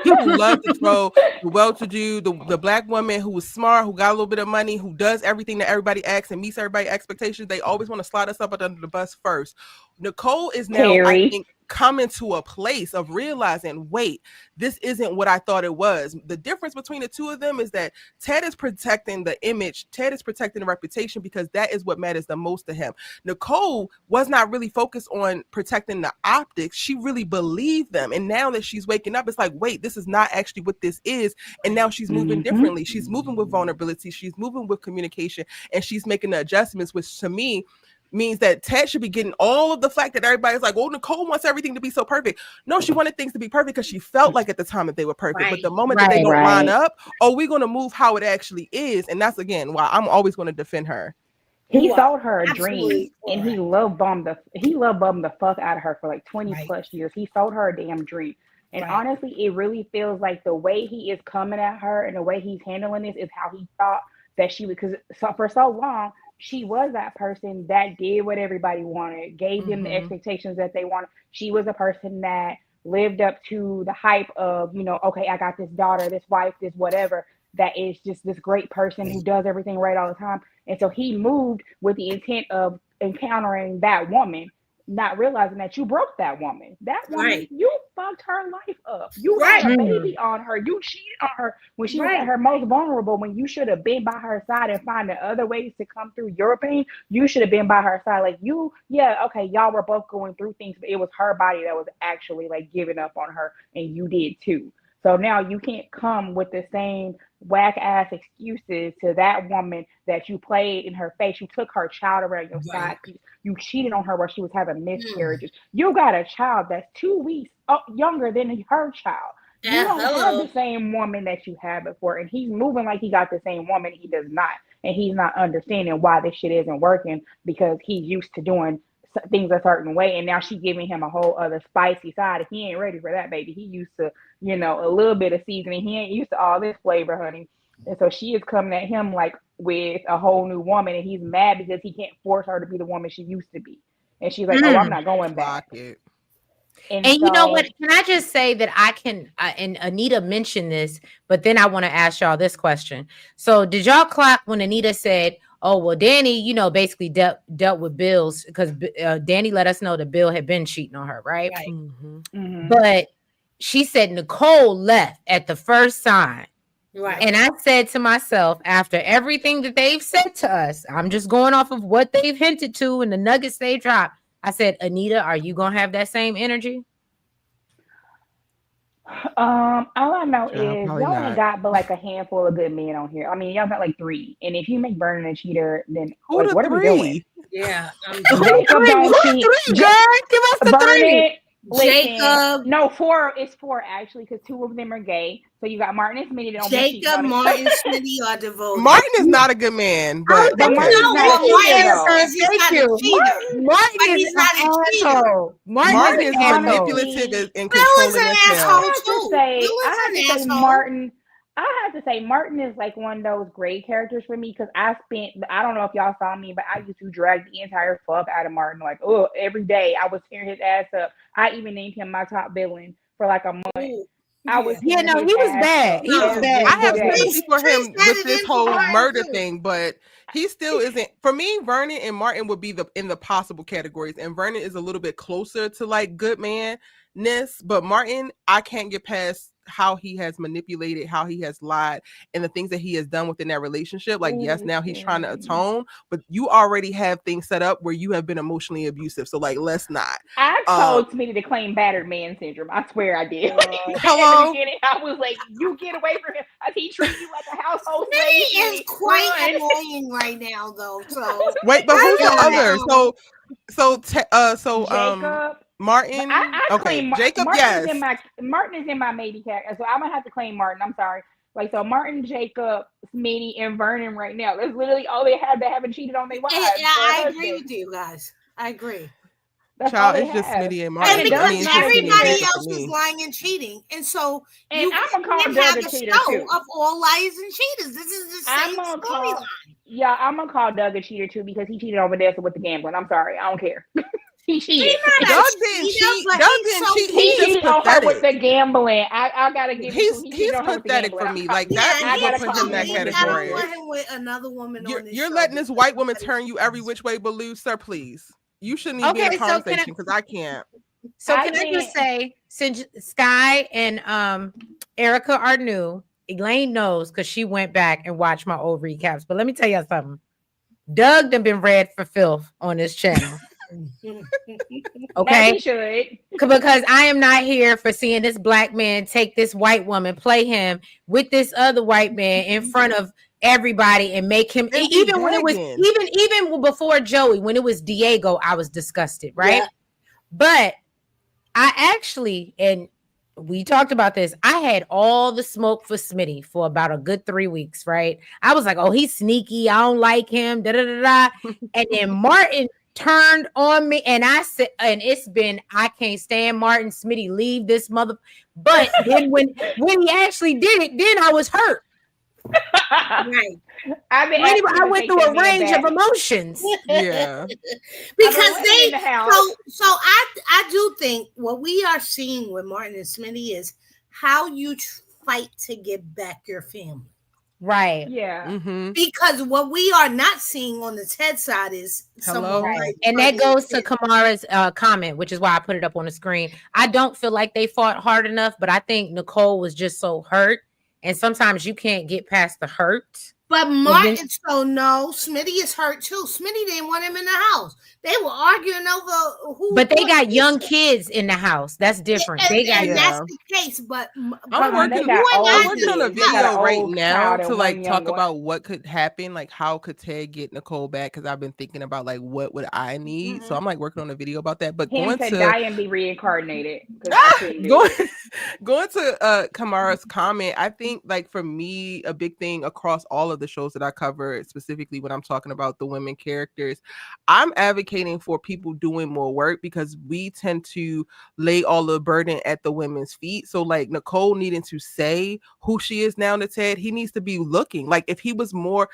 people love to throw the well-to-do, the black woman who was smart, who got a little bit of money, who does everything that everybody asks and meets everybody's expectations. They always want to slide us up under the bus first. Nicole is now, I think, coming to a place of realizing, wait, this isn't what I thought it was. The difference between the two of them is that Ted is protecting the image, Ted is protecting the reputation, because that is what matters the most to him. Nicole was not really focused on protecting the optics. She really believed them. And now that she's waking up, it's like, wait, this is not actually what this is. And now she's moving differently. She's moving with vulnerability. She's moving with communication, and she's making the adjustments, which to me means that Ted should be getting all of the flack that everybody's like, well, Nicole wants everything to be so perfect. No, she wanted things to be perfect because she felt like at the time that they were perfect. But the moment that they don't line up, we're going to move how it actually is. And that's, again, why I'm always going to defend her. He sold her a dream, and he love bombed the fuck out of her for like 20 plus years. He sold her a damn dream. And honestly, it really feels like the way he is coming at her and the way he's handling this is how he thought that she would, because for so long, she was that person that did what everybody wanted, gave them the expectations that they wanted. She was a person that lived up to the hype of, okay, I got this daughter, this wife, this whatever, that is just this great person who does everything right all the time. And so he moved with the intent of encountering that woman, not realizing that you broke that woman. That woman, you fucked her life up. You had a baby on her. You cheated on her when she was at her most vulnerable, when you should have been by her side and finding other ways to come through your pain. You should have been by her side. Like y'all were both going through things, but it was her body that was actually like giving up on her, and you did too. So now you can't come with the same whack ass excuses to that woman that you played in her face. You took her child around your side piece. You cheated on her while she was having miscarriages. You got a child that's 2 weeks younger than her child. You don't have the same woman that you had before, and he's moving like he got the same woman. He does not, and he's not understanding why this shit isn't working because he's used to doing things a certain way, and now she's giving him a whole other spicy side. He ain't ready for that, baby. He used to, a little bit of seasoning. He ain't used to all this flavor, honey. And so she is coming at him like with a whole new woman, and he's mad because he can't force her to be the woman she used to be. And she's like, "Oh, I'm not going back." And so, you know what? Can I just say that I can, and Anita mentioned this, but then I want to ask y'all this question. So did y'all clock when Anita said, oh, well, Danny, basically dealt with Bill's, because Danny let us know that Bill had been cheating on her, right? Mm-hmm. Mm-hmm. But she said Nicole left at the first sign. Right. And I said to myself, after everything that they've said to us, I'm just going off of what they've hinted to and the nuggets they dropped. I said, Anita, are you gonna have that same energy? All I know is y'all ain't got but like a handful of good men on here. I mean, y'all got like 3, and if you make Vernon a cheater, then what are we doing? Yeah, Jacob don't cheat. Give us the Vernon, 3. Jacob. No, 4. It's 4 actually, because 2 of them are gay. So you got Martin and Smitty. Jacob, Martin, Smitty are devoted. Martin is not a good man, but Martin is not a cheater. Martin is not a cheater. Martin is manipulative and controlling as hell. I have to say Martin is like one of those great characters for me, because I don't know if y'all saw me, but I used to drag the entire fuck out of Martin. Like, every day I was tearing his ass up. I even named him my top villain for like a month. Ooh. He was bad. He was bad. I have sympathy for him with this whole murder thing, but he still isn't. For me, Vernon and Martin would be in the possible categories, and Vernon is a little bit closer to like good man-ness, but Martin, I can't get past how he has manipulated, how he has lied, and the things that he has done within that relationship. Like, yes, now he's trying to atone, but you already have things set up where you have been emotionally abusive. So like, let's not. I told Smitty to claim battered man syndrome. I swear I did. Hello? I was like, you get away from him. He treats you like a household slave. He is quite annoying right now, though. So wait, but who's the other? So Jacob. Martin. Okay, Jacob. Martin Martin is in my maybe category, so I'm gonna have to claim Martin. I'm sorry. Like, so Martin, Jacob, Smitty, and Vernon right now. That's literally all they have that haven't cheated on their wives. I agree with you guys. I agree. Child, it's just Smitty and Martin. And because everybody else was lying and cheating, and so I'm gonna call Doug a cheater too. Of all liars and cheaters, this is the same storyline. Yeah, I'm gonna call Doug a cheater too, because he cheated on Vanessa with the gambling. I'm sorry, I don't care. He cheated. Doug didn't cheat. He cheated on her with the gambling. I gotta give he's pathetic for me. Like that, I gotta put him in that category. I don't want him with another woman. You're letting this white woman turn you every which way but loose, sir. Please, you shouldn't even be in a conversation, because I can't. So can I just say, since Sky and Erica are new, Elaine knows because she went back and watched my old recaps. But let me tell you something. Doug done been read for filth on this channel. Okay, he should, because I am not here for seeing this black man take this white woman, play him with this other white man in front of everybody, and make him even when it was even before Joey, when it was Diego, I was disgusted, right? Yeah. But I actually, and we talked about this, I had all the smoke for Smitty for about a good 3 weeks, right? I was like, oh, he's sneaky, I don't like him, da da da da. And then Martin turned on me, and I said, and it's been, I can't stand Martin. Smitty, leave this mother. But then when he actually did it, then I was hurt. Right. I went through a range of emotions. Yeah. Because so I do think what we are seeing with Martin and Smitty is how you fight to get back your family. Right. Yeah. Mm-hmm. Because what we are not seeing on the Ted side is right. And that goes to Kamara's comment, which is why I put it up on the screen. I don't feel like they fought hard enough, but I think Nicole was just so hurt. And sometimes you can't get past the hurt But Martin, so no, Smitty is hurt too. Smitty didn't want him in the house. They were arguing over who. But they got young kids in the house. That's different. And, they got that's the case. But I'm working on a video right now to like talk about what could happen, like how could Ted get Nicole back? Because I've been thinking about like what would I need. So I'm like working on a video about that. But him to die and be reincarnated. Going to Kamara's comment, I think like for me, a big thing across all of the shows that I cover, specifically when I'm talking about the women characters, I'm advocating for people doing more work because we tend to lay all the burden at the women's feet. So like Nicole needing to say who she is now to Ted, he needs to be looking. Like if he was more,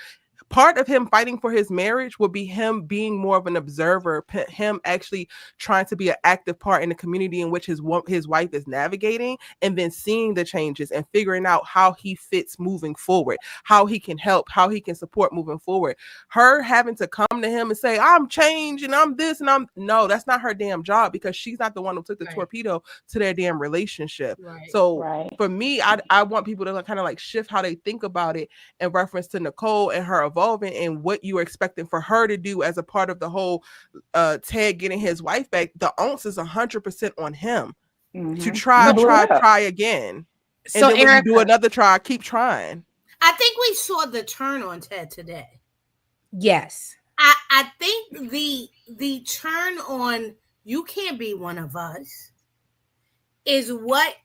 part of him fighting for his marriage would be him being more of an observer, him actually trying to be an active part in the community in which his wife is navigating, and then seeing the changes and figuring out how he fits moving forward, how he can help, how he can support moving forward. Her having to come to him and say, I'm changed and I'm this and no, that's not her damn job, because she's not the one who took the torpedo to their damn relationship. So for me, I want people to kind of like shift how they think about it in reference to Nicole and her evolving and what you are expecting for her to do as a part of the whole Ted getting his wife back. The onus is 100% on him to try again. So and then when you do another try, keep trying. I think we saw the turn on Ted today. Yes. I think the turn on you can't be one of us is what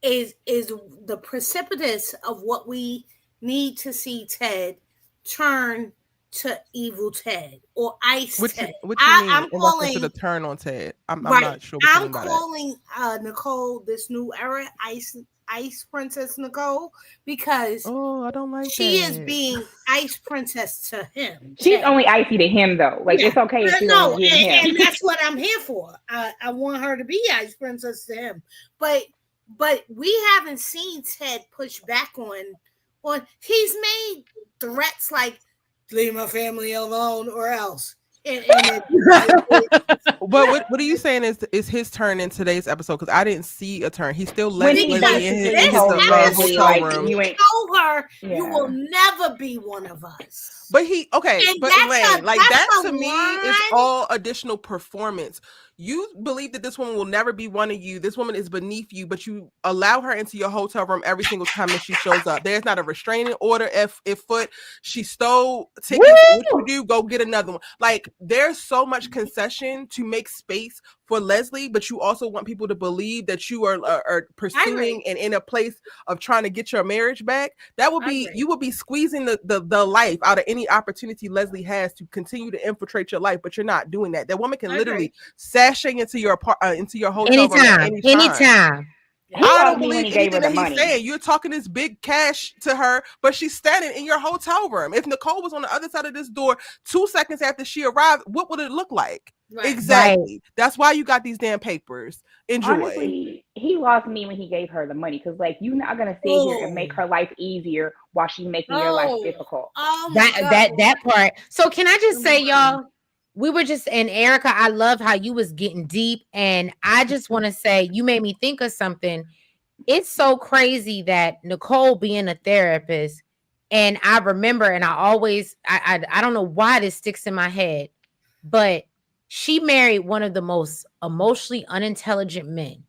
is the precipitous of what we need to see Ted turn to evil Ted or ice Ted. What you mean? I'm calling to the turn on Ted. I'm not sure. I'm calling Nicole this new era ice princess Nicole, because I don't like she is being ice princess to him. She's only icy to him though. Like it's okay if she don't get him. And that's what I'm here for. I want her to be ice princess to him. But we haven't seen Ted push back on he's made threats like leave my family alone or else. But what are you saying is his turn in today's episode? Because I didn't see a turn. He's still Leslie in his hotel room. You told her you will never be one of us. But Elaine, like that to me is all additional performance. You believe that this woman will never be one of you. This woman is beneath you, but you allow her into your hotel room every single time that she shows up. There's not a restraining order if foot. She stole tickets. What you do? Go get another one. Like there's so much concession to make space for Leslie, but you also want people to believe that you are pursuing and in a place of trying to get your marriage back. That would be you would be squeezing the life out of any opportunity Leslie has to continue to infiltrate your life, but you're not doing that. That woman can literally sashay into your hotel room anytime. I don't believe anything that he's saying. You're talking this big cash to her, but she's standing in your hotel room. If Nicole was on the other side of this door 2 seconds after she arrived, what would it look like? Right. Exactly. Right. That's why you got these damn papers. Enjoy. Honestly, he lost me when he gave her the money, because like you're not gonna sit here and make her life easier while she's making your life difficult. That part. So can I just say, y'all? We were just, and Erica, I love how you was getting deep. And I just want to say, you made me think of something. It's so crazy that Nicole being a therapist, and I remember, and I don't know why this sticks in my head, but she married one of the most emotionally unintelligent men.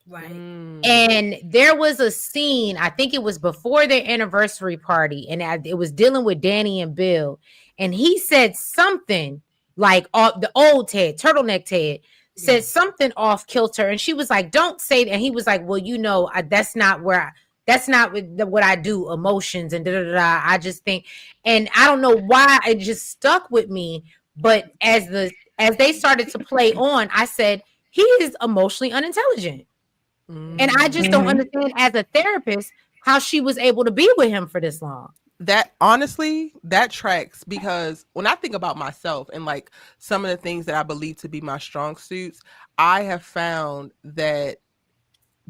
Right. And there was a scene, I think it was before their anniversary party, and it was dealing with Danny and Bill. And he said something like the old Ted, turtleneck Ted, said something off kilter, and she was like, "Don't say that." And he was like, "Well, you know, that's not what I do, emotions and da da da." I just think, and I don't know why it just stuck with me. But as they started to play on, I said he is emotionally unintelligent, and I just don't understand as a therapist how she was able to be with him for this long. That honestly, that tracks, because when I think about myself and like some of the things that I believe to be my strong suits, I have found that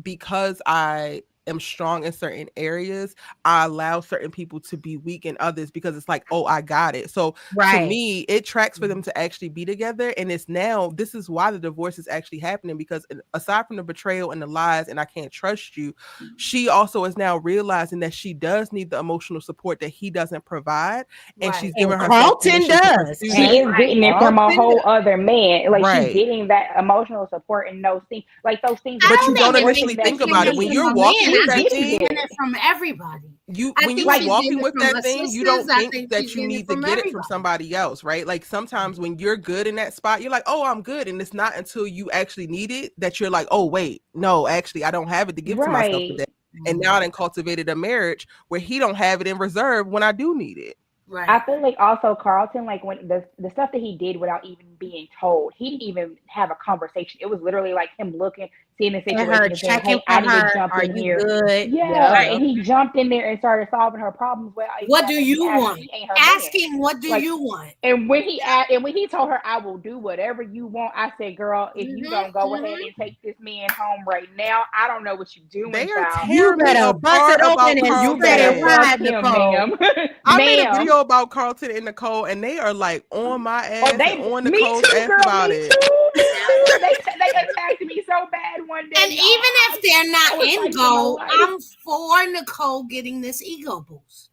because I am strong in certain areas, I allow certain people to be weak in others because it's like, oh, I got it. So to me, it tracks for them to actually be together. And it's now, this is why the divorce is actually happening, because aside from the betrayal and the lies and I can't trust you, she also is now realizing that she does need the emotional support that he doesn't provide. And she's giving herself Carlton does. She is getting it from a whole other man. Like she's getting that emotional support and those things. Like those things. But you don't initially think about it. When you're walking with that thing, it from everybody. When you're walking with that thing, you don't think that you need to get it from somebody else, right? Like sometimes when you're good in that spot, you're like, oh, I'm good. And it's not until you actually need it that you're like, oh, wait, no, actually, I don't have it to give to myself today. And now I done cultivated a marriage where he don't have it in reserve when I do need it. Right. I feel like also Carlton, like when the stuff that he did without even being told, he didn't even have a conversation. It was literally like him looking, seeing the situation, and saying, "Hey, I need to jump in here." Good? Yeah, and he jumped in there and started solving her problems. Well, what do you want? Asking, what do you want? And when he told her, "I will do whatever you want," I said, "Girl, if you don't go ahead and take this man home right now, I don't know what you're doing." They are you better bust it open and you better ride him, ma'am. I made a video about Carlton and Nicole, and they are like on my ass and on Nicole's ass about it. They attacked me so bad one day. And even if they're not in goal, I'm for Nicole getting this ego boost.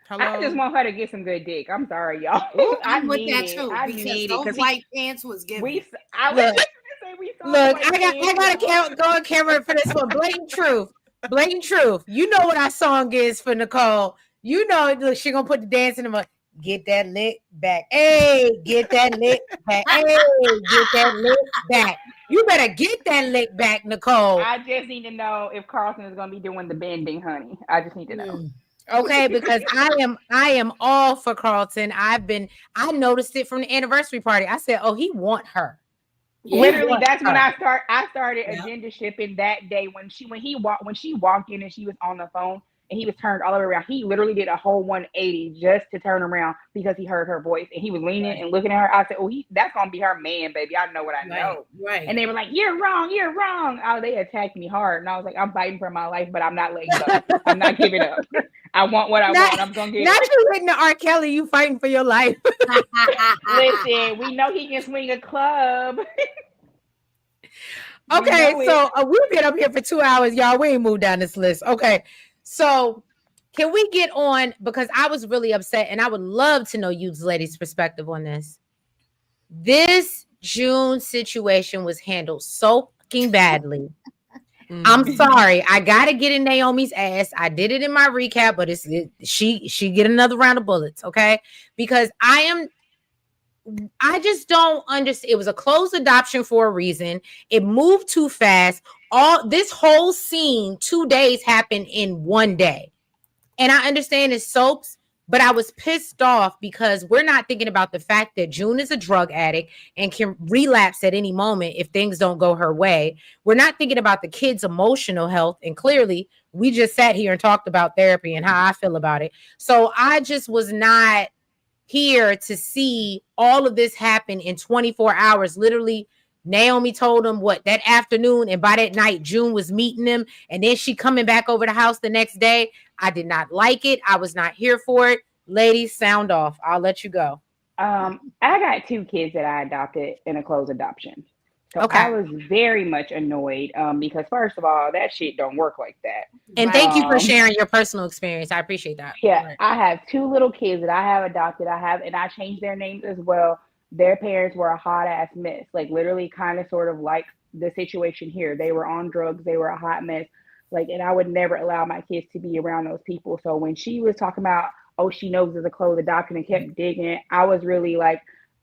Hello? I just want her to get some good dick. I'm sorry, y'all. I'm with that too. Because those white pants was given. Look, I gotta go on camera for this one. Blatant truth. You know what our song is for Nicole. You know, look, she gonna put the dance in the get that lick back. Hey, get that lick back. Hey, get that lick back. You better get that lick back, Nicole. I just need to know if Carlton is gonna be doing the bending, honey. I just need to know. Okay, because I am all for Carlton. I noticed it from the anniversary party. I said, oh, he want her. Literally, that's when I started agenda shipping that day when she walked in and she was on the phone. And he was turned all the way around. He literally did a whole 180 just to turn around because he heard her voice. And he was leaning and looking at her. I said, oh, that's going to be her man, baby. I know what I know. Right. And they were like, you're wrong. Oh, they attacked me hard. And I was like, I'm fighting for my life, but I'm not letting up. I'm not giving up. I want what I want. I'm going to get it. Not you hitting the R. Kelly, you fighting for your life. Listen, we know he can swing a club. Okay, so we've been up here for 2 hours, y'all. We ain't moved down this list. Okay. So can we get on, because I was really upset and I would love to know you ladies' perspective on this. This June situation was handled so fucking badly. I'm sorry. I got to get in Naomi's ass. I did it in my recap, but she get another round of bullets. Okay. Because I just don't understand. It was a closed adoption for a reason. It moved too fast. All this whole scene, 2 days happened in 1 day. And I understand it's soaps, but I was pissed off because we're not thinking about the fact that June is a drug addict and can relapse at any moment if things don't go her way. We're not thinking about the kid's emotional health. And clearly, we just sat here and talked about therapy and how I feel about it. So I just was not here to see all of this happen in 24 hours. Literally, Naomi told him that afternoon, and by that night June was meeting him, and then she coming back over the house the next day. I did not like it. I was not here for it. Ladies, sound off. I'll let you go. I got 2 kids that I adopted in a closed adoption. So I was very much annoyed because first of all, that shit don't work like that. And thank you for sharing your personal experience. I appreciate that. Yeah, right. I have 2 little kids that I have adopted. And I changed their names as well. Their parents were a hot ass mess, like literally kind of sort of like the situation here. They were on drugs. They were a hot mess. Like, and I would never allow my kids to be around those people. So when she was talking about, oh, she knows there's a closed adoption and kept digging, I was really like,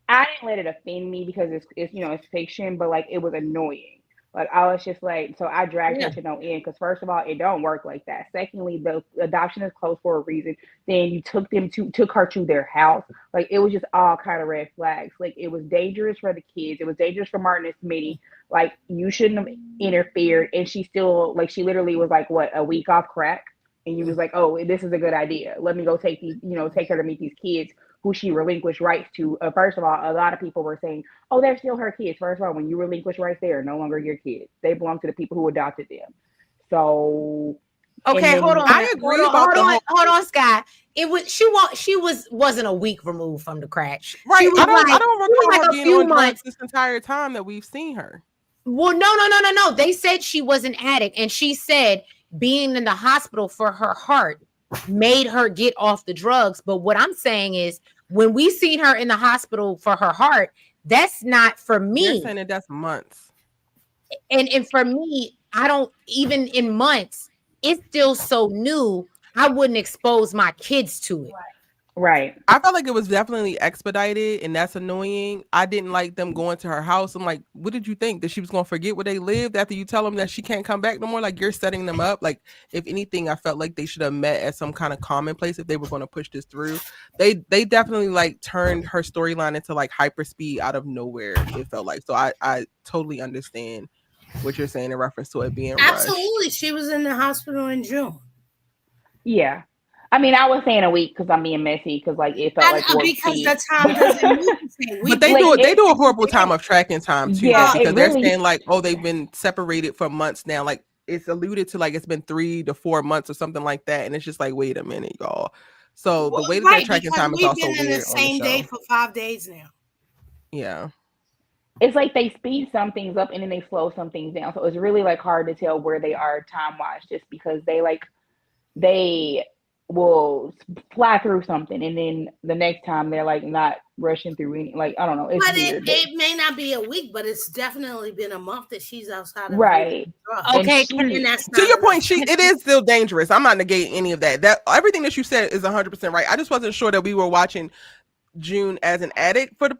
I didn't let it offend me because it's it's fiction, but like it was annoying. Like I was just like, so I dragged her to no end because first of all, it don't work like that. Secondly, the adoption is closed for a reason. Then you took her to their house. Like it was just all kind of red flags. Like it was dangerous for the kids. It was dangerous for Martin and Smitty. Like you shouldn't have interfered. And she still like she literally was like a week off crack. And you was like, oh, this is a good idea. Let me go take her to meet these kids who she relinquished rights to. First of all, a lot of people were saying, oh, they're still her kids. First of all, when you relinquish rights, they are no longer your kids. They belong to the people who adopted them. So okay, hold on. I agree about hold on, Sky. It was she wasn't a week removed from the crack. Right. She was I don't recall her a being few on drugs months this entire time that we've seen her. Well, no. They said she was an addict, and she said being in the hospital for her heart made her get off the drugs. But what I'm saying is, when we seen her in the hospital for her heart, that's not for me. You're saying that that's months. And for me, I don't even in months. It's still so new. I wouldn't expose my kids to it. Right. I felt like it was definitely expedited, and that's annoying. I didn't like them going to her house. I'm like, what did you think? That she was going to forget where they lived after you tell them that she can't come back no more? Like, you're setting them up. Like, if anything, I felt like they should have met at some kind of common place if they were going to push this through. They definitely like turned her storyline into like hyperspeed out of nowhere, it felt like. So I totally understand what you're saying in reference to it being absolutely rushed. She was in the hospital in June. Yeah. I mean, I was saying a week because I'm being messy because like it felt like because the time doesn't move the same. But they do a horrible time of tracking time too, because they're saying like, oh, they've been separated for months now. Like it's alluded to like it's been 3 to 4 months or something like that, and it's just like, wait a minute, y'all. So the way that they're tracking time is also weird. We've been in the same day for 5 days now. Yeah. It's like they speed some things up and then they slow some things down. So it's really like hard to tell where they are time wise, just because they will fly through something and then the next time they're like not rushing through any, like I don't know, it's weird. It may not be a week, but it's definitely been a month that she's outside of right. Okay, and that's to your point, it is still dangerous. I'm not negating any of that. That everything that you said is 100% right. I just wasn't sure that we were watching June as an addict for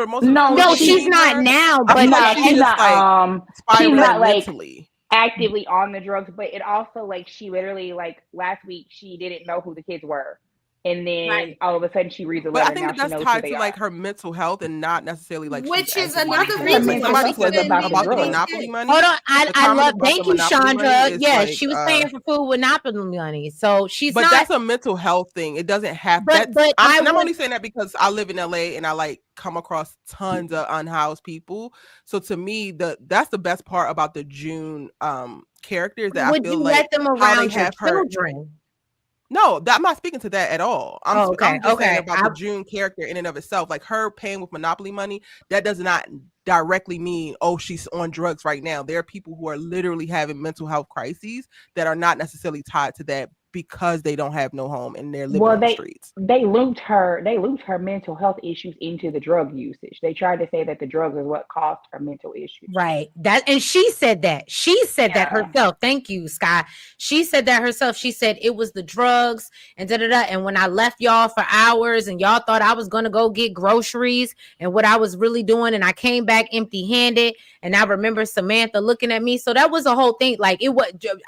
most of no, she's not now, but she's not like mentally actively on the drugs, but it also like she literally like last week she didn't know who the kids were, and then all of a sudden she reads a letter. But I think that's tied to like her mental health and not necessarily like which is another reason somebody said about the Monopoly money. Hold on, I love. Thank you, Chandra. Yeah, she was paying for food with Monopoly money, so she's. But that's a mental health thing. It doesn't have. But I'm only saying that because I live in LA and I like come across tons of unhoused people. So to me, that's the best part about the June characters that I feel like let them around your children. No, I'm not speaking to that at all. I'm just saying about the June character in and of itself. Like her paying with Monopoly money, that does not directly mean, oh, she's on drugs right now. There are people who are literally having mental health crises that are not necessarily tied to that because they don't have no home and they're living on the streets. They looped her mental health issues into the drug usage. They tried to say that the drugs is what caused her mental issues. Right. And she said that. She said that herself. Thank you, Sky. She said that herself. She said it was the drugs and and when I left y'all for hours and y'all thought I was going to go get groceries and what I was really doing, and I came back empty-handed, and I remember Samantha looking at me. So that was a whole thing. Like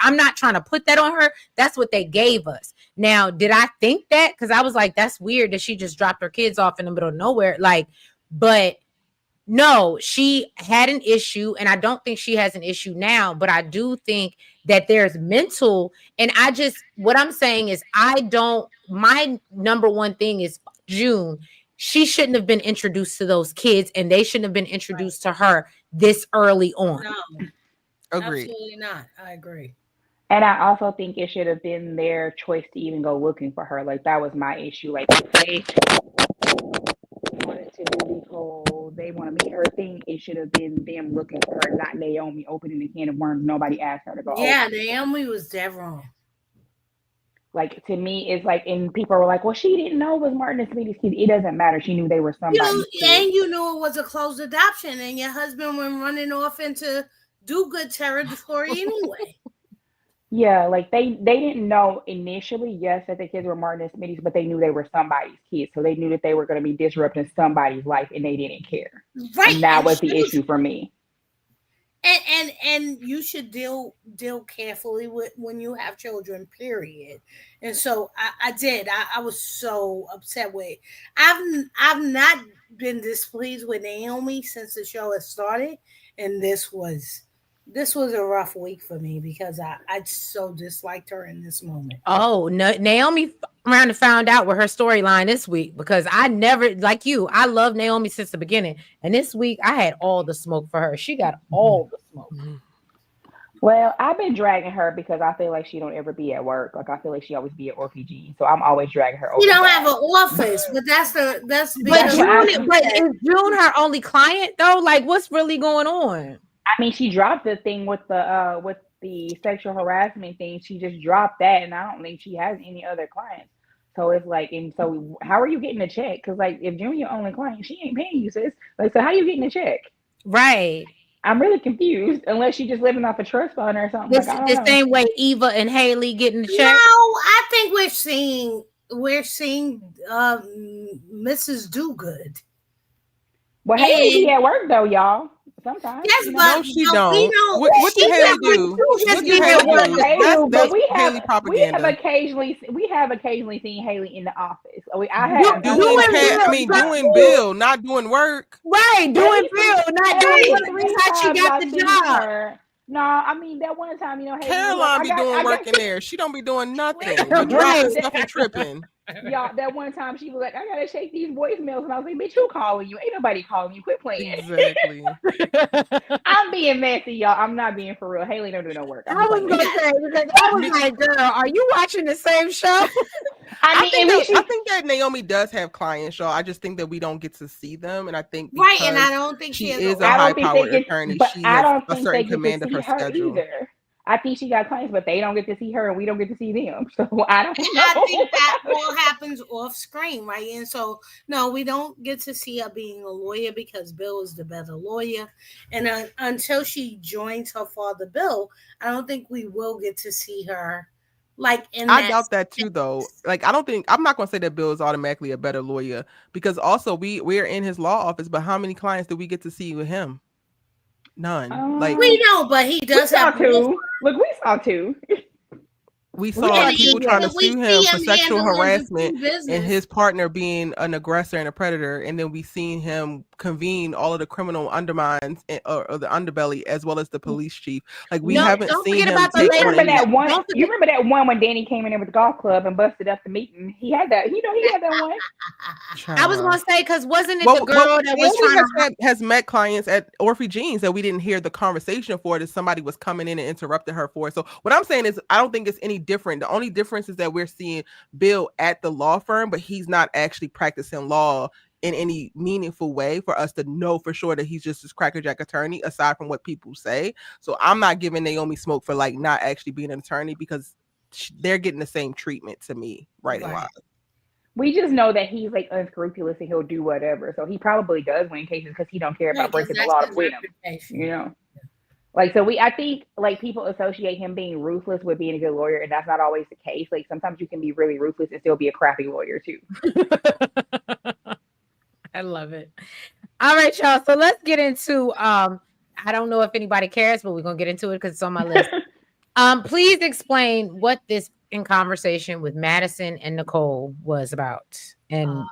I'm not trying to put that on her. That's what they gave us. Now, did I think that? Because I was like, that's weird that she just dropped her kids off in the middle of nowhere. Like, but no, she had an issue, and I don't think she has an issue now, but I do think that there's mental, and what I'm saying is my number one thing is June. She shouldn't have been introduced to those kids, and they shouldn't have been introduced to her this early on. No, agreed. Absolutely not. I agree. And I also think it should have been their choice to even go looking for her. Like that was my issue. Like if they wanted to do the whole they want to meet her thing, it should have been them looking for her, not Naomi opening the can of worms. Nobody asked her to go. Yeah, Naomi was dead wrong. Like to me, it's like, and people were like, "Well, she didn't know it was Martin and Sweetie's kid." It doesn't matter. She knew they were somebody. And you knew it was a closed adoption, and your husband went running off into do-good territory anyway. Yeah, like they didn't know initially, yes, that the kids were Martin and Smitty's, but they knew they were somebody's kids. So they knew that they were going to be disrupting somebody's life, and they didn't care. Right. And that was the issue for me. And you should deal carefully with when you have children, period. And so I did. I was so upset with. I've not been displeased with Naomi since the show has started, and this was a rough week for me because I so disliked her in this moment. Oh, no, Naomi around and found out with her storyline this week, because I never, like you, I love Naomi since the beginning. And this week I had all the smoke for her. She got all the smoke. Well, I've been dragging her because I feel like she don't ever be at work. Like I feel like she always be at RPG, so I'm always dragging her over. She don't have an office, but that's but is June her only client though? Like, what's really going on? I mean, she dropped the thing with the sexual harassment thing. She just dropped that, and I don't think she has any other clients. So it's like, and so how are you getting a check? Because like, if June your only client, she ain't paying you, sis. Like, so how you getting a check? Right. I'm really confused. Unless she's just living off a trust fund or something. The same way Eva and Haley getting the check. No, I think we're seeing Mrs. Dogood. Well, Haley be at work though, y'all. Sometimes. Yes, no, she don't. What did Haley do? What did Haley do? That's Haley propaganda. We have occasionally seen Haley in the office. Doing bill, not doing work. Right, doing bill, not doing work. That's how she got the job. No, I mean that one time, Haley, Caroline be doing work in there. She don't be doing nothing but dropping stuff and tripping. Y'all, that one time she was like, I gotta shake these voicemails, and I was like, bitch, who calling you? Ain't nobody calling you. Quit playing. Exactly. I'm being messy, y'all. I'm not being for real. Haley don't do no work. I was gonna say, because I was like, girl, are you watching the same show? I think that Naomi does have clients, y'all. I just think that we don't get to see them, and I think and I don't think she is a high-powered attorney. But she I don't has a certain command of her schedule. Either. I think she got clients, but they don't get to see her, and we don't get to see them. So I don't know. I think that all happens off screen, right? And so, no, we don't get to see her being a lawyer because Bill is the better lawyer. And until she joins her father, Bill, I don't think we will get to see her. I doubt that too, though. Like, I'm not going to say that Bill is automatically a better lawyer because also we're in his law office, but how many clients do we get to see with him? None. We know, but he does have two. Look, we saw two. We saw people trying to sue him for sexual harassment and his partner being an aggressor and a predator. And then we seen him convene all of the criminal undermines or the underbelly as well as the police chief. Like we haven't seen him. You remember that one when Danny came in there with the golf club and busted up the meeting? He had that. He had that one. I was gonna say because wasn't it the girl that was trying to has met clients at Orphe Jeans that we didn't hear the conversation for that somebody was coming in and interrupted her for. So what I'm saying is I don't think it's any different. The only difference is that we're seeing Bill at the law firm, but he's not actually practicing law in any meaningful way for us to know for sure that he's just this crackerjack attorney, aside from what people say. So I'm not giving Naomi smoke for like not actually being an attorney because they're getting the same treatment to me, right? We just know that he's like unscrupulous and he'll do whatever. So he probably does win cases because he don't care about breaking the law to win them. You know. Like, so I think like people associate him being ruthless with being a good lawyer, and that's not always the case. Like sometimes you can be really ruthless and still be a crappy lawyer too. I love it. All right, y'all. So let's get into I don't know if anybody cares, but we're gonna get into it because it's on my list. Please explain what this in conversation with Madison and Nicole was about and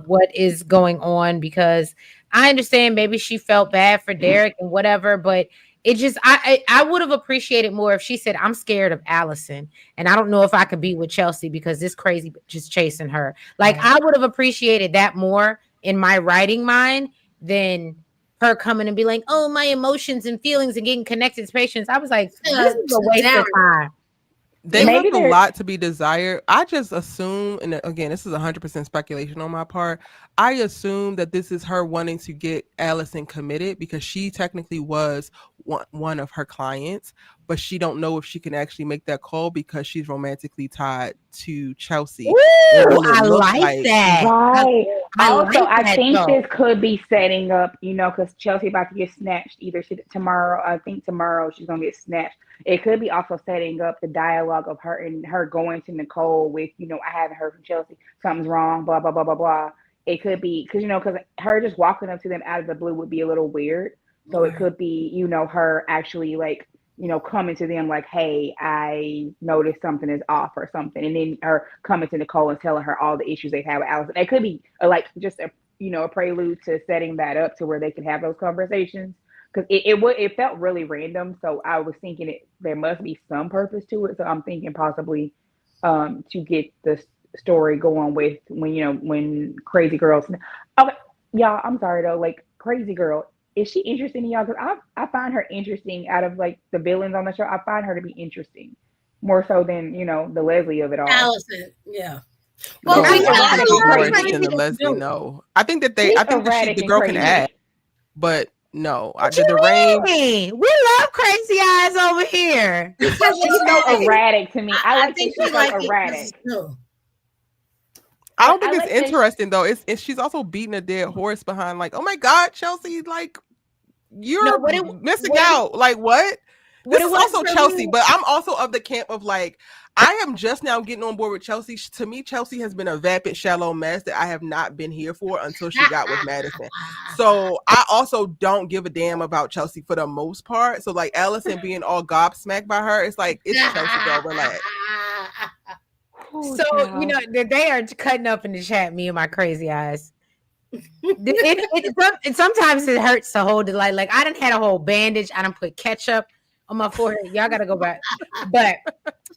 what is going on, because I understand maybe she felt bad for Derek and whatever, but it just, I would have appreciated more if she said, I'm scared of Allison and I don't know if I could be with Chelsea because this crazy just chasing her. Like, I would have appreciated that more in my writing mind than her coming and be like, oh, my emotions and feelings and getting connected to patients. I was like, this is a waste of time. They left a lot to be desired. I just assume, and again, this is 100% speculation on my part. I assume that this is her wanting to get Allison committed because she technically was one of her clients, but she don't know if she can actually make that call because she's romantically tied to Chelsea. Ooh, I like that. Right. I think this could be setting up, because Chelsea about to get snatched either tomorrow. I think tomorrow she's going to get snatched. It could be also setting up the dialogue of her and her going to Nicole with, I haven't heard from Chelsea. Something's wrong, blah, blah, blah, blah, blah. It could be because her just walking up to them out of the blue would be a little weird. So it could be, her actually like, coming to them like, hey, I noticed something is off or something. And then her coming to Nicole and telling her all the issues they have with Allison. It could be like just a prelude to setting that up to where they can have those conversations. Because it felt really random. So I was thinking there must be some purpose to it. So I'm thinking possibly to get the story going with when Crazy Girl. Okay, y'all, I'm sorry though. Like Crazy Girl, is she interesting to y'all? Because I find her interesting out of like the villains on the show. I find her to be interesting more so than the Leslie of it all. Allison, yeah. Well, we more interesting than Leslie. No, I think that I think that the girl can act, but no, the rain. We love crazy eyes over here. She's so erratic to me. I think she's like erratic. I don't think it's interesting though. It's she's also beating a dead horse behind like, oh my God, Chelsea, like you're missing out. Like what? This is also Chelsea, but I'm also of the camp of like, I am just now getting on board with Chelsea. To me, Chelsea has been a vapid, shallow mess that I have not been here for until she got with Madison. So I also don't give a damn about Chelsea for the most part. So like Allison being all gobsmacked by her, it's like, it's Chelsea, girl, relax. So, they are cutting up in the chat, me and my crazy eyes. Sometimes it hurts to hold it. Like I done had a whole bandage. I done put ketchup on my forehead. Y'all gotta go back. But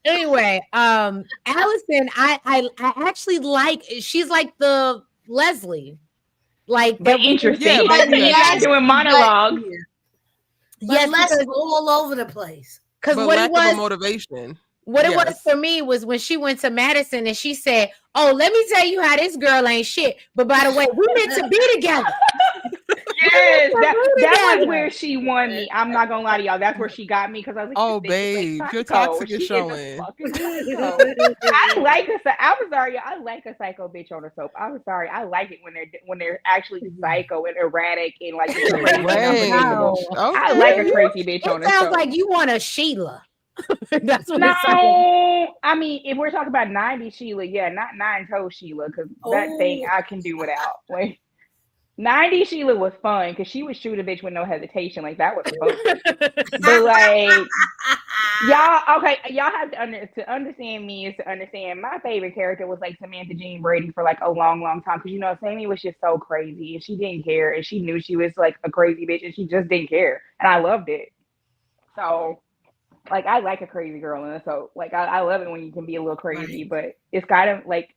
anyway, Allison, I actually like. She's like the Leslie, like but interesting. Yeah, doing monologues. Yes, because all over the place. Because what it was motivation. What it was for me was when she went to Madison and she said, "Oh, let me tell you how this girl ain't shit. But by the way, we meant to be together." Yes, that was where she won me. I'm not gonna lie to y'all. That's where she got me because I was like, "Oh, babe, you're toxic is showing." I like this. I'm sorry, y'all. I like a psycho bitch on the soap. I'm sorry. I like it when they're actually psycho and erratic and like I like a crazy bitch on the soap. It sounds like you want a Sheila. That's what I mean, if we're talking about 90 Sheila, yeah, not 9-toe Sheila, because that thing I can do without. Like 90 Sheila was fun because she would shoot a bitch with no hesitation. Like that was fun. But like y'all have to understand me is to understand my favorite character was like Samantha Jean Brady for like a long, long time. Because Sammy was just so crazy and she didn't care and she knew she was like a crazy bitch and she just didn't care. And I loved it. So like I like a crazy girl in it, so like I love it when you can be a little crazy, but it's kind of like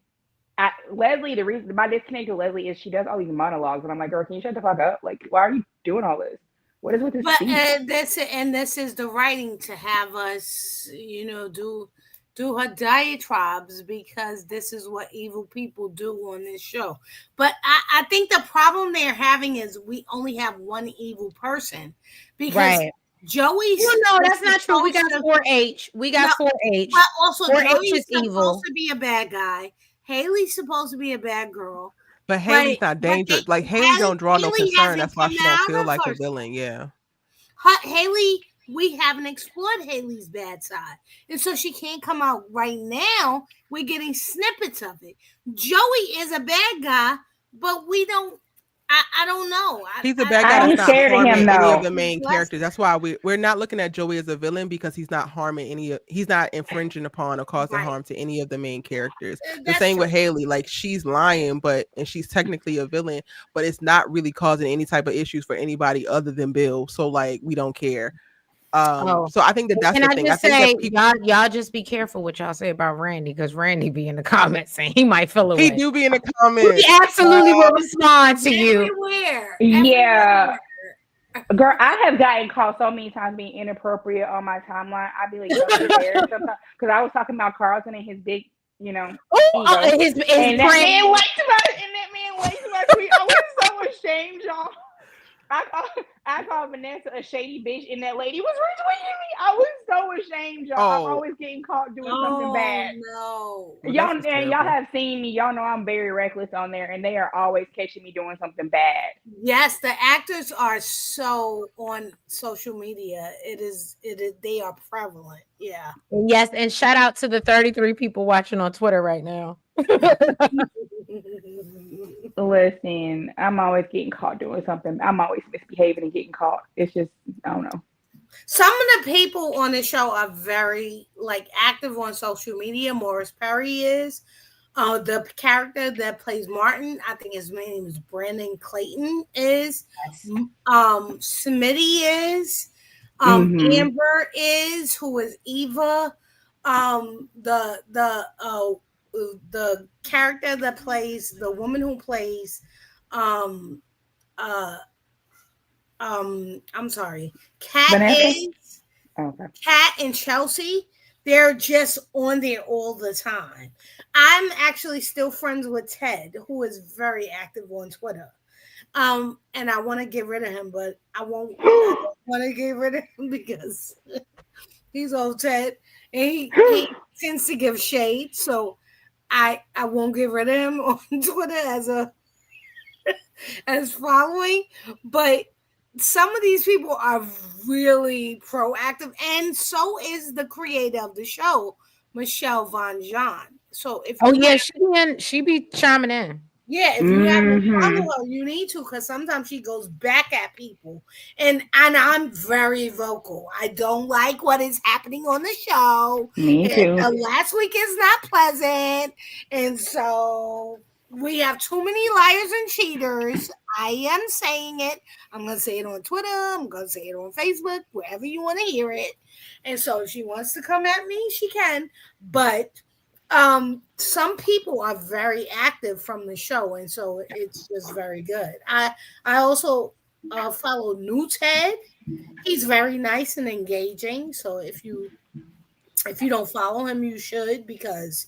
Leslie. The reason my disconnect with Leslie is she does all these monologues, and I'm like, girl, can you shut the fuck up? Like, why are you doing all this? What is with this? But this is the writing to have us, do her diatribes because this is what evil people do on this show. But I think the problem they're having is we only have one evil person because. Right. Joey. Well, no, that's not true. We got 4H. We got 4H. But also, 4H Joey's supposed to be a bad guy. Haley's supposed to be a bad girl. But Haley's not dangerous. Like Haley don't draw no concern. That's why she don't feel like a villain. Yeah. Haley, we haven't explored Haley's bad side, and so she can't come out right now. We're getting snippets of it. Joey is a bad guy, but we don't. I don't know. He's a bad guy. That's not harming any of the main characters. That's why we're not looking at Joey as a villain because he's not harming he's not infringing upon or causing harm to any of the main characters. The same with Haley. Like she's lying, and she's technically a villain, but it's not really causing any type of issues for anybody other than Bill. So like we don't care. So I think that's the thing. I think y'all just be careful what y'all say about Randy because Randy be in the comments saying he might feel away. He do be in the comments. He absolutely will respond to you. Everywhere. Yeah. Girl, I have gotten caught so many times being inappropriate on my timeline. I'd be like, because I was talking about Carlton and his big, his and that man way too much. I was so ashamed, y'all. I called Vanessa a shady bitch, and that lady was retweeting me. I was so ashamed, y'all. I'm always getting caught doing something bad. No, y'all have seen me. Y'all know I'm very reckless on there, and they are always catching me doing something bad. Yes, the actors are so on social media. It is. They are prevalent. Yeah. Yes, and shout out to the 33 people watching on Twitter right now. Listen, I'm always getting caught doing something. I'm always misbehaving and getting caught. It's just, I don't know. Some of the people on the show are very active on social media. Morris Perry is. The character that plays Martin, I think his name is Brandon Clayton is. Yes. Smitty is. Amber is, who is Eva. The character that plays the woman who plays I'm sorry, Cat Vanessa? is Okay. Cat and Chelsea. They're just on there all the time. I'm actually still friends with Ted, who is very active on Twitter. And I want to get rid of him, but I won't. I don't want to get rid of him because he's old Ted, and he tends to give shade. So I won't get rid of him on Twitter as following. But some of these people are really proactive, and so is the creator of the show, Michelle Von John. So if Oh you yeah, she be chiming in. yeah, if you haven't followed her, you need to, because sometimes she goes back at people, and I'm very vocal. I don't like what is happening on the show. Me too. And last week is not pleasant, and so we have too many liars and cheaters. I am saying it. I'm gonna say it on Twitter. I'm gonna say it on Facebook, wherever you want to hear it. And so, if she wants to come at me, she can. But some people are very active from the show, and so it's just very good. I also follow New Ted. He's very nice and engaging. So if you don't follow him, you should, because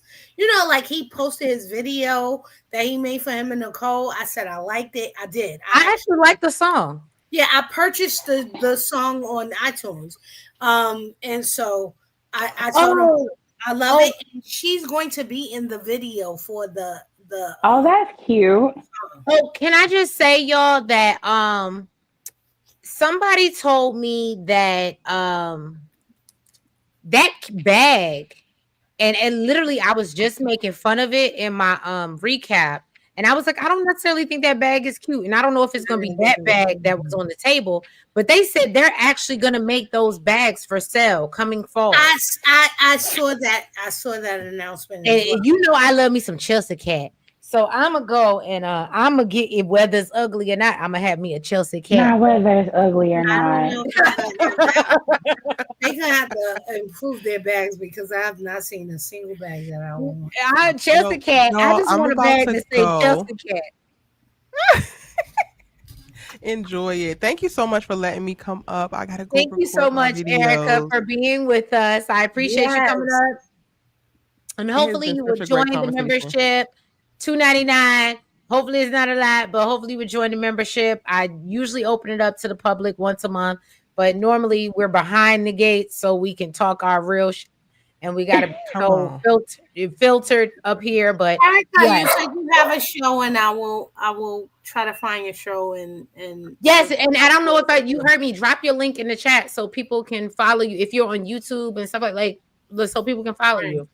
like he posted his video that he made for him and Nicole. I said I liked it. I did. I actually like the song. Yeah, I purchased the song on iTunes. And so I told him I love it. And she's going to be in the video for the Oh, that's cute. Oh, can I just say, y'all, that somebody told me that that bag, and literally I was just making fun of it in my recap. And I was like, I don't necessarily think that bag is cute. And I don't know if it's going to be that bag that was on the table. But they said they're actually going to make those bags for sale coming fall. I saw that. I saw that announcement. And I love me some Chelsea cat. So I'm going to go and I'm going to get it, whether it's ugly or not. I'm going to have me a Chelsea cat. Not whether it's ugly or not. They're going to have to improve their bags, because I have not seen a single bag that I want. Chelsea cat. I just want a bag that says Chelsea cat. Enjoy it. Thank you so much for letting me come up. I gotta go. Thank you so much, Erica, for being with us. I appreciate you coming up. And hopefully you will join the membership. $2.99. Hopefully it's not a lot, but hopefully you would join the membership. I usually open it up to the public once a month, but normally we're behind the gates so we can talk our real and we got to go filtered up here. But Erica, you said you have a show, and I will try to find your show and yes, and I don't know if you heard me. Drop your link in the chat so people can follow you if you're on YouTube and stuff like so people can follow you.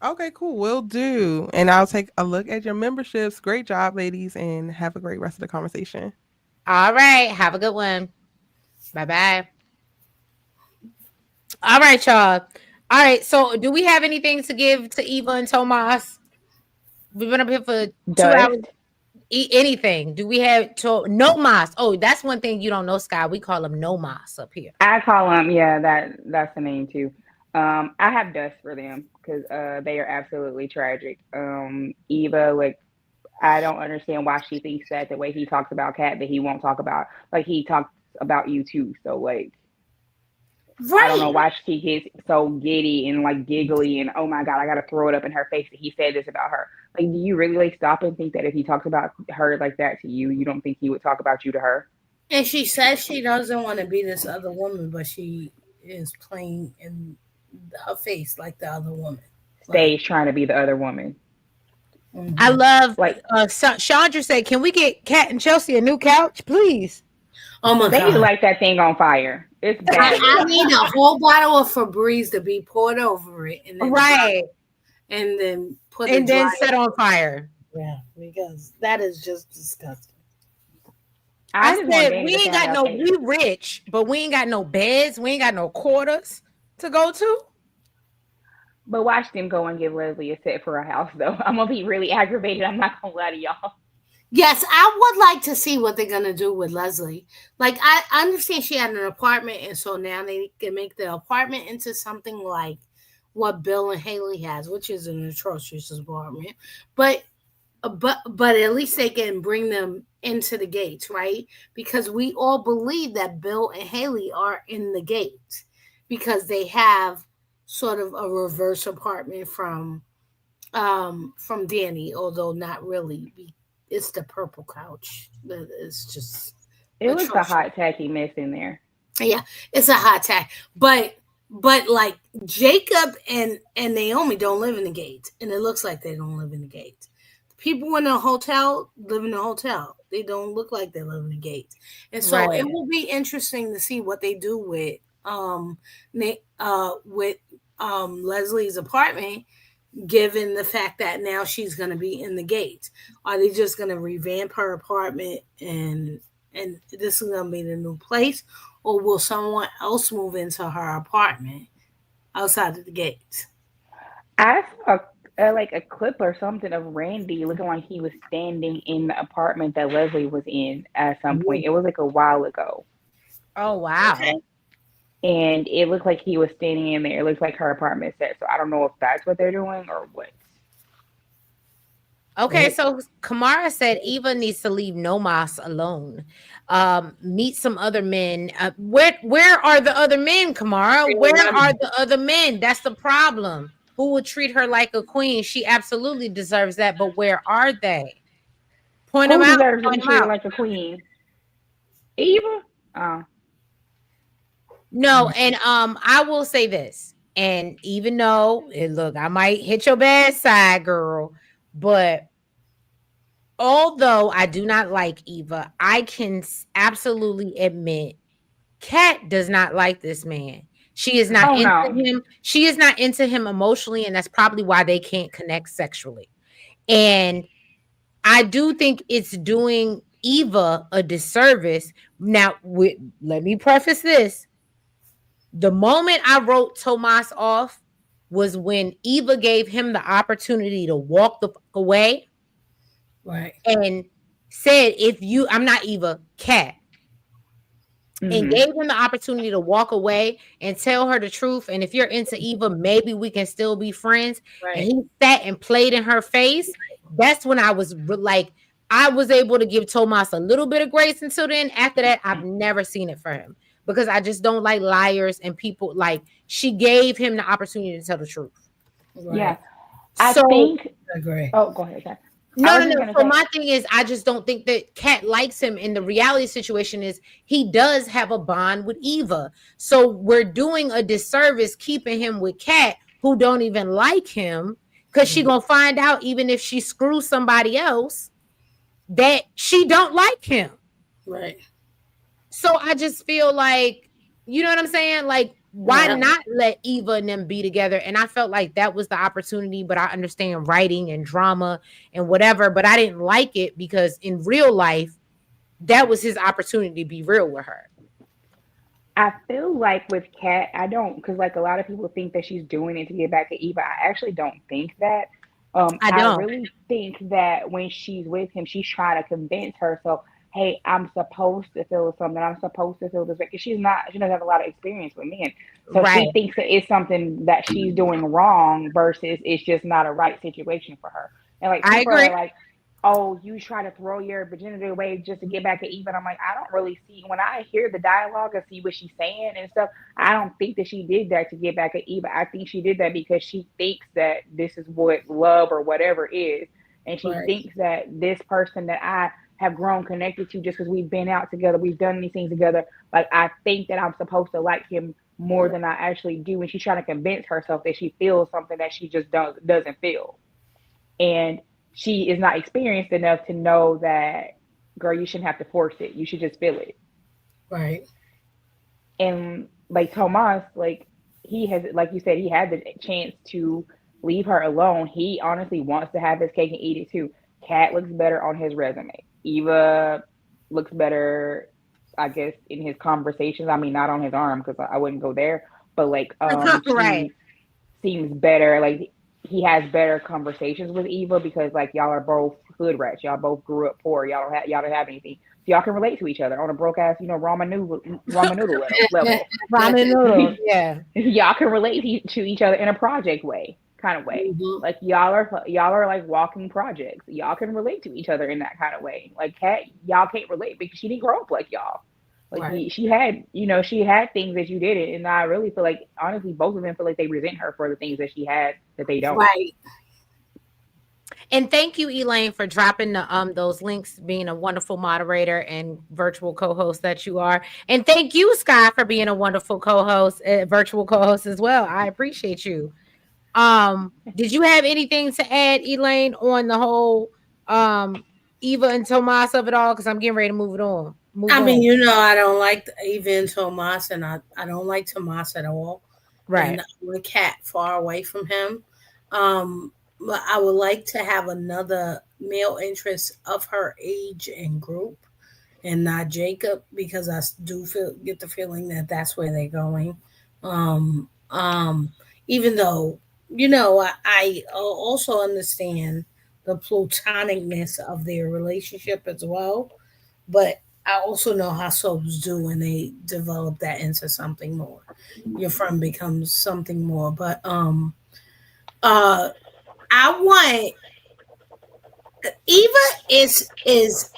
Okay, cool. Will do. And I'll take a look at your memberships. Great job, ladies, and have a great rest of the conversation. All right. Have a good one. Bye-bye. All right, y'all. All right. So do we have anything to give to Eva and Tomas? We've been up here for 2 hours. Anything? Do we have no mas? Oh, that's one thing you don't know, Sky. We call them no mas up here. I call them, that's the name too. I have dust for them because they are absolutely tragic. Eva, like, I don't understand why she thinks that the way he talks about Kat that he won't talk about, like, he talks about you too. So, like, I don't know why she gets so giddy and like giggly and oh my god, I gotta throw it up in her face that he said this about her. Like, do you really like stop and think that if he talks about her like that to you, you don't think he would talk about you to her? And she says she doesn't want to be this other woman, but she is playing in her face like the other woman. Stays trying to be the other woman. Mm-hmm. I love, like, Chandra said, can we get Kat and Chelsea a new couch, please? Oh my god. They need to light that thing on fire. It's bad. I need a whole bottle of Febreze to be poured over it. And then and then put it then set on fire. Yeah, because that is just disgusting. I said we ain't got we rich, but we ain't got no beds, we ain't got no quarters to go to. But watch them go and give Leslie a set for a house, though. I'm gonna be really aggravated. I'm not gonna lie to y'all. Yes, I would like to see what they're gonna do with Leslie. Like, I understand she had an apartment, and so now they can make the apartment into something like what Bill and Haley has, which is an atrocious apartment. But but at least they can bring them into the gates, right? Because we all believe that Bill and Haley are in the gates because they have sort of a reverse apartment from Danny, although not really. It's the purple couch that is just It was a atrocious. hot tacky mess in there. Yeah, it's a hot tag, but like Jacob and Naomi don't live in the gates, and it looks like they don't live in the gates. The people in the hotel live in the hotel. They don't look like they live in the gates, and so it will be interesting to see what they do with Leslie's apartment, given the fact that now she's going to be in the gates. Are they just going to revamp her apartment and this is going to be the new place? Or will someone else move into her apartment outside of the gates? I saw like a clip or something of Randy looking like he was standing in the apartment that Leslie was in at some point. It was like a while ago. Oh, wow. Okay. And it looked like he was standing in there. It looks like her apartment set. So I don't know if that's what they're doing or what. Okay, so Kamara said Eva needs to leave Nomas alone. Meet some other men. Where are the other men, Kamara? Where are the other men? That's the problem. Who would treat her like a queen? She absolutely deserves that, but where are they? Point them out. Who deserves to be treated like a queen? Eva? No, and I will say this, and even though look, I might hit your bad side, girl. But although I do not like Eva, I can absolutely admit Kat does not like this man. She is not into him. She is not into him emotionally, and that's probably why they can't connect sexually. And I do think it's doing Eva a disservice. Now, let me preface this. The moment I wrote Tomas off was when Eva gave him the opportunity to walk the fuck away. Right. And said, I'm not Eva, Kat. And gave him the opportunity to walk away and tell her the truth. And if you're into Eva, maybe we can still be friends. Right. And he sat and played in her face. That's when I was like, I was able to give Tomas a little bit of grace until then. After that, I've never seen it for him. Because I just don't like liars and people. Like, she gave him the opportunity to tell the truth. Right. Yeah. I agree. Oh, go ahead. No. So my thing is, I just don't think that Kat likes him. And the reality situation is he does have a bond with Eva. So we're doing a disservice keeping him with Kat, who don't even like him. Because she going to find out, even if she screws somebody else, that she don't like him. Right. So I just feel like, you know what I'm saying? Like, why not let Eva and them be together? And I felt like that was the opportunity, but I understand writing and drama and whatever, but I didn't like it because in real life, that was his opportunity to be real with her. I feel like with Kat, I don't, because like a lot of people think that she's doing it to get back at Eva. I actually don't think that. I really think that when she's with him, she's trying to convince herself, hey, I'm supposed to feel something. I'm supposed to feel this way. Because she doesn't have a lot of experience with men. So she thinks that it's something that she's doing wrong versus it's just not a right situation for her. And like people are like, oh, you try to throw your virginity away just to get back at Eva. And I'm like, I don't really see, when I hear the dialogue and see what she's saying and stuff, I don't think that she did that to get back at Eva. I think she did that because she thinks that this is what love or whatever is. And she thinks that this person that I have grown connected to just because we've been out together, we've done these things together, like I think that I'm supposed to like him more than I actually do. And she's trying to convince herself that she feels something that she just doesn't feel. And she is not experienced enough to know that, girl, you shouldn't have to force it. You should just feel it. Right. And like Tomas, like he has, like you said, he had the chance to leave her alone. He honestly wants to have his cake and eat it too. Kat looks better on his resume. Eva looks better, I guess, in his conversations. I mean, not on his arm because I wouldn't go there. But like, she seems better. Like he has better conversations with Eva because like y'all are both hood rats. Y'all both grew up poor. Y'all don't have anything. So y'all can relate to each other on a broke ass, ramen noodle level. Ramen noodle, yeah. Y'all can relate to each other in a project way, kind of way. Like y'all are like walking projects. Y'all can relate to each other in that kind of way. Like Kat, y'all can't relate because she didn't grow up like y'all. Like she had, she had things that you didn't, and I really feel like honestly, both of them feel like they resent her for the things that she had that they don't. Right. And thank you, Elaine, for dropping those links, being a wonderful moderator and virtual co-host that you are. And thank you, Sky, for being a wonderful co-host, virtual co-host as well. I appreciate you. Did you have anything to add, Elaine, on the whole Eva and Tomas of it all? Because I'm getting ready to move on. I mean, I don't like Eva and Tomas, and I don't like Tomas at all. Right. And I want Kat far away from him. But I would like to have another male interest of her age and group, and not Jacob, because I do get the feeling that that's where they're going. Even though, I also understand the platonicness of their relationship as well, but I also know how soaps do when they develop that into something more. Your friend becomes something more. But I want Eva is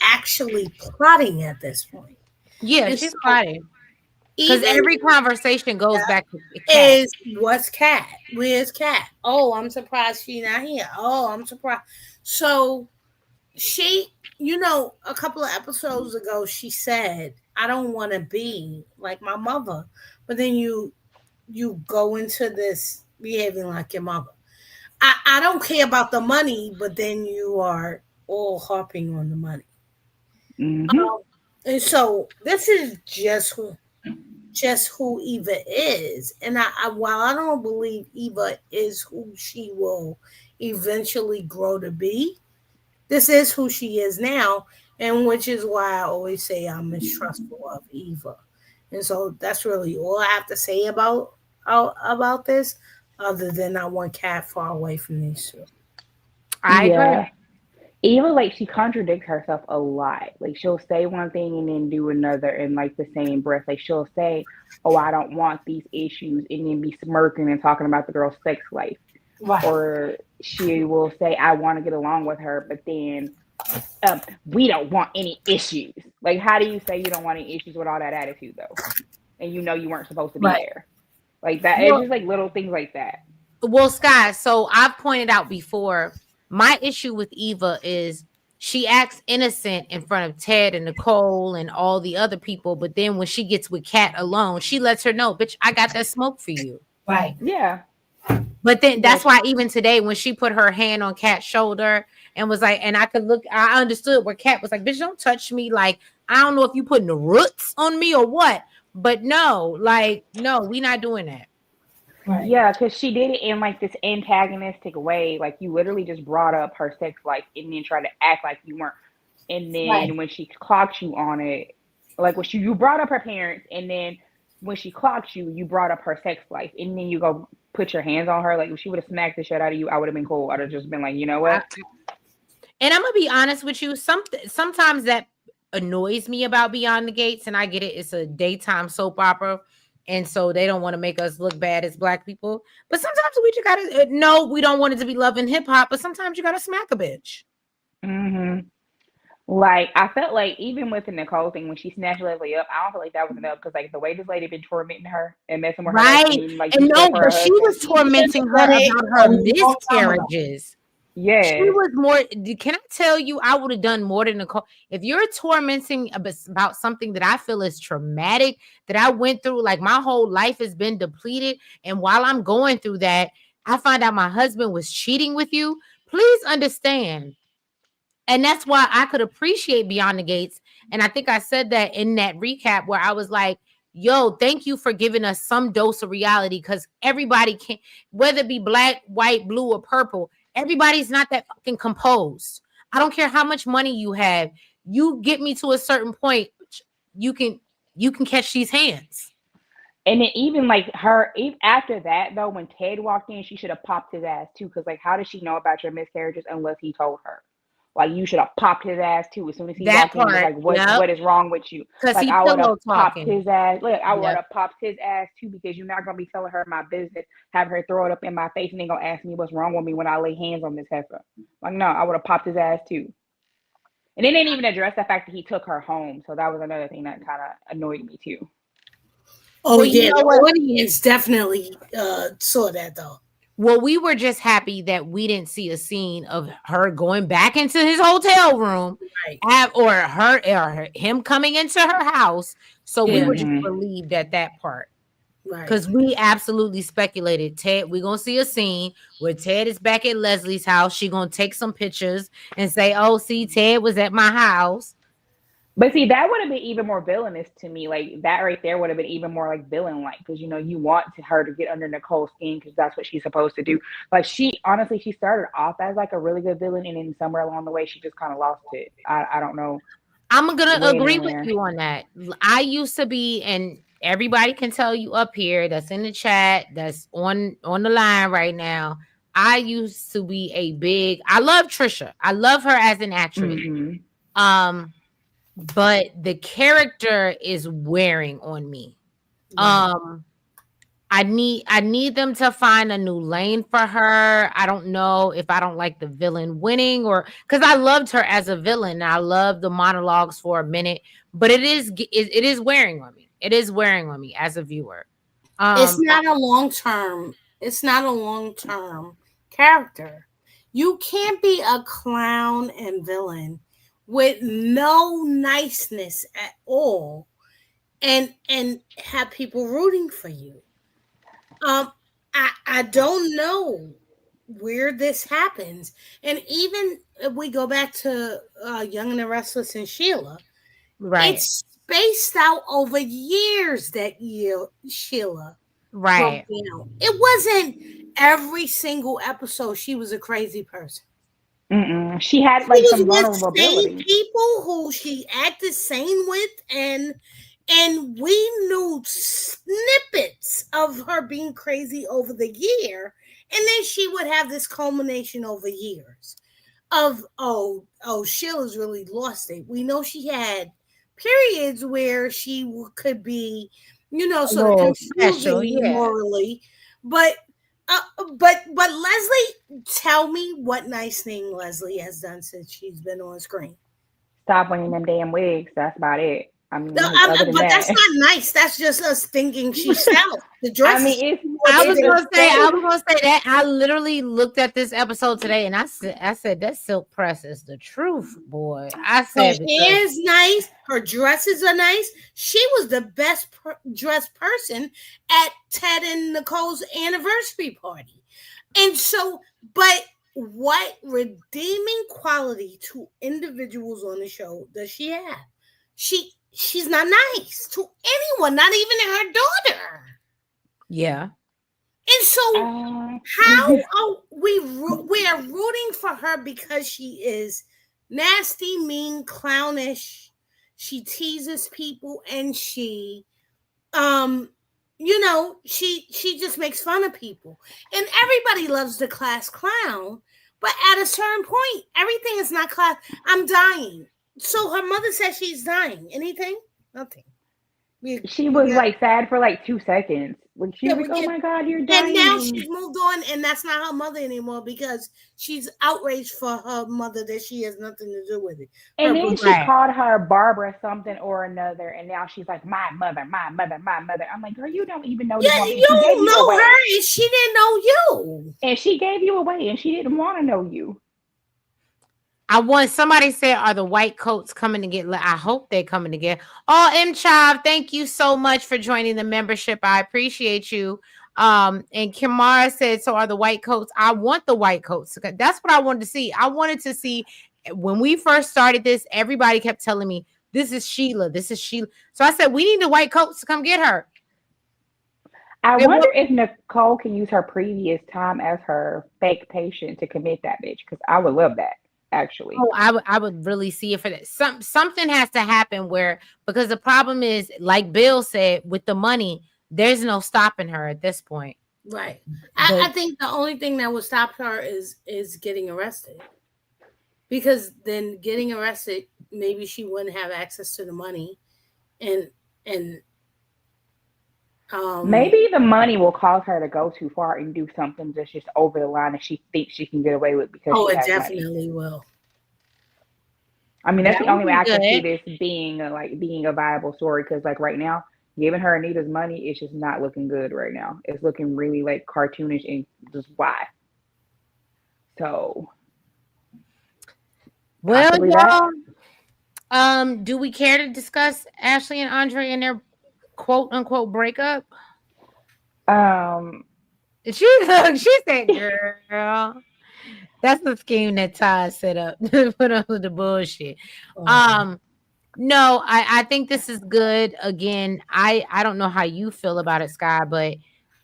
actually plotting at this point. Yeah, she's plotting. Because every conversation goes back to Kat. What's Kat? Where's Kat? Oh, I'm surprised she's not here. Oh, I'm surprised. So she, a couple of episodes ago, she said, I don't want to be like my mother. But then you go into this behaving like your mother. I don't care about the money, but then you are all harping on the money. Mm-hmm. And so this is just who Eva is. And while I don't believe Eva is who she will eventually grow to be, this is who she is now, and which is why I always say I'm mistrustful of Eva. And so that's really all I have to say about this, other than I want Kat far away from these two. I agree. Eva, like, she contradicts herself a lot. Like, she'll say one thing and then do another in like the same breath. Like, she'll say, "Oh, I don't want these issues," and then be smirking and talking about the girl's sex life. Right. Or she will say, "I want to get along with her," but then we don't want any issues. Like, how do you say you don't want any issues with all that attitude though? And you weren't supposed to be there. Like that. It's just like little things like that. Well, Sky, so I've pointed out before, my issue with Eva is she acts innocent in front of Ted and Nicole and all the other people, but then when she gets with Kat alone, she lets her know, "Bitch, I got that smoke for you." Right. Yeah. But then that's why even today, when she put her hand on Kat's shoulder and was like, and I understood where Kat was like, "Bitch, don't touch me. Like, I don't know if you putting the roots on me or what." But no, we not doing that. Right. Yeah, because she did it in like this antagonistic way. Like, you literally just brought up her sex life and then tried to act like you weren't. And then when she clocked you on it, like when you brought up her parents, and then when she clocked you, you brought up her sex life, and then you go put your hands on her. Like, if she would have smacked the shit out of you, I would have been cool. I'd have just been like, you know what? And I'm gonna be honest with you. Sometimes that annoys me about Beyond the Gates, and I get it. It's a daytime soap opera. And so they don't want to make us look bad as Black people. But sometimes we just gotta no, we don't want it to be love and hip hop, but sometimes you gotta smack a bitch. Mm-hmm. Like, I felt like even with the Nicole thing, when she snatched Leslie up, I don't feel like that was enough, because like the way this lady been tormenting her and messing with her, right? And no, but she was tormenting her about her miscarriages. Yeah, she was more. Can I tell you, I would have done more than Nicole. If you're tormenting about something that I feel is traumatic, that I went through, like my whole life has been depleted, and while I'm going through that, I find out my husband was cheating with you. Please understand. And that's why I could appreciate Beyond the Gates. And I think I said that in that recap where I was like, yo, thank you for giving us some dose of reality, because everybody can, whether it be black, white, blue, or purple, everybody's not that fucking composed. I don't care how much money you have. You get me to a certain point, you can catch these hands. And then even like her, even after that though, when Ted walked in, she should have popped his ass too. Because like, how does she know about your miscarriages unless he told her? Like, you should have popped his ass too. As soon as he That walked in, he was part, like, what is wrong with you? because Like, he I would have pillow popped talking. his ass. Look, I would Yep. have popped his ass too, because you're not gonna be telling her my business, have her throw it up in my face, and then gonna ask me what's wrong with me when I lay hands on this heifer. Like, no, I would have popped his ass too. And they didn't even address the fact that he took her home. So that was another thing that kind of annoyed me too. Oh, well, yeah, the audience definitely saw that though. Well, we were just happy that we didn't see a scene of her going back into his hotel room, right, or him coming into her house. So we were just relieved at that part, right? Because we absolutely speculated Ted. We're gonna see a scene where Ted is back at Leslie's house. She gonna take some pictures and say, "Oh, see, Ted was at my house." But see, that would have been even more villainous to me. Like, that right there would have been even more like villain-like, because you want her to get under Nicole's skin because that's what she's supposed to do. Like, she started off as like a really good villain, and then somewhere along the way she just kind of lost it. I don't know. I'm gonna agree with you on that. I used to be, and everybody can tell you up here that's in the chat, that's on the line right now. I used to be I love Trisha. I love her as an actress. But the character is wearing on me. I need them to find a new lane for her. I don't know if I don't like the villain winning, or because I loved her as a villain. I love the monologues for a minute, but it is wearing on me. It is wearing on me as a viewer. It's not a long term. It's not a long term character. You can't be a clown and villain with no niceness at all, and have people rooting for you. I don't know where this happens, and even if we go back to Young and the Restless and Sheila, right? It's spaced out over years that year, Sheila. Right. It wasn't every single episode she was a crazy person. She had like some vulnerability. People who she acted sane with, and we knew snippets of her being crazy over the year, and then she would have this culmination over years of Sheila's really lost it. We know she had periods where she could be, sort of confusing morally, but Leslie, tell me what nice thing Leslie has done since she's been on screen. Stop wearing them damn wigs. That's about it. I mean, but that's not nice. That's just us thinking she's stout. The dress. I mean, I was gonna say that. I literally looked at this episode today, and I said that silk press is the truth, boy. I said her hair is nice. Her dresses are nice. She was the best dressed person at Ted and Nicole's anniversary party, and so, but what redeeming quality to individuals on the show does she have? She's not nice to anyone, not even her daughter. Yeah. And so how are we are rooting for her because she is nasty, mean, clownish. She teases people, and she she just makes fun of people. And everybody loves the class clown, but at a certain point, everything is not class. I'm dying. So her mother says she's dying. Anything? Nothing. She was like sad for like 2 seconds. When she was like, "Oh my God, you're dying!" And now she's moved on, and that's not her mother anymore because she's outraged for her mother that she has nothing to do with it. And then she called her Barbara something or another, and now she's like, "My mother, my mother, my mother." I'm like, "Girl, you don't even know." Yeah, you don't know her, and she didn't know you. And she gave you away, and she didn't want to know you. Somebody said, are the white coats coming to get? I hope they're coming to get. Oh, M Chav, thank you so much for joining the membership. I appreciate you. And Kimara said, so are the white coats? I want the white coats. That's what I wanted to see. I wanted to see when we first started this, everybody kept telling me, this is Sheila. This is Sheila. So I said, we need the white coats to come get her. I wonder if Nicole can use her previous time as her fake patient to commit that bitch, because I would love that. Actually, I would really see it for that. Something has to happen because the problem is, like Bill said, with the money, there's no stopping her at this point. Right. I think the only thing that would stop her is getting arrested. because then getting arrested, maybe she wouldn't have access to the money, and maybe the money will cause her to go too far and do something that's just over the line that she thinks she can get away with because she it has definitely money. will. I mean, that's That the would only way be I can see good. this being a viable story. Because like right now, giving her Anita's money is just not looking good right now. It's looking really like cartoonish and just why. So Well, possibly that. y'all, do we care to discuss Ashley and Andre and their quote unquote breakup? Um, She said, "Girl, that's the scheme that Ty set up to put up with the bullshit." No, I think this is good. Again, I don't know how you feel about it, Sky, but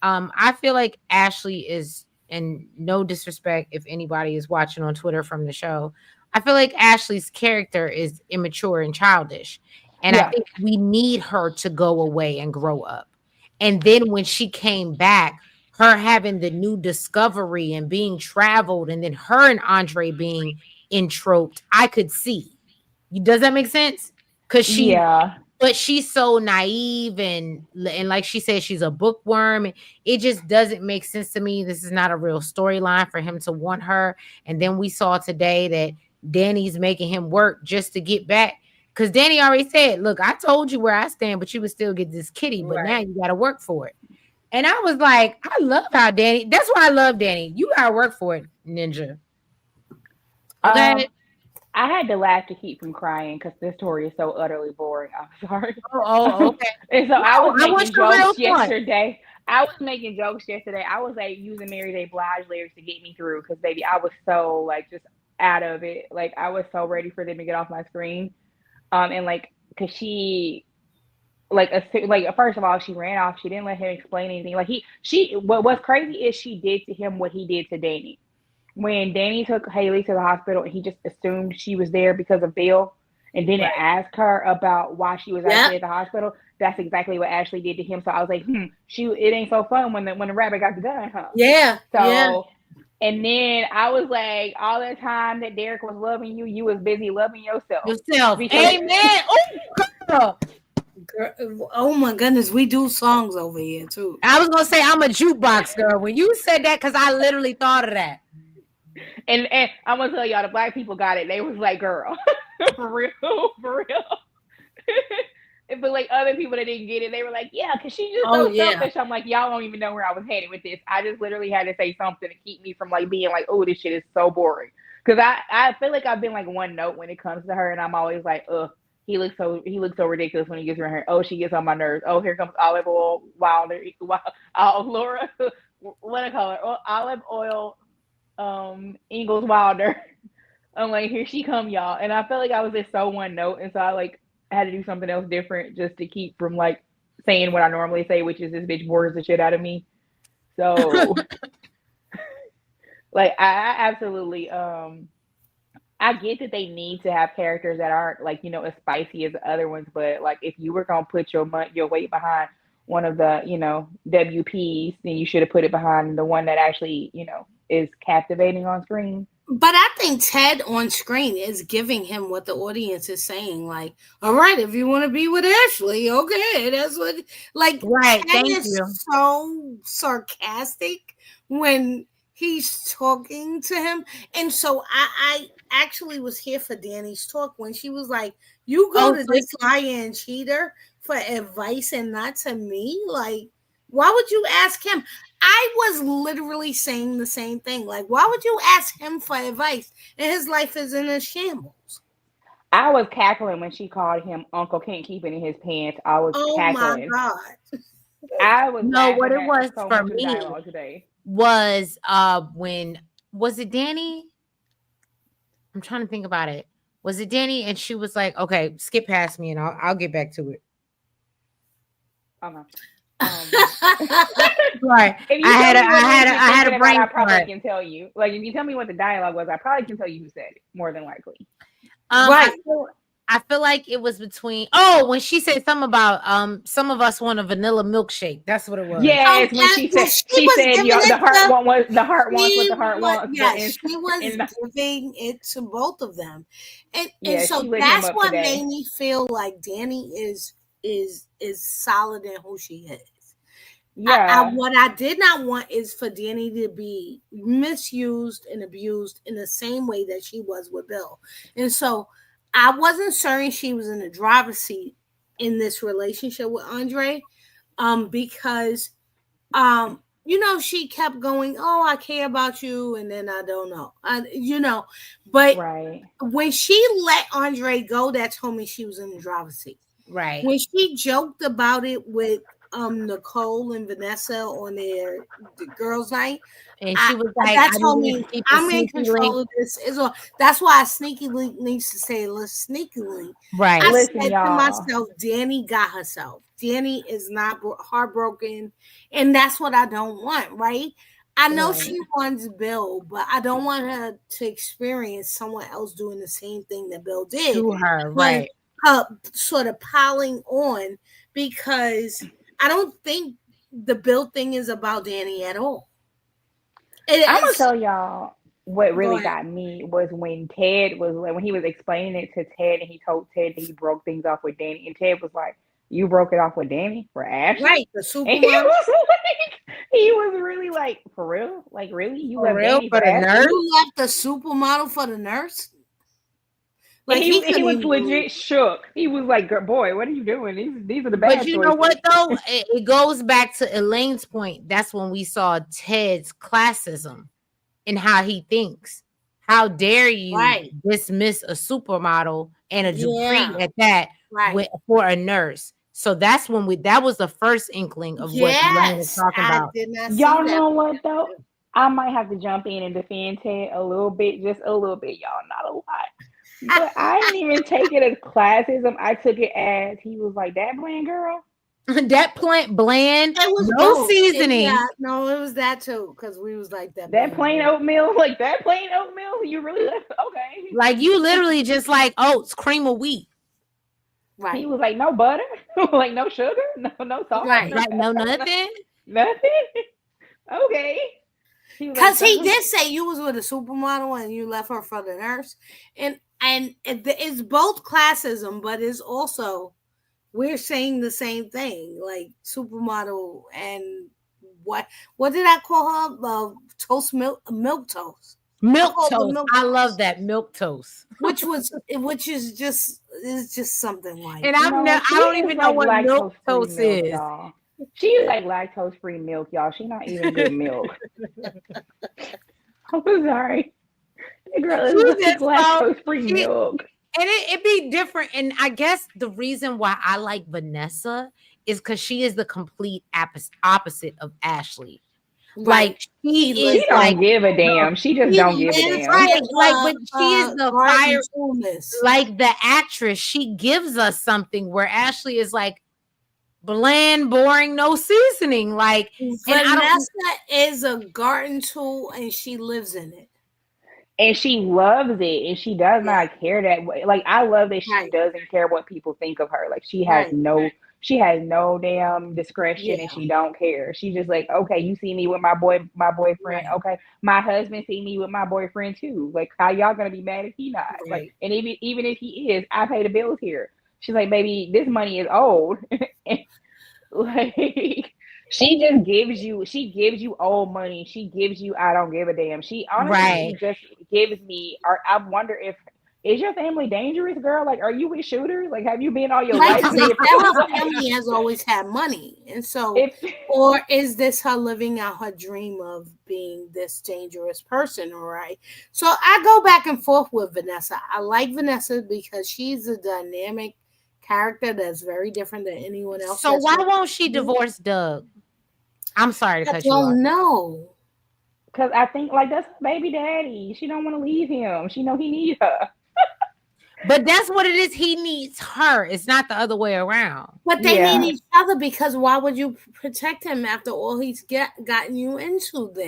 I feel like Ashley is, and no disrespect if anybody is watching on Twitter from the show, I feel like Ashley's character is immature and childish. And I yeah, think we need her to go away and grow up. And then when she came back, her having the new discovery and being traveled, and then her and Andre being entroped, I could see. Does that make sense? Cause yeah, but she's so naive, and like she said, she's a bookworm. It just doesn't make sense to me. This is not a real storyline for him to want her. And then we saw today that Danny's making him work just to get back. Cause Danny already said, "Look, I told you where I stand, but you would still get this kitty. But now right. you got to work for it." And I was like, I love how Danny. That's why I love Danny. You gotta work for it, Ninja. Okay. Um, I had to laugh to keep from crying because this story is so utterly boring. I'm sorry. Okay. And so No, I was I want making your real jokes thought. yesterday. I was like using Mary J. Blige lyrics to get me through because baby, I was so like just out of it. Like I was so ready for them to get off my screen. And like because she like first of all she ran off. She didn't let him explain anything. Like what's crazy is she did to him what he did to Danny. When Danny took Haley to the hospital, he just assumed she was there because of Bill and didn't Right. ask her about why she was Yep. actually at the hospital. That's exactly what Ashley did to him. So I was like, it ain't so fun when the rabbit got the gun, huh? Yeah. Yeah. So and then I was like, all the time that Derek was loving you, you was busy loving yourself. Yourself. Because Amen. Oh, girl. Girl, oh my goodness, we do songs over here too. I was gonna say I'm a jukebox girl when you said that, because I literally thought of that. and I'm gonna tell y'all the black people got it. They was like, girl, for real, for real. But like other people that didn't get it, they were like, yeah, because she's just so selfish. I'm like, y'all don't even know where I was headed with this. I just literally had to say something to keep me from like being like, oh, this shit is so boring. Because I feel like I've been like one note when it comes to her, and I'm always like, ugh, he looks so ridiculous when he gets around her. Oh, she gets on my nerves. Oh, here comes Olive Oil Wilder. Laura, what I call her? Olive Oil Ingalls Wilder. I'm like, here she come, y'all. And I felt like I was just so one note, and so I like had to do something else different just to keep from like saying what I normally say, which is this bitch bores the shit out of me. So like I absolutely I get that they need to have characters that aren't like, as spicy as the other ones, but like if you were gonna put your weight behind one of the, WPs, then you should have put it behind the one that actually, is captivating on screen. But I think Ted on screen is giving him what the audience is saying. Like, all right, if you want to be with Ashley, okay, that's what. Like, Right. Ted Thank is you. so sarcastic when he's talking to him, and so I actually was here for Danny's talk when she was like, "You go to this liar and cheater for advice and not to me." Like, why would you ask him? I was literally saying the same thing. Like, why would you ask him for advice? And his life is in a shambles. I was cackling when she called him Uncle Can't Keep It in His Pants. I was cackling. My God. I was what laughing it was at so for much of the me dialogue today. was when was it Danny? I'm trying to think about it. Was it Danny? And she was like, okay, skip past me and I'll get back to it. Okay. Right. I had a brain I probably can tell you. Like if you tell me what the dialogue was, I probably can tell you who said it, more than likely. Right. I feel like it was between. Oh, when she said something about some of us want a vanilla milkshake. That's what it was. Yes, when she said yo, the heart wants the heart wants what the heart wants. Yeah, she was giving it to both of them, and so she lit him that's up what today. made me feel like Danny is solid in who she is. Yeah. What I did not want is for Danny to be misused and abused in the same way that she was with Bill. And so I wasn't certain she was in the driver's seat in this relationship with Andre, because she kept going, oh, I care about you, and then I don't know. But when she let Andre go, that told me she was in the driver's seat. Right. When she joked about it with Nicole and Vanessa on their girls' night, and she was like, "That told me I'm in control of this." That's why I sneaky link needs to say, "Let's sneaky link." Right. I said to myself, "Danny got herself. Danny is not heartbroken, and that's what I don't want." Right? I know she wants Bill, but I don't want her to experience someone else doing the same thing that Bill did to her. Right. Sort of piling on, because I don't think the Bill thing is about Danny at all. I'm gonna tell y'all what really got me was when Ted was when he was explaining it to Ted, and he told Ted that he broke things off with Danny, and Ted was like, "You broke it off with Danny for Ashley?" Right, the supermodel. He was really like, "For real? Like, really? You for left real Danny for the nurse? You left the supermodel for the nurse?" Like he was legit shook. He was like, "Boy, what are you doing? These are the bad choices." But you know what though? It goes back to Elaine's point. That's when we saw Ted's classism and how he thinks. How dare you dismiss a supermodel and a Dupree at that for a nurse? So that's when that was the first inkling of what Elaine was talking about. Y'all know what though? I might have to jump in and defend Ted a little bit, just a little bit, y'all, not a lot. But I didn't even take it as classism. I took it as he was like, that bland girl. That bland. It was no seasoning. No, it was that too, because we was like that. That plain oatmeal, like that plain oatmeal. You really okay? Like you literally just like oats, cream of wheat. Right. He was like, no butter, like no sugar, no salt, right? Like no nothing, nothing. Okay. Because he did say you was with a supermodel and you left her for the nurse, and it's both classism, but it's also we're saying the same thing, like supermodel and what did I call her? Toast milk toast. Milk toast. I love that milk toast. Which is just something like. And I don't even know what milk toast is. Y'all. She is like lactose free milk, y'all. She's not even good milk. I'm sorry. The girl is lactose free milk. And it'd be different. And I guess the reason why I like Vanessa is because she is the complete opposite of Ashley. Like she don't give a damn. She just don't give a damn. Right. Like, but she is the fire. Like the actress, she gives us something where Ashley is like bland, boring, no seasoning. Like Vanessa is a garden tool, and she lives in it. And she loves it, and she does not care that way. Like I love that she doesn't care what people think of her. Like she has no damn discretion, and she don't care. She's just like, okay, you see me with my boyfriend. Okay, my husband see me with my boyfriend too. Like how y'all gonna be mad if he not? Like, and even if he is, I pay the bills here. She's like, baby, this money is old. Like she just gives you old money. She gives you I don't give a damn. She honestly just gives me, or I wonder is your family dangerous, girl? Like, are you with shooters? Like, have you been all your life? Her family has always had money, and so, or is this her living out her dream of being this dangerous person? Right. So I go back and forth with Vanessa. I like Vanessa because she's a dynamic character that's very different than anyone else. So why won't she divorce Doug? I'm sorry to cut you off. I don't know. Because I think like that's her baby daddy. She don't want to leave him. She know he needs her. But that's what it is. He needs her. It's not the other way around. But they need each other, because why would you protect him after all he's gotten you into? Then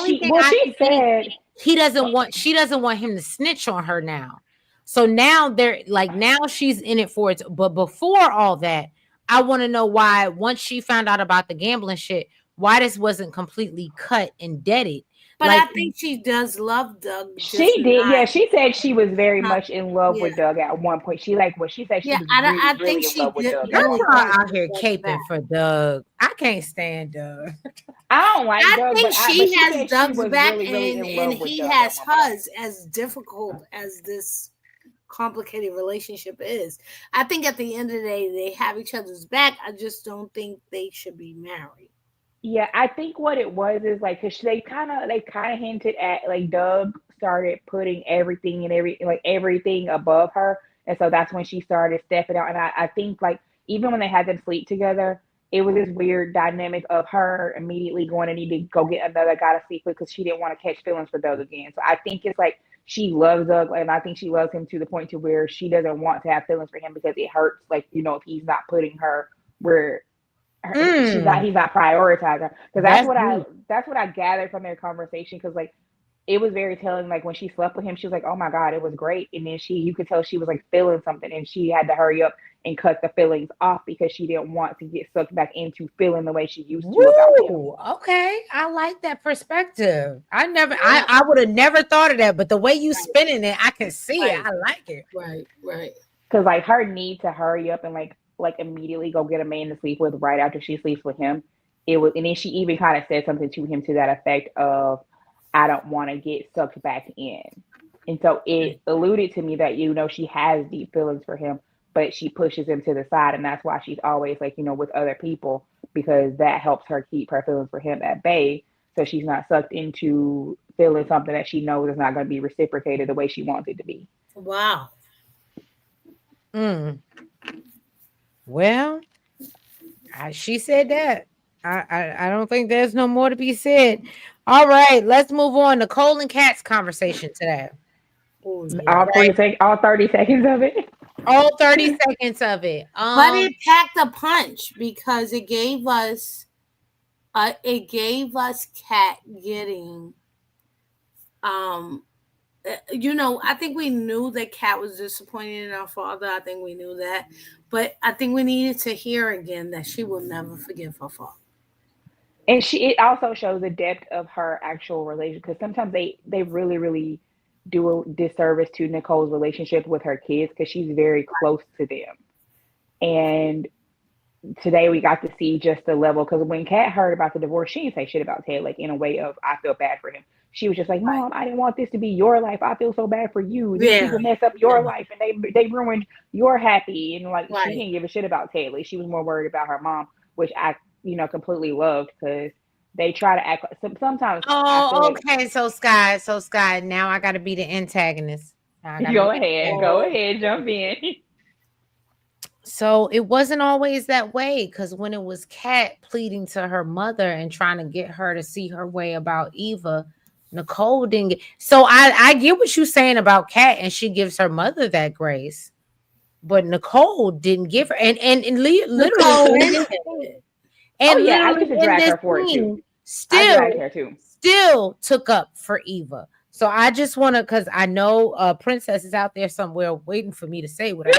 she said she doesn't want him to snitch on her now. So now they're like, now she's in it for it. But before all that, I want to know why, once she found out about the gambling shit, why this wasn't completely cut and deaded. But I think she does love Doug. She did, yeah. She said she was very not, much in love with Doug at one point. She said she was really, I really think in love with Doug. really out here caping for Doug. I can't stand Doug. I don't like Doug, think but she has Doug's really, back, really and he has hers. As difficult as this complicated relationship is, I think at the end of the day they have each other's back. I just don't think they should be married. Yeah, I think what it was is like, because they kind of hinted at, like, Doug started putting everything above her, and so that's when she started stepping out. And I think, like, even when they had them sleep together, it was this weird dynamic of her immediately going to need to go get another guy to sleep with because she didn't want to catch feelings for Doug again. So I think it's like she loves Doug, and I think she loves him to the point to where she doesn't want to have feelings for him because it hurts, like, if he's not putting her where he's not prioritizing her. Because that's what I gathered from their conversation. Because, like, it was very telling. Like, when she slept with him, she was like, "Oh my God, it was great." And then you could tell she was like feeling something, and she had to hurry up and cut the feelings off because she didn't want to get sucked back into feeling the way she used to about him. Okay, I like that perspective. I would have never thought of that, but the way you spinning it, I can see it. I like it. Right. Because, like, her need to hurry up and like immediately go get a man to sleep with right after she sleeps with him. And then she even kind of said something to him to that effect of, "I don't want to get sucked back in." And so it alluded to me that, she has deep feelings for him, but she pushes him to the side. And that's why she's always like, with other people, because that helps her keep her feelings for him at bay. So she's not sucked into feeling something that she knows is not going to be reciprocated the way she wants it to be. Wow. Well, she said that. I don't think there's no more to be said. All right, let's move on. Nicole and Kat's conversation today. All 30 seconds of it. All 30 seconds of it. But it packed a punch because it gave us Kat getting I think we knew that Kat was disappointed in her father. I think we knew that. But I think we needed to hear again that she will never forgive her father. And it also shows the depth of her actual relationship, because sometimes they really, really do a disservice to Nicole's relationship with her kids because she's very close to them. And today we got to see just the level, because when Kat heard about the divorce, she didn't say shit about Ted, like, in a way of, I feel bad for him. She was just like, "Mom, I didn't want this to be your life. I feel so bad for you. These people mess up your life, and they ruined your happy." And like, she didn't give a shit about Ted. Like, she was more worried about her mom, which I completely loved, because they try to act sometimes. Okay. So Sky, now I got to be the antagonist. Go ahead, jump in. So it wasn't always that way, because when it was Kat pleading to her mother and trying to get her to see her way about Eva, Nicole didn't get. So I get what you're saying about Kat, and she gives her mother that grace, but Nicole didn't give her, and literally, I used to drag her for it too. Still took up for Eva. So I just want to, because I know Princess is out there somewhere waiting for me to say what I.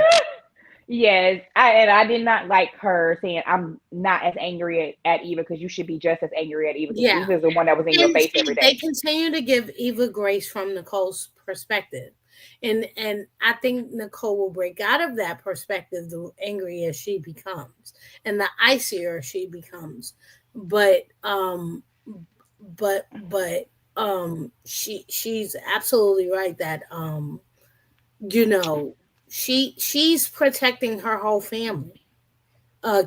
Yes, I did not like her saying, "I'm not as angry at Eva," because you should be just as angry at Eva. Yeah, Eva is the one that was in your face every day. They continue to give Eva grace from Nicole's perspective, and I think Nicole will break out of that perspective the angrier she becomes and the icier she becomes. But she's absolutely right that she's protecting her whole family.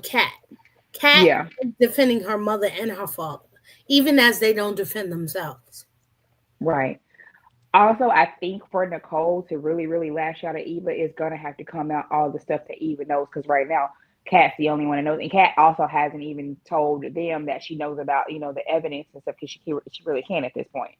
Kat is defending her mother and her father, even as they don't defend themselves. Right. Also, I think for Nicole to really, really lash out at Eva is going to have to come out all the stuff that Eva knows, because right now Kat's the only one that knows, and Kat also hasn't even told them that she knows about the evidence and stuff, because she really can't at this point.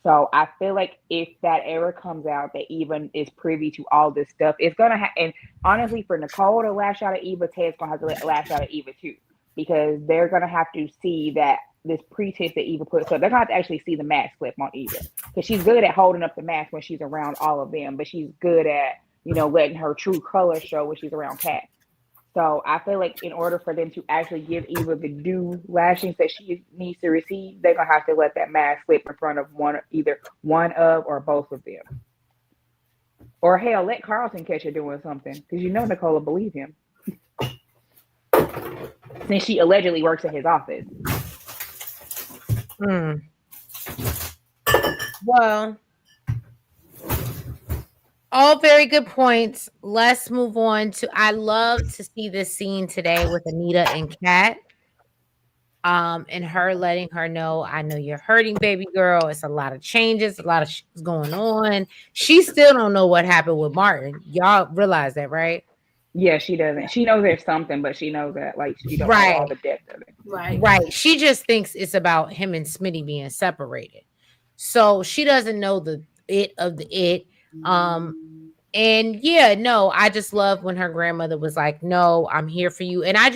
So I feel like if that error comes out that Eva is privy to all this stuff, it's gonna and honestly, for Nicole to lash out at Eva, Ted's gonna have to lash out at Eva too, because they're gonna have to see that this pretense that Eva puts up. They're gonna have to actually see the mask flip on Eva, because she's good at holding up the mask when she's around all of them, but she's good at, letting her true color show when she's around Kat. So I feel like in order for them to actually give Eva the due lashings that she needs to receive, they're gonna have to let that mask flip in front of either one of or both of them. Or hell, let Carlton catch her doing something, because Nicole will believe him, since she allegedly works at his office. Well, all very good points. Let's move on to, I love to see this scene today with Anita and Kat. And her letting her know, I know you're hurting, baby girl. It's a lot of changes, a lot of shit's going on. She still don't know what happened with Martin. Y'all realize that, right? Yeah, she doesn't. She knows there's something, but she knows that she don't know all the depth of it. Right. She just thinks it's about him and Smitty being separated. So she doesn't know the it of the it. And yeah, no, I just love when her grandmother was like, no, I'm here for you. And I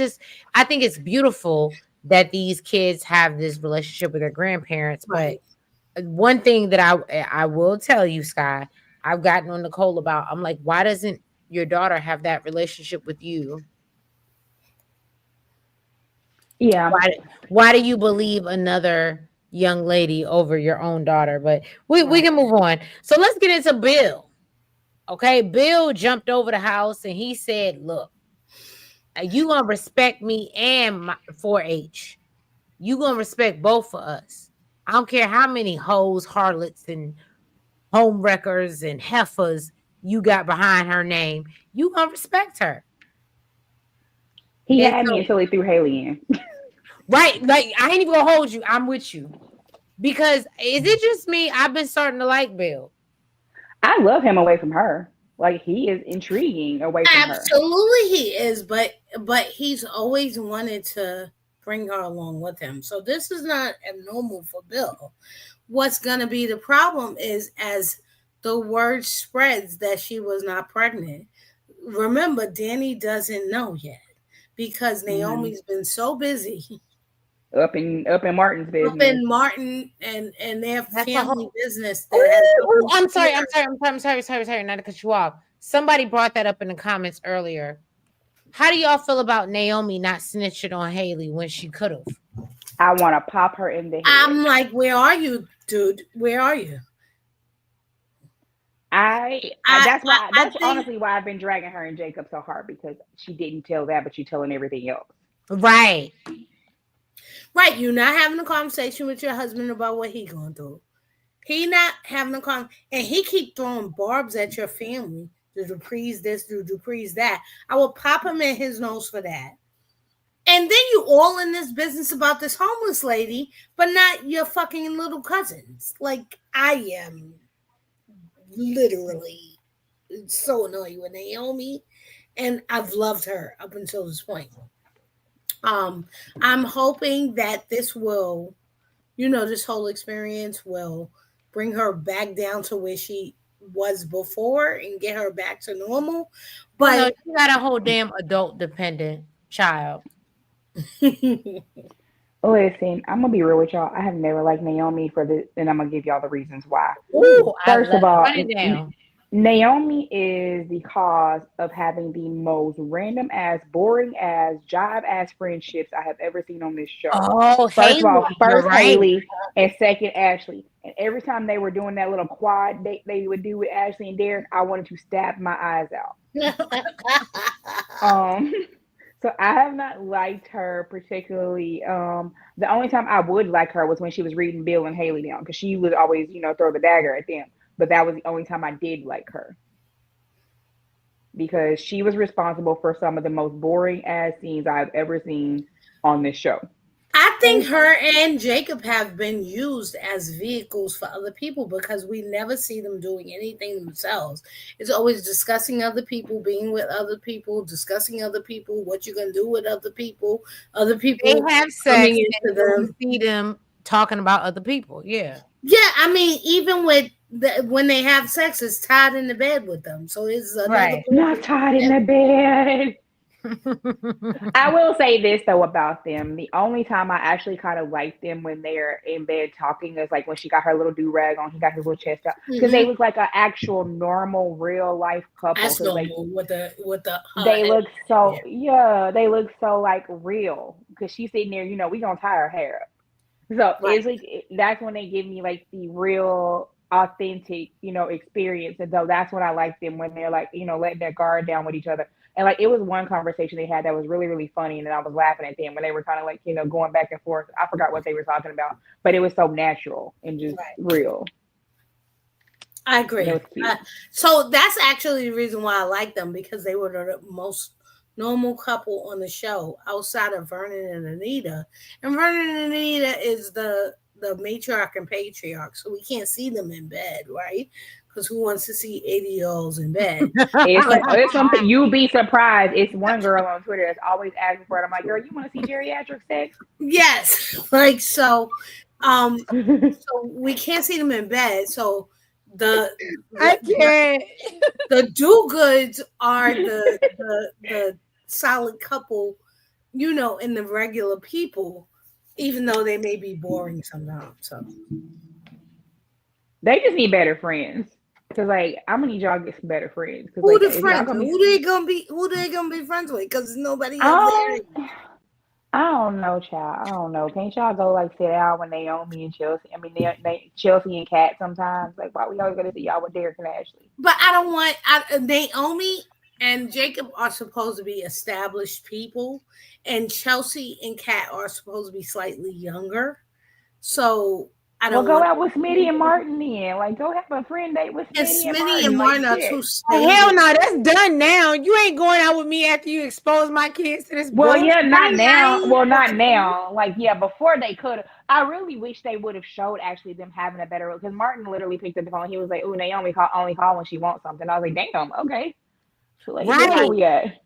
think it's beautiful that these kids have this relationship with their grandparents. But one thing that I will tell you, Sky, I've gotten on Nicole about, I'm like, why doesn't your daughter have that relationship with you? Yeah. Why do you believe another young lady over your own daughter? But we can move on. So let's get into Bill. Okay, Bill jumped over the house and he said, look, you gonna respect me and my 4-H. You gonna respect both of us. I don't care how many hoes, harlots, and home wreckers and heifers you got behind her name. You gonna respect her. He had me until he threw Haley in. Right, like I ain't even gonna hold you. I'm with you. Because is it just me? I've been starting to like Bill. I love him away from her. Like, he is intriguing away from her. Absolutely he is, but he's always wanted to bring her along with him. So this is not abnormal for Bill. What's going to be the problem is, as the word spreads that she was not pregnant, remember, Danny doesn't know yet because Naomi's been so busy. Up in Martin's business. Up in Martin and their family business. I'm sorry. Not to cut you off. Somebody brought that up in the comments earlier. How do y'all feel about Naomi not snitching on Haley when she could have? I want to pop her in the head. I'm like, where are you, dude? Where are you? That's honestly why I've been dragging her and Jacob so hard, because she didn't tell that, but she's telling everything else. Right. Right, you're not having a conversation with your husband about what he going through. He not having a conversation, and he keep throwing barbs at your family. The Dupree's this, the Dupree's that. I will pop him in his nose for that. And then you all in this business about this homeless lady, but not your fucking little cousins. Like, I am literally so annoyed with Naomi, and I've loved her up until this point. I'm hoping that this will, this whole experience will bring her back down to where she was before and get her back to normal. But you got a whole damn adult dependent child. Listen, I'm gonna be real with y'all. I have never liked Naomi for this, and I'm gonna give y'all the reasons why. Ooh, first of all, Naomi is the cause of having the most random ass, boring ass, jive ass friendships I have ever seen on this show. Oh, first of all, Haley, and second Ashley. And every time they were doing that little quad they would do with Ashley and Darren, I wanted to stab my eyes out. So I have not liked her particularly. The only time I would like her was when she was reading Bill and Haley down, because she would always, throw the dagger at them. But that was the only time I did like her, because she was responsible for some of the most boring ass scenes I've ever seen on this show. I think her and Jacob have been used as vehicles for other people, because we never see them doing anything themselves. It's always discussing other people, being with other people, discussing other people, what you're going to do with other people. Other people, they have sex into them. See them talking about other people. Yeah. Yeah. I mean, even with when they have sex, it's tied in the bed with them. So it's another not tied in the bed. I will say this though about them. The only time I actually kind of like them when they're in bed talking is like when she got her little do-rag on, he got his little chest out, because they look like an actual normal real life couple. That's normal with the they look so they look so like real, because she's sitting there, we gonna tie her hair up. So it's like that's when they give me like the real authentic, experience. And so that's when I like them, when they're like, letting their guard down with each other. And like, it was one conversation they had that was really, really funny. And I was laughing at them when they were kind of like, going back and forth. I forgot what they were talking about, but it was so natural and just real. I agree. So that's actually the reason why I like them, because they were the most normal couple on the show outside of Vernon and Anita. And Vernon and Anita is the matriarch and patriarch, so we can't see them in bed, right? Because who wants to see 80-year-olds in bed? It's something you'll be surprised. It's one girl on Twitter that's always asking for it. I'm like, girl, you want to see geriatric sex? Yes. So we can't see them in bed. So the do-goods are the solid couple, in the regular people, even though they may be boring sometimes. So they just need better friends. Cause like, I'm gonna need y'all to get some better friends. Who they gonna be friends with? Cause nobody else there. I don't know, child. I don't know. Can't y'all go like sit out with Naomi and Chelsea? I mean, they Chelsea and Kat sometimes. Like, why we always gotta see y'all with Derek and Ashley? But I don't want Naomi and Jacob are supposed to be established people, and Chelsea and Kat are supposed to be slightly younger. So I don't go out with Smitty and Martin then. Like, go have a friend date with Smitty and Martin are too stable. Hell no, that's done now. You ain't going out with me after you expose my kids to this. Well, yeah, not now. Well, not now. Like, yeah, before they could have. I really wish they would have showed actually them having a better, because Martin literally picked up the phone. He was like, "Ooh, Naomi only call when she wants something." I was like, "Damn, okay." So, like, where we at?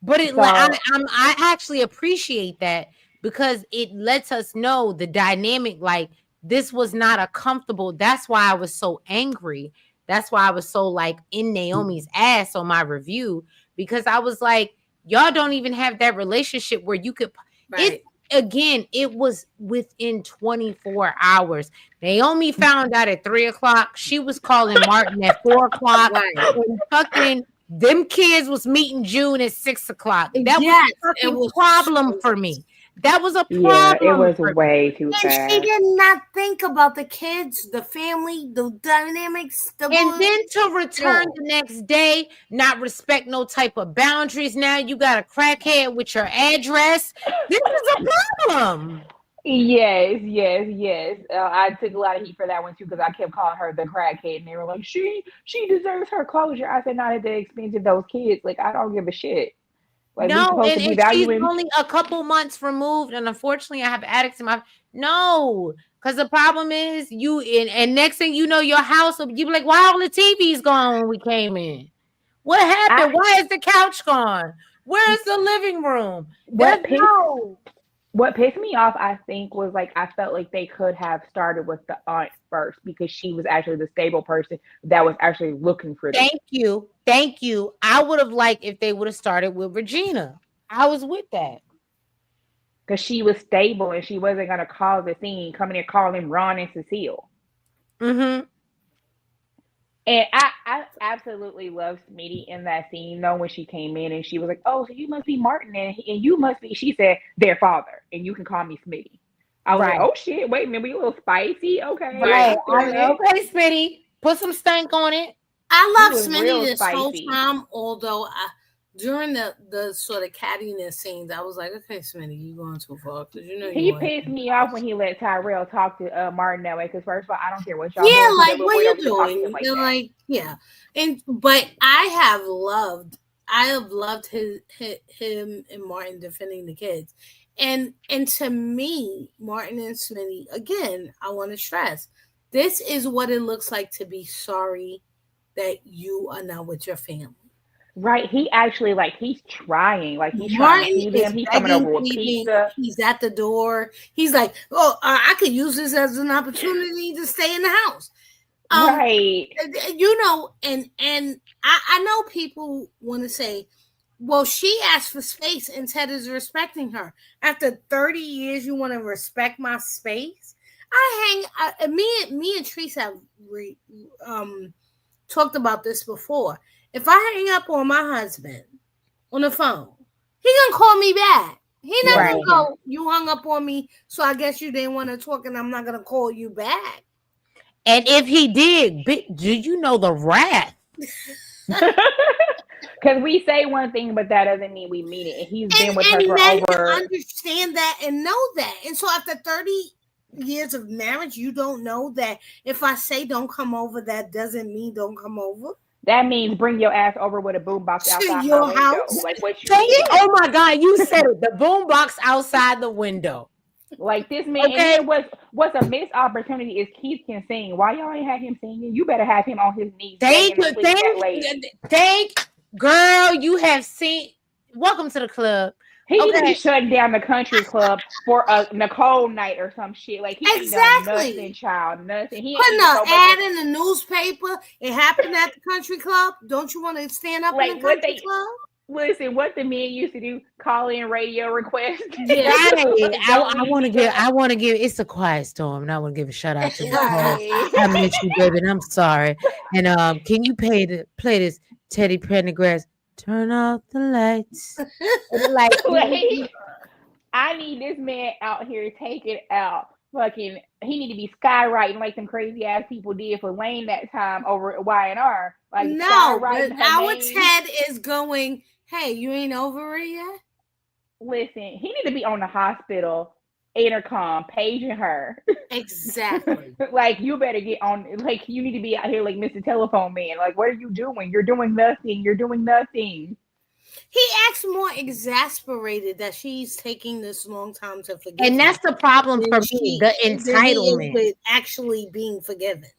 But I actually appreciate that, because it lets us know the dynamic. Like, this was not a comfortable. That's why I was so angry. That's why I was so like in Naomi's ass on my review, because I was like, y'all don't even have that relationship where you could. It was within 24 hours. Naomi found out at 3:00. She was calling Martin at 4:00. And fucking them kids was meeting June at 6:00. That was a problem for me. That was a problem. Yeah, it was way too fast. And she did not think about the kids, the family, the dynamics. And then to return the next day, not respect no type of boundaries. Now you got a crackhead with your address. This is a problem. Yes. I took a lot of heat for that one too, because I kept calling her the crackhead, and they were like, she deserves her closure. I said, not at the expense of those kids. Like, I don't give a shit. Like, no, and she's only a couple months removed, and unfortunately, I have addicts in my because the problem is and next thing you know, your house will you be like, why all the TV's gone when we came in? What happened? Why is the couch gone? Where's the living room? What pissed me off, I think, was like, I felt like they could have started with the aunt first, because she was actually the stable person that was actually looking for them. Thank you. I would have liked if they would have started with Regina. I was with that. Because she was stable and she wasn't going to cause a scene, coming in calling Ron and Cecile. Mm-hmm. And I absolutely love Smitty in that scene, though, when she came in and she was like, "Oh, so you must be Martin, and you must be," she said, "their father, and you can call me Smitty." I was like, "Oh shit, wait a minute, we a little spicy, okay." Right. Okay, Smitty, put some stank on it. I love Smitty this whole time, although during the sort of cattiness scenes, I was like, okay, Smitty, you going too far, because he pissed me off when he let Tyrell talk to Martin that way. Because first of all, I don't care what y'all. Yeah, like what are you doing? But I have loved him and Martin defending the kids, and to me, Martin and Smitty, again, I want to stress, this is what it looks like to be sorry that you are not with your family. Right, he actually he's trying, he's trying to see them. He's coming over with pizza. He's at the door. He's like, "Oh, I could use this as an opportunity to stay in the house." Right, and I know people want to say Well, she asked for space, and Ted is respecting her. After 30 years, you want to respect my space? Me and Treese have talked about this before. If I hang up on my husband on the phone, he gonna call me back. He never gonna go, you hung up on me, so I guess you didn't want to talk, and I'm not gonna call you back. And if he did, do you know the wrath? Because we say one thing, but that doesn't mean we mean it. And he's been with her for over. Understand that and know that. And so after 30 years of marriage, you don't know that if I say don't come over, that doesn't mean don't come over. That means bring your ass over with a boombox outside your house. Like what you oh my God, you said it. The boombox outside the window. Like this man, okay. And what's a missed opportunity is Keith can sing. Why y'all ain't have him singing? You better have him on his knees. Thank girl, you have seen. Welcome to the club. He needs to be shutting down the country club for a Nicole night or some shit. Like he ain't done nothing, child. Nothing. He putting an ad in the newspaper. It happened at the country club. Don't you want to stand up in the country club? Listen, what the men used to do, call in radio requests. Yeah, I want to give. It's a quiet storm, and I want to give a shout out to Nicole. I miss you, baby. And I'm sorry. And can you play this Teddy Pendergrass? Turn off the lights. I need this man out here taking out. Fucking, he need to be skywriting like some crazy ass people did for Wayne that time over at Y&R. Like no, but our Ted is going. Hey, you ain't over it yet? Listen, he need to be on the hospital intercom, paging her. Exactly. Like, you better get on, like, you need to be out here like Mr. Telephone Man. Like, what are you doing? You're doing nothing. You're doing nothing. He acts more exasperated that she's taking this long time to forgive. And that's the problem for me, the entitlement. With actually being forgiven.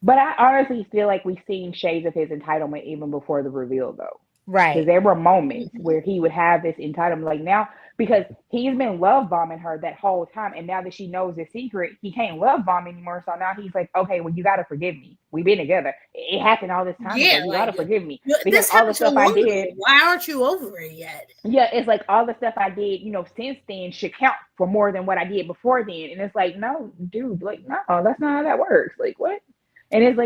But I honestly feel like we've seen shades of his entitlement even before the reveal, though. Right. Because there were moments where he would have this entitlement. Like now, because he's been love bombing her that whole time. And now that she knows the secret, he can't love bomb anymore. So now he's like, okay, well, you got to forgive me. We've been together. It happened all this time. Yeah, you got to forgive me. Because all the stuff I did. Why aren't you over it yet? Yeah, it's like all the stuff I did, since then should count for more than what I did before then. And it's like, no, dude, like, no, that's not how that works. Like, what? And it's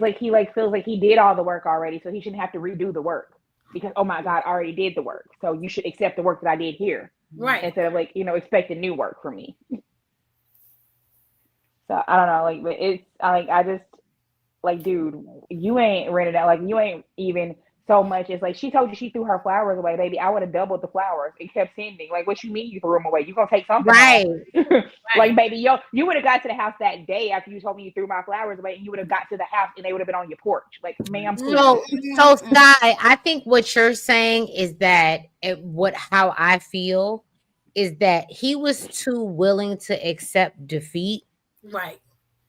like he like feels like he did all the work already, so he shouldn't have to redo the work. Because, oh my God, I already did the work. So you should accept the work that I did here. Right. Instead of expecting new work from me. So I don't know, but it's I just dude, you ain't rented out, you ain't even so much. It's like she told you she threw her flowers away, baby. I would have doubled the flowers and kept sending. Like, what you mean you threw them away? You gonna take something? Right. Like, baby, you would have got to the house that day after you told me you threw my flowers away, and you would have got to the house and they would have been on your porch. Like, ma'am. So Sky, I think what you're saying is that how I feel is that he was too willing to accept defeat. Right.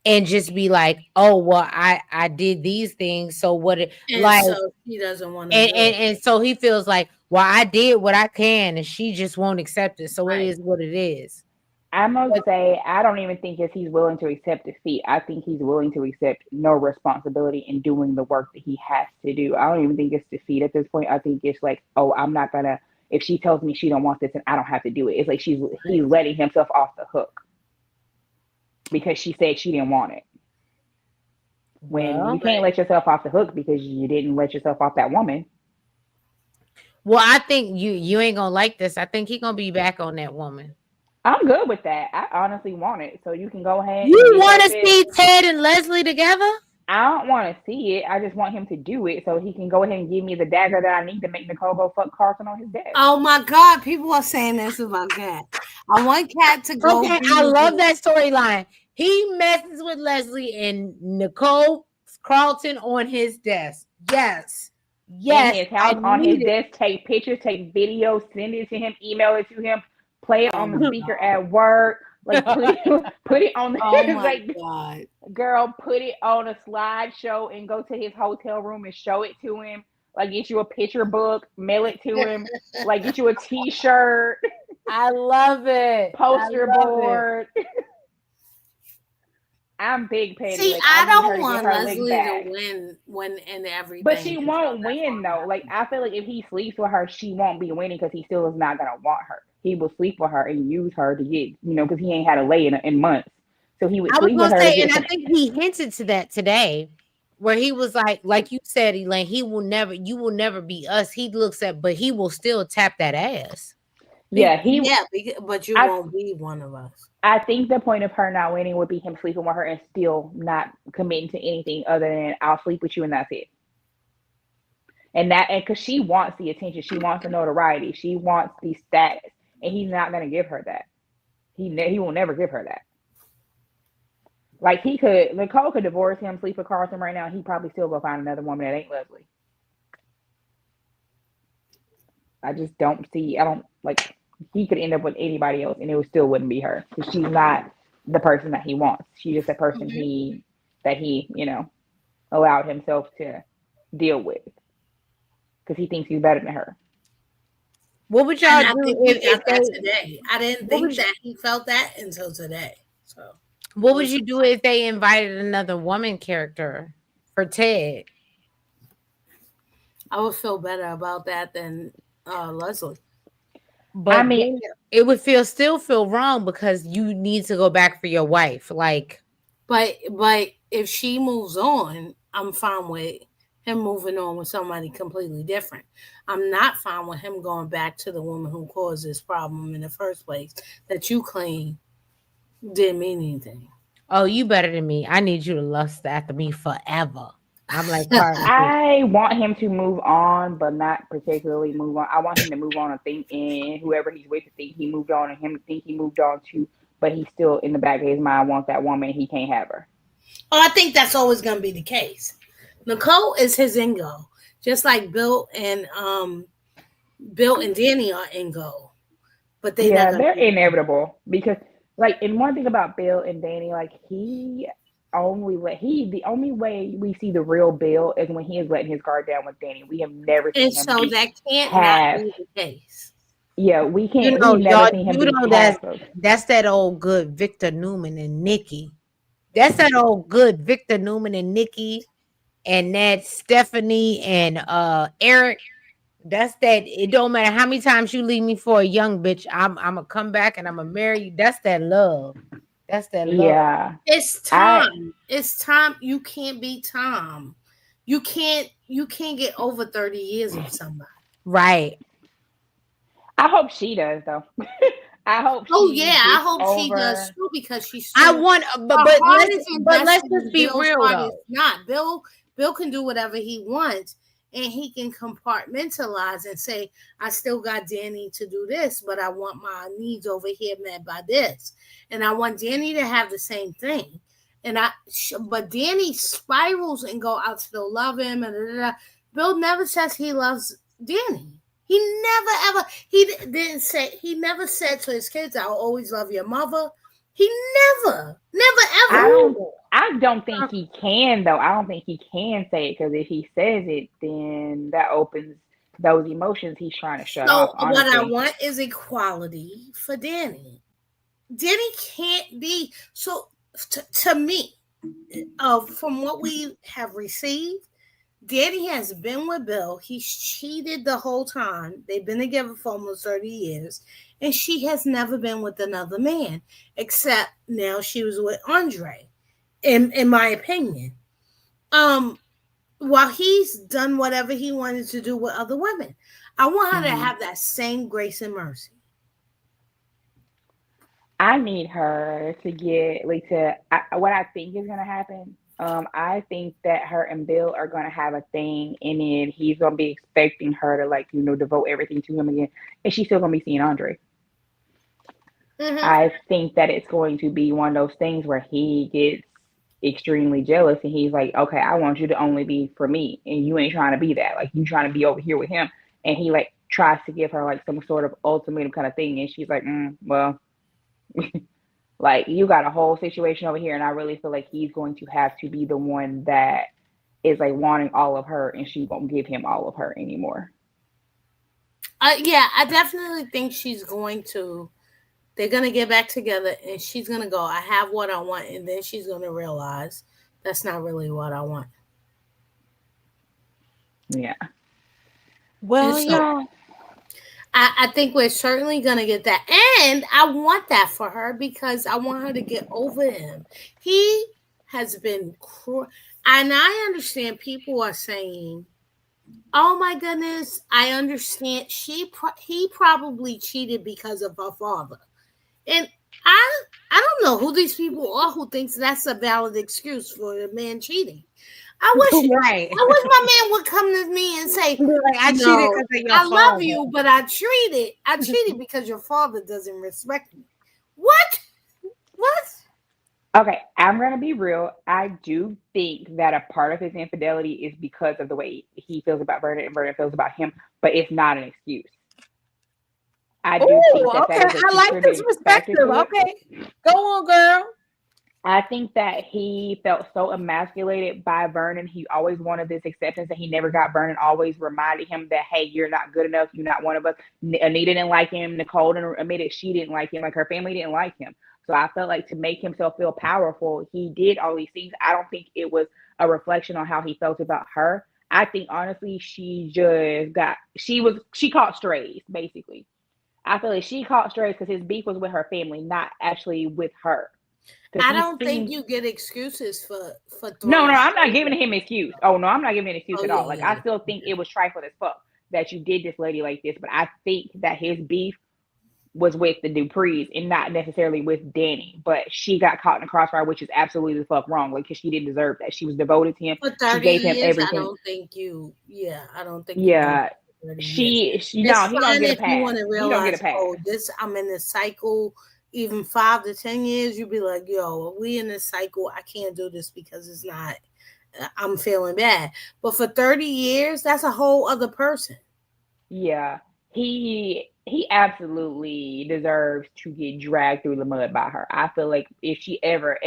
And just be like, oh, well, I did these things. So what so he doesn't want to and so he feels like, well, I did what I can and she just won't accept it. So It is what it is. I'm gonna say I don't even think he's willing to accept defeat. I think he's willing to accept no responsibility in doing the work that he has to do. I don't even think it's defeat at this point. I think it's like, oh, I'm not gonna, if she tells me she don't want this and I don't have to do it. It's like he's letting himself off the hook. Because she said she didn't want it. When you can't let yourself off the hook because you didn't let yourself off that woman. Well, I think you ain't gonna like this. I think he's gonna be back on that woman. I'm good with that. I honestly want it. So you can go ahead. You want to see Ted and Leslie together? I don't want to see it. I just want him to do it so he can go ahead and give me the dagger that I need to make Nicole go fuck Carson on his desk. Oh my God, people are saying this about Cat. I want Cat to go. Okay, I love that storyline. He messes with Leslie and Nicole Carlton on his desk. Yes. In his house, on his desk, take pictures, take videos, send it to him, email it to him, play it on the speaker at work. Like put it on the God. Girl, put it on a slideshow and go to his hotel room and show it to him. Like, get you a picture book, mail it to him. Like, get you a t-shirt. I love it. Poster board. I'm big petty. See, like, I don't to want get her Leslie back. to win and everything. But she won't win though. Like, I feel like if he sleeps with her, she won't be winning because he still is not gonna want her. He will sleep with her and use her to get, because he ain't had a lay in months. So he would I was sleep with gonna her. say, and I think he hinted to that today, where he was like you said, Elaine, you will never be us. He looks at, but he will still tap that ass. Yeah, but you won't be one of us. I think the point of her not winning would be him sleeping with her and still not committing to anything other than I'll sleep with you and that's it. And because she wants the attention, she wants the notoriety, she wants the status, and he's not gonna give her that. He will never give her that. Like Nicole could divorce him, sleep with Carlton right now. He probably still go find another woman that ain't Leslie. I just don't see. I don't like. He could end up with anybody else, and it still wouldn't be her because she's not the person that he wants. She's just a person he allowed himself to deal with because he thinks he's better than her. What would y'all do if they today? I didn't think that he felt that until today. So, what would you do if they invited another woman character for Ted? I would feel better about that than Leslie. But I mean, it would still feel wrong because you need to go back for your wife. Like, but if she moves on, I'm fine with him moving on with somebody completely different. I'm not fine with him going back to the woman who caused this problem in the first place that you claim didn't mean anything. Oh, you better than me. I need you to lust after me forever. I'm like, I want him to move on, but not particularly move on. I want him to move on and think, and whoever he's with to think he moved on, and him to think he moved on too. But he's still in the back of his mind wants that woman, and he can't have her. Oh, I think that's always going to be the case. Nicole is his end goal, just like Bill and Danny are end goal. But they're inevitable because, and one thing about Bill and Danny, the only way we see the real Bill is when he is letting his guard down with Danny. We have never seen him. And so that can't not be the case. Yeah, we can't. We've never seen him be passive. That's that old good Victor Newman and Nikki. That's that old good Victor Newman and Nikki, and that Stephanie and Eric. That's that. It don't matter how many times you leave me for a young bitch. I'm gonna come back and I'm gonna marry you. That's that love. That's that love. Yeah. It's Tom. It's Tom. You can't be Tom. You can't get over 30 years of somebody. Right. I hope she does though. I hope. I hope she does too because she's. I want, but let's just be real though. It's not Bill. Bill can do whatever he wants, and he can compartmentalize and say, "I still got Danny to do this, but I want my needs over here met by this, and I want Danny to have the same thing." But Danny spirals and go, "I still love him," and Bill never says he loves Danny. He never said to his kids, "I'll always love your mother." He never, ever. I don't think he can though. I don't think he can say it because if he says it, then that opens those emotions he's trying to shut off. Honestly. What I want is equality for Danny. Danny can't be so. To me, from what we have received, Danny has been with Bill. He's cheated the whole time. They've been together for almost 30 years. And she has never been with another man. Except now she was with Andre. In my opinion. While he's done whatever he wanted to do with other women. I want her to have that same grace and mercy. I need her to get what I think is going to happen. I think that her and Bill are going to have a thing, and then he's going to be expecting her to devote everything to him again, and she's still going to be seeing Andre. Mm-hmm. I think that it's going to be one of those things where he gets extremely jealous, and he's like, "Okay, I want you to only be for me, and you ain't trying to be that. Like, you trying to be over here with him." And he tries to give her some sort of ultimatum kind of thing, and she's like, "Well." You got a whole situation over here, and I really feel like he's going to have to be the one that is wanting all of her, and she won't give him all of her anymore. I definitely think she's going to they're gonna get back together, and she's gonna go, I have what I want, and then she's gonna realize that's not really what I want. Yeah. Well, so, yeah. I think we're certainly gonna get that, and I want that for her because I want her to get over him. He has been and I understand people are saying, oh my goodness, I understand he probably cheated because of her father. And I don't know who these people are who thinks that's a valid excuse for a man cheating. I wish my man would come to me and say, like, I cheated because of your I father. love you, but I cheated because your father doesn't respect me. What? Okay, I'm gonna be real. I do think that a part of his infidelity is because of the way he feels about Vernon and Vernon feels about him, but it's not an excuse. I do think that okay. that is a I like this perspective. Okay, go on, girl. I think that he felt so emasculated by Vernon. He always wanted this acceptance, and he never got. Vernon always reminded him that, hey, you're not good enough. You're not one of us. Anita didn't like him. Nicole admitted she didn't like him. Like, her family didn't like him. So I felt like to make himself feel powerful, he did all these things. I don't think it was a reflection on how he felt about her. I think honestly, she caught strays, basically. I feel like she caught strays because his beef was with her family, not actually with her. I don't think you get excuses for No, I'm not giving him an excuse. Oh no, I'm not giving an excuse at all. Yeah, like, I still think it was trifling as fuck that you did this lady like this, but I think that his beef was with the Duprees and not necessarily with Danny. But she got caught in the crossfire, which is absolutely the fuck wrong. Like, because she didn't deserve that. She was devoted to him. For 30 she gave him years, everything. I don't think you. Yeah, I don't think. Yeah, she no, he don't get a pass. You want to realize, I'm in this cycle. Even 5 to 10 years, you'd be like, yo, we in this cycle. I can't do this because it's not. I'm feeling bad. But for 30 years, that's a whole other person. Yeah, he absolutely deserves to get dragged through the mud by her. I feel like if she ever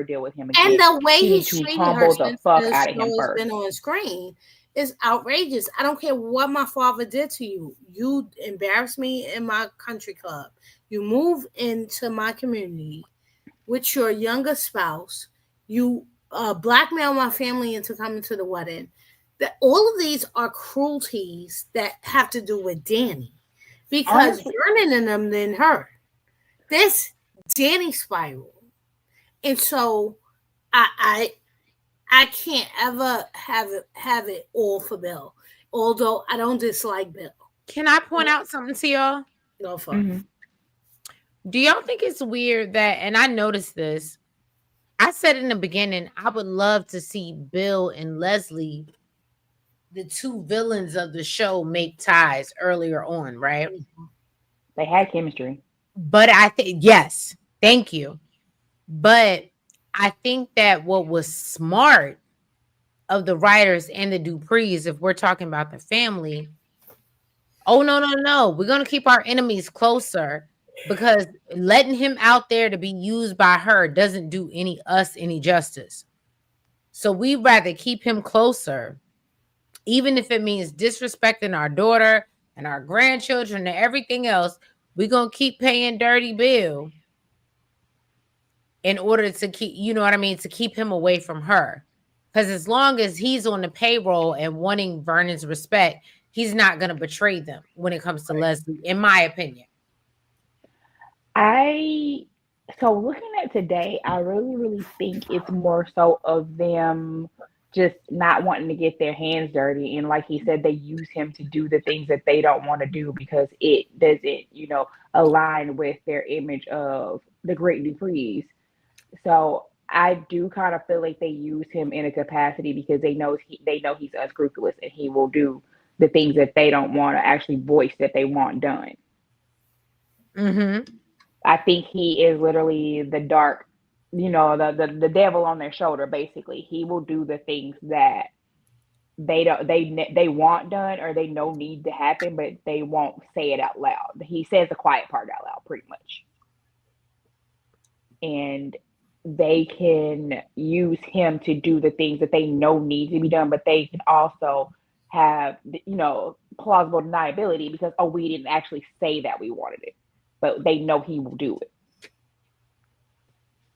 deal with him again, and the way he's treated her the fuck out of him first. Been on screen is outrageous. I don't care what my father did to you. You embarrassed me in my country club. You move into my community with your younger spouse. You blackmail my family into coming to the wedding. That all of these are cruelties that have to do with Danny, because Vernon and them didn't hurt. This Danny spiral, and so I can't ever have it all for Bill. Although I don't dislike Bill. Can I point out something to y'all? Go for it. Do y'all think it's weird that, and I noticed this, I said in the beginning, I would love to see Bill and Leslie, the two villains of the show, make ties earlier on, right? They had chemistry. But I think, yes, thank you. But I think that what was smart of the writers and the Duprees, if we're talking about the family, oh, no. We're going to keep our enemies closer, because letting him out there to be used by her doesn't do us any justice. So we'd rather keep him closer, even if it means disrespecting our daughter and our grandchildren and everything else. We're going to keep paying Dirty Bill in order to keep, you know what I mean, to keep him away from her. Because as long as he's on the payroll and wanting Vernon's respect, he's not going to betray them when it comes to Leslie, in my opinion. So looking at today, I really think it's more so of them just not wanting to get their hands dirty. And like he said, they use him to do the things that they don't want to do because it doesn't, align with their image of the great Duprees. So I do kind of feel like they use him in a capacity because they know he's unscrupulous and he will do the things that they don't want to actually voice that they want done. I think he is literally the dark, the devil on their shoulder. Basically, he will do the things that they want done or they know need to happen, but they won't say it out loud. He says the quiet part out loud, pretty much, and they can use him to do the things that they know need to be done, but they can also have plausible deniability because we didn't actually say that we wanted it. but they know he will do it.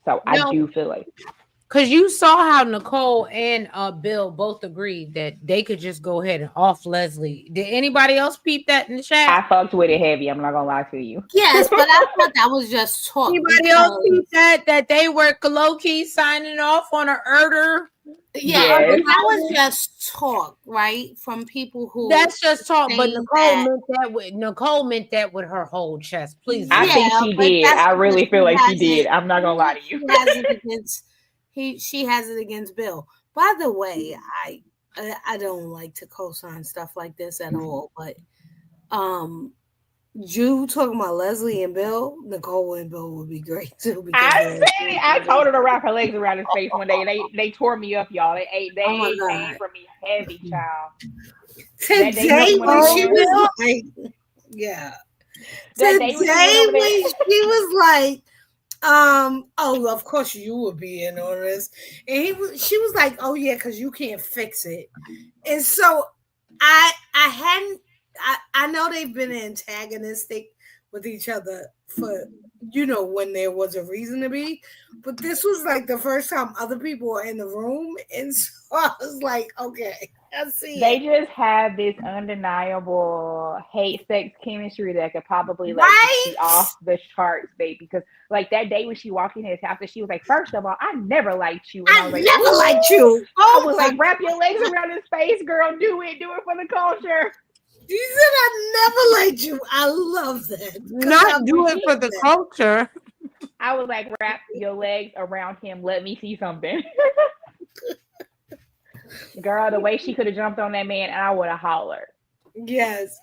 So I do feel like, because you saw how Nicole and Bill both agreed that they could just go ahead and off Leslie. Did anybody else peep that in the chat? I fucked with it heavy. I'm not gonna lie to you. Yes, but I thought that was just talk. Anybody else peep that they were low key signing off on an order? Yeah, but that was just talk, right? From people who. That's just talk. But Nicole meant that with her whole chest. Please, I think she did. I really feel like she did. I'm not gonna lie to you. She has it against Bill. By the way, I don't like to co-sign stuff like this at all. But you talking about Leslie and Bill, Nicole and Bill would be great too. I told her to wrap her legs around his face one day. They tore me up, y'all. They came for me heavy, child. Today when she was like, yeah. Today when she was like, oh, of course you would be in on this, and she was like, oh yeah, because you can't fix it, and so I know they've been antagonistic with each other for, when there was a reason to be, but this was like the first time other people were in the room, and so I was like, okay, I see. They just have this undeniable hate sex chemistry that could probably be off the charts, babe. Because like that day when she walked in his house, and she was like, "First of all, I never liked you." And I was like, never liked you. I was like, wrap your legs around his face, girl. Do it for the culture. You said I never liked you. I love that. Not do it for the culture. I was like, wrap your legs around him. Let me see something. Girl, the way she could have jumped on that man, and I would have hollered. Yes.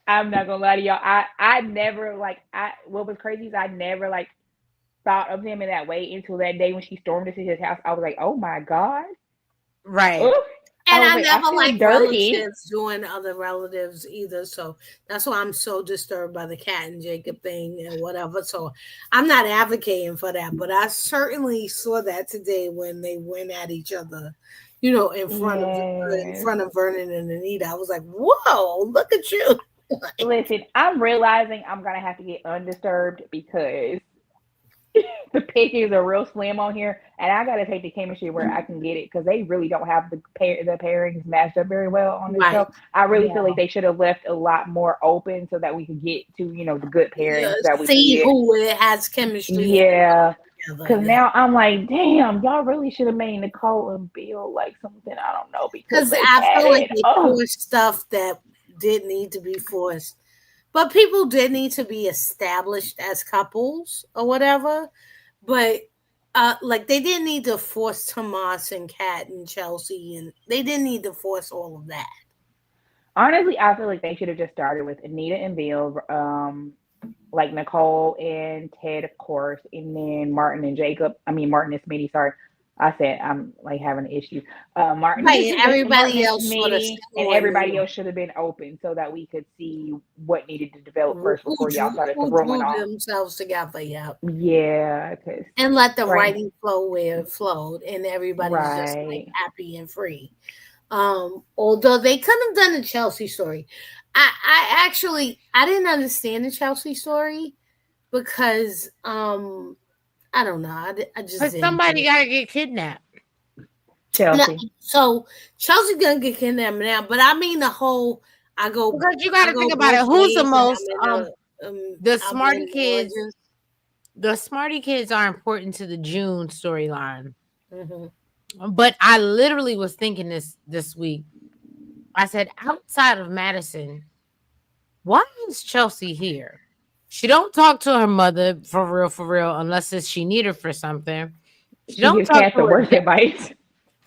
I'm not gonna lie to y'all. I never what was crazy is I never thought of him in that way until that day when she stormed into his house. I was like, oh my God. Right. Ooh. And I never liked relatives doing other relatives either. So that's why I'm so disturbed by the Cat and Jacob thing and whatever. So I'm not advocating for that, but I certainly saw that today when they went at each other, in front of Vernon and Anita. I was like, whoa, look at you. Listen, I'm realizing I'm gonna have to get undisturbed because the pictures are real slim on here, and I gotta take the chemistry where I can get it because they really don't have the pairings matched up very well on this show. I really feel like they should have left a lot more open so that we could get to the good pairings that we see who it has chemistry. Yeah, because now I'm like, damn, y'all really should have made Nicole and Bill like something. I don't know because I feel like they forced stuff that didn't need to be forced. But people did need to be established as couples or whatever. But they didn't need to force Tomas and Kat and Chelsea, and they didn't need to force all of that. Honestly, I feel like they should have just started with Anita and Bill, like Nicole and Ted, of course, and then Martin and Jacob. I mean, Martin and Smitty, sorry. I said I'm having an issue. Martin and everybody else and everybody else should have been open so that we could see what needed to develop first before y'all started throwing off themselves together. Yeah, and let the writing flow where it flowed, and everybody's just happy and free. Although they could have done the Chelsea story, I didn't understand the Chelsea story because I don't know. I just but somebody gotta get kidnapped. Chelsea. So Chelsea's gonna get kidnapped now, but I mean the whole. Because you gotta think about it. Who's the most the smarty kids? The smarty kids are important to the June storyline. Mm-hmm. But I literally was thinking this week. I said, outside of Madison, why is Chelsea here? She don't talk to her mother for real, unless she need her for something. She gives Kat the worst advice.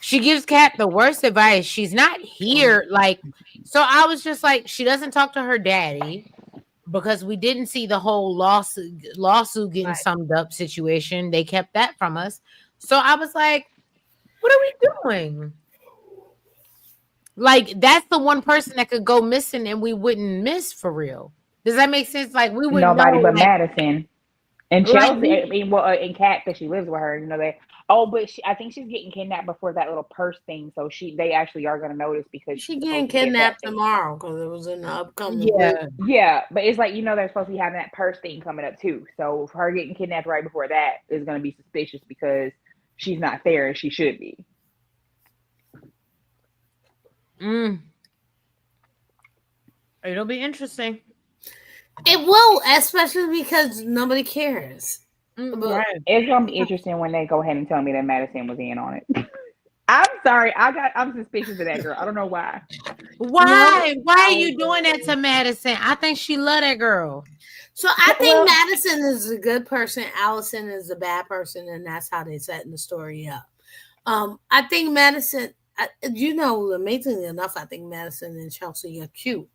She gives Kat the worst advice. She's not here. So I was just like, she doesn't talk to her daddy because we didn't see the whole lawsuit getting summed up situation. They kept that from us. So I was like, what are we doing? That's the one person that could go missing and we wouldn't miss for real. Does that make sense? We wouldn't nobody know, but Madison. And Chelsea, I mean, well, and Kat, because she lives with her, but I think she's getting kidnapped before that little purse thing. So they actually are going to notice because she's getting kidnapped tomorrow because it was in the upcoming. Yeah, but it's like they're supposed to be having that purse thing coming up too. So her getting kidnapped right before that is going to be suspicious because she's not there and she should be. It'll be interesting. It will, especially because nobody cares. Right. It's gonna be interesting when they go ahead and tell me that Madison was in on it. I'm sorry, I'm suspicious of that girl. I don't know why. Why are you doing that to Madison? I think she love that girl. So I think Madison is a good person. Allison is a bad person, and that's how they're setting the story up. I think Madison, amazingly enough, I think Madison and Chelsea are cute.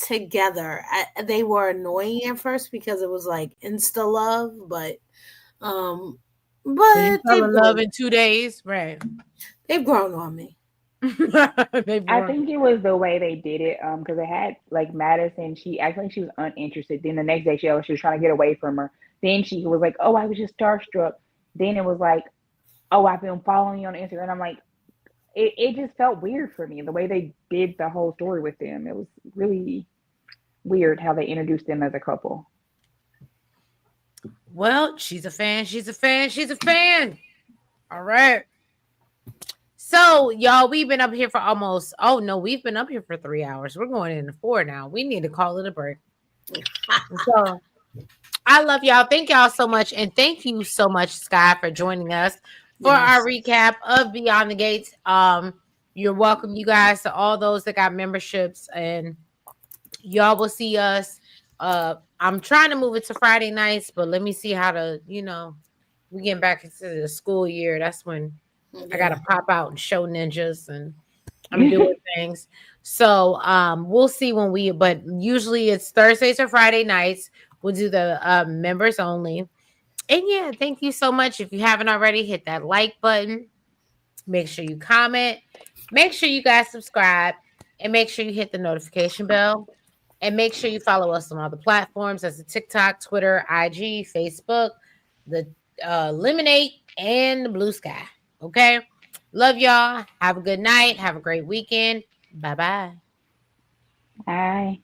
Together, they were annoying at first because it was like insta love, but they fell in love in 2 days, right? They've grown on me. I think it was the way they did it, because they had like Madison. She acted like she was uninterested. Then the next day, she was trying to get away from her. Then she was like, "Oh, I was just starstruck." Then it was like, "Oh, I've been following you on Instagram." I'm like, it just felt weird for me the way they did the whole story with them. It was really weird how they introduced them as a couple. Well, she's a fan. She's a fan. She's a fan. All right. So, y'all, we've been up here for we've been up here for 3 hours. We're going into 4 now. We need to call it a break. So, I love y'all. Thank y'all so much. And thank you so much, Sky, for joining us for our recap of Beyond the Gates. You're welcome, you guys, to all those that got memberships. And y'all will see us. I'm trying to move it to Friday nights, but let me see how to, we getting back into the school year. That's when I gotta pop out and show ninjas, and I'm doing things. So we'll see but usually it's Thursdays or Friday nights. We'll do the members only. And yeah, thank you so much. If you haven't already, hit that like button. Make sure you comment. Make sure you guys subscribe, and make sure you hit the notification bell. And make sure you follow us on all the platforms. That's the TikTok, Twitter, IG, Facebook, the Lemonade, and the Blue Sky. Okay? Love y'all. Have a good night. Have a great weekend. Bye-bye. Bye.